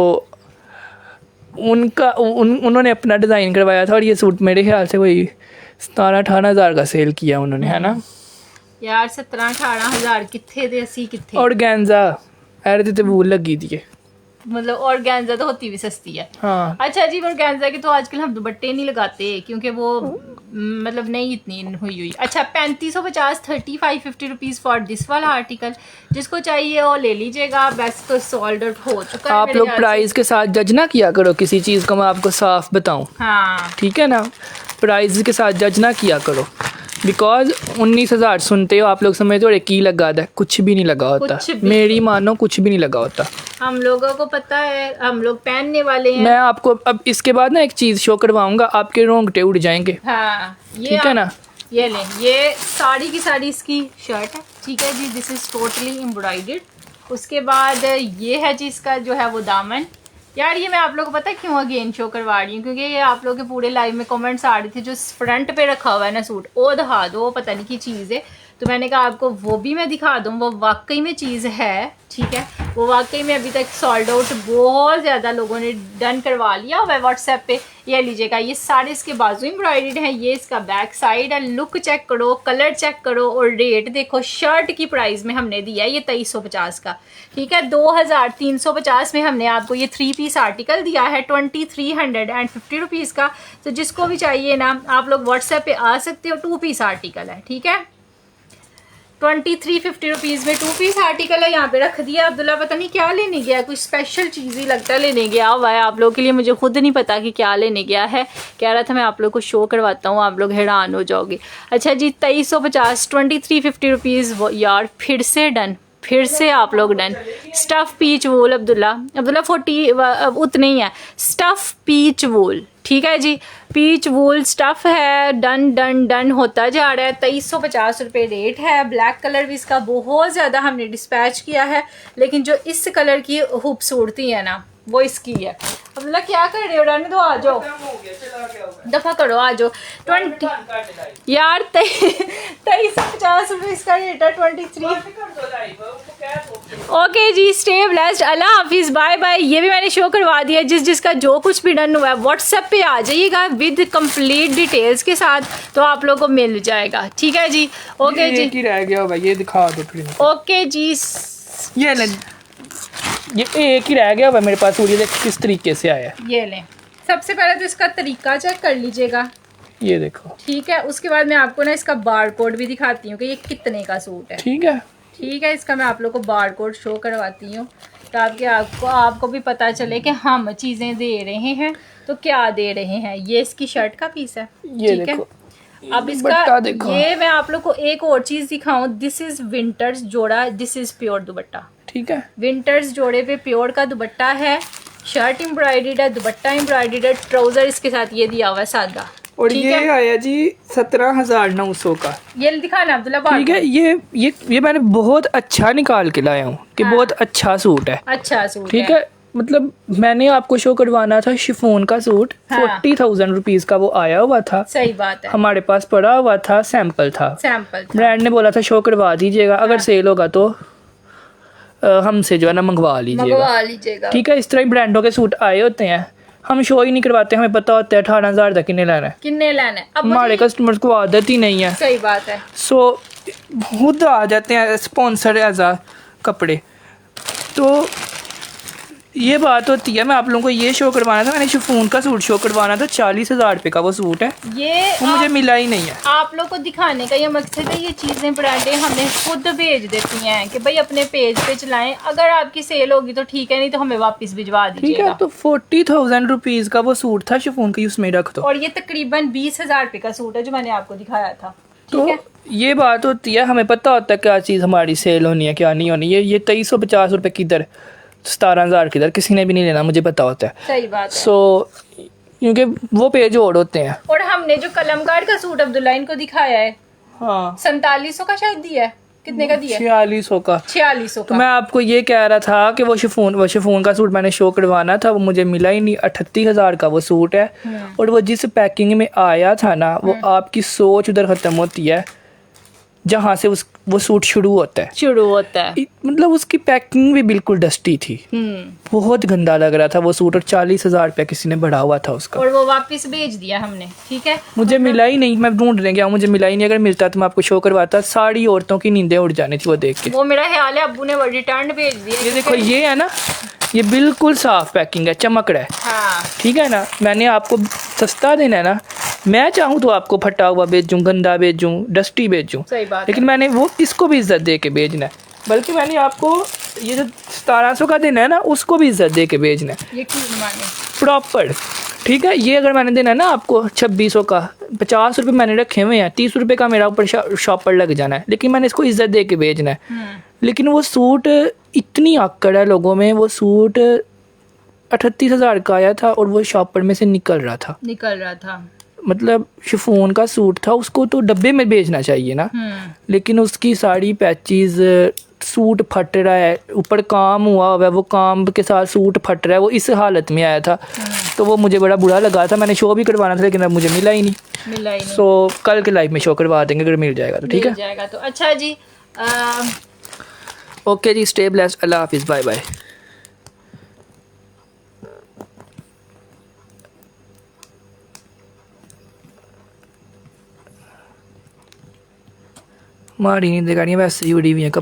उन्होंने अपना डिज़ाइन करवाया था और ये सूट मेरे ख्याल से वही 17-18 हज़ार का सेल किया उन्होंने, है ना यार। 17-18 हज़ार कितने थे, 80 कितने। और गैंजा ऐरे तो भूल लगी थी, मतलब ऑर्गेन्जा तो होती भी सस्ती है। हाँ। अच्छा जी, ऑर्गेन्जा के तो आजकल हम दुपट्टे नहीं लगाते क्योंकि वो मतलब नहीं इतनी हुई। अच्छा, 3550 3550 रुपीज फॉर दिस वाला आर्टिकल। जिसको चाहिए वो ले लीजिएगा। वैसे तो सोल्ड आउट हो चुका है। आप लोग प्राइस के साथ जज ना किया करो किसी चीज़ को, मैं आपको साफ बताऊं। हाँ, ठीक है ना, प्राइस के साथ जज ना किया करो। बिकॉज 19,000 सुनते हो आप लोग, समझते हो एक ही लगा था, कुछ भी नहीं लगा होता। मेरी मानो कुछ भी नहीं लगा होता। हम लोगों को पता है, हम लोग पहनने वाले हैं। मैं आपको अब इसके बाद ना एक चीज शो करवाऊंगा, आपके रोंगटे उड़ जाएंगे। हाँ, ठीक है ना। ये लें, ये साड़ी की साड़ी इसकी शर्ट है। ठीक है जी, दिस इज टोटली एम्ब्रॉयडर्ड। उसके बाद ये है जिसका जो है वो दामन। यार ये मैं आप लोगों को पता है क्यों अगेन शो करवा रही हूँ, क्योंकि ये आप लोगों के पूरे लाइव में कमेंट्स आ रहे थे जो फ्रंट पे रखा हुआ है ना सूट, वो दिखा दो, वो पता नहीं की चीज़ है। तो मैंने कहा आपको वो भी मैं दिखा दूँ, वो वाकई में चीज़ है, ठीक है। वो वाकई में अभी तक सॉल्ड आउट बहुत ज़्यादा लोगों ने डन करवा लिया हुआ है व्हाट्सएप पे। ये लीजिएगा, ये सारे इसके बाजू एम्ब्रॉयडर्ड हैं, ये इसका बैक साइड है। लुक चेक करो, कलर चेक करो और रेट देखो। शर्ट की प्राइस में हमने दिया है ये 2350 का, ठीक है। 2350 में हमने आपको ये 3 पीस आर्टिकल दिया है 2350 रुपीज़ का। तो जिसको भी चाहिए ना आप लोग व्हाट्सएप पे आ सकते हो। 2 पीस आर्टिकल है, ठीक है। 2350 रुपीज़ में 2 पीस आर्टिकल है। यहाँ पे रख दिया। अब्दुल्ला पता नहीं क्या लेने गया, कुछ स्पेशल चीज़ ही लगता है लेने गया हुआ है आप लोगों के लिए। मुझे खुद नहीं पता कि क्या लेने गया है। कह रहा था मैं आप लोग को शो करवाता हूँ, आप लोग हैरान हो जाओगे। अच्छा जी 2350 2350 रुपीज़ यार फिर से डन, फिर से आप लोग डन। स्टफ़ पीच वूल अब्दुल्ला 40 उतने ही है। स्टफ़ पीच वूल, ठीक है जी, पीच वूल स्टफ़ है। डन डन डन होता जा रहा है। 2350 रुपये रेट है। ब्लैक कलर भी इसका बहुत ज़्यादा हमने डिस्पैच किया है, लेकिन जो इस कलर की खूबसूरती है ना वो इसकी है। अब्दुल्ला क्या कर रहे हो, रहने दो, आ जाओ, दफ़ा करो, आ जाओ। 20 यार 2350 रुपये इसका रेट है। 23 ओके जी, स्टे ब्लेस्ड, अल्लाह हाफिज़, बाय बाय। ये भी मैंने शो करवा दिया। जिसका जो कुछ भी डन हुआ है व्हाट्सएप पे आ जाइएगा विद कंप्लीट डिटेल्स के साथ, तो आप लोगों को मिल जाएगा, ठीक है जी। ओके जी, एक ही रह गया भाई, ये दिखा दो प्लीज। ओके जी, ये एक ही रह गया भाई मेरे पास। ये देख किस तरीके से आया है। ये लें। सबसे पहले तो इसका तरीका चेक कर लीजिएगा, ये देखो, ठीक है। उसके बाद मैं आपको ना इसका बार कोड भी दिखाती हूँ कि ये कितने का सूट है, ठीक है। ठीक है। इसका मैं आप लोग को बार कोड शो करवाती हूँ ताकि आपको भी पता चले कि हम चीज़ें दे रहे हैं तो क्या दे रहे हैं। ये इसकी शर्ट का पीस है, ये ठीक है। देखो, अब दुपट्टा इसका देखो। ये मैं आप लोग को एक और चीज़ दिखाऊं। दिस इज़ विंटर्स जोड़ा, दिस इज़ प्योर दुपट्टा, ठीक है। विंटर्स जोड़े पे प्योर का दुपट्टा है। शर्ट एम्ब्रॉयडर्ड है, दुपट्टा एम्ब्रॉयडर्ड है, ट्राउज़र इसके साथ ये दिया हुआ है सादा, और ठीक ये है? आया जी 17,900 का, ये दिखाना अब्दुल्ला बार ठीक है। ये मैंने बहुत अच्छा निकाल के लाया हूँ कि हाँ। बहुत अच्छा सूट है, अच्छा सूट ठीक है। मतलब मैंने आपको शो करवाना था शिफॉन का सूट, हाँ। 40,000 रुपीज़ का वो आया हुआ था। सही बात है, हमारे पास पड़ा हुआ था, सैंपल था, सैंपल था। ब्रांड ने बोला था शो करवा दीजिएगा, अगर सेल होगा तो हमसे जो है ना मंगवा लीजिएगा, ठीक है। इस तरह ही ब्रांडों के सूट आए होते हैं, हम शो ही नहीं करवाते, हमें पता होता है 18,000 तक किन्ने लेना है। किन्ने लेना है अब हमारे कस्टमर्स को आदत ही नहीं है, सही बात है। सो खुद आ जाते हैं स्पॉन्सर एज आ कपड़े। तो ये बात होती है। मैं आप लोगों को ये शो करवाना था, मैंने शिफॉन का सूट शो करवाना था, 40,000 रुपये का वो सूट है, ये वो मुझे मिला ही नहीं है। आप लोग को दिखाने का ये मकसद है, ये चीज़ें ब्रांडें हमें खुद भेज देती हैं कि भाई अपने पेज पे चलाएं, अगर आपकी सेल होगी तो ठीक है, नहीं तो हमें वापस भिजवा ठीक है। दीजिएगा। तो 40,000 रुपीज़ का वो सूट था शिफॉन का, उसमें रख दो। और ये तकरीबन 20,000 रुपये का सूट है जो मैंने आपको दिखाया था, ठीक तो है। ये बात होती है, हमें पता होता है क्या चीज़ हमारी सेल होनी है क्या नहीं होनी। ये 2350 रुपये किधर, 17,000 किधर, किसी ने भी नहीं लेना, मुझे पता होता है। सही बात है। सो क्योंकि वो पेज और होते हैं। और हमने जो कलमकार का सूट अब्दुल्ला इनको दिखाया है, हाँ, 4700 का शायद दिया है, कितने का दिया है? 4600 का। 4600 तो का। मैं आपको ये कह रहा था कि वो शिफॉन का सूट मैंने शो करवाना था, वो मुझे मिला ही नहीं। 38,000 का वो सूट है, और वो जिस पैकिंग में आया था ना, वो आपकी सोच उधर ख़त्म होती है जहाँ से वो सूट शुरू होता है। मतलब उसकी पैकिंग भी बिल्कुल डस्टी थी, बहुत गंदा लग रहा था वो सूट, और 40,000 रुपया किसी ने बढ़ा हुआ था उसका, और वो वापस भेज दिया हमने, ठीक है। मुझे मिला ही नहीं। मैं ढूंढने गया, मुझे मिला ही नहीं। अगर मिलता तो मैं आपको शो करवाता। सारी औरतों की नींदें उड़ जानी थी वो देख के। वो मेरा ख्याल है अब्बू ने वो रिटर्न भेज दिया। ये देखो, ये है ना, ये बिल्कुल साफ पैकिंग है, चमक रहा है, हाँ, ठीक है ना। मैंने आपको सस्ता देना है ना, मैं चाहूँ तो आपको फटा हुआ भेजूँ, गंदा भेजूँ, डस्टी भेजूँ, सही बात लेकिन मैंने वो इसको भी इज्जत दे के भेजना है। बल्कि मैंने आपको ये जो 1700 का देना है ना, उसको भी इज्जत दे के भेजना है, ये क्यों माने प्रॉपर, ठीक है। ये अगर मैंने देना है ना आपको 2600 का, 50 रुपये मैंने रखे हुए हैं, 30 रुपये का मेरा ऊपर शॉपर लग जाना है, लेकिन मैंने इसको इज्जत दे के भेजना है। लेकिन वो सूट इतनी आकड़ है लोगों में, वो सूट 38,000 का आया था और वो शॉपर में से निकल रहा था। मतलब शिफॉन का सूट था, उसको तो डब्बे में बेचना चाहिए ना, लेकिन उसकी साड़ी पैचेस सूट फट रहा है, ऊपर काम हुआ हुआ है, वो काम के साथ सूट फट रहा है, वो इस हालत में आया था। तो वो मुझे बड़ा बुरा लगा था, मैंने शो भी करवाना था लेकिन अब मुझे मिला ही नहीं। सो कल के लाइव में शो करवा देंगे अगर मिल जाएगा तो, ठीक है। मिल जाएगा तो अच्छा जी। ओके जी, स्टे ब्लेस्ड, अल्लाह हाफिज़, बाय बाय। मारी नहीं देगा, वैसे ही उड़ी हुई है कपड़े।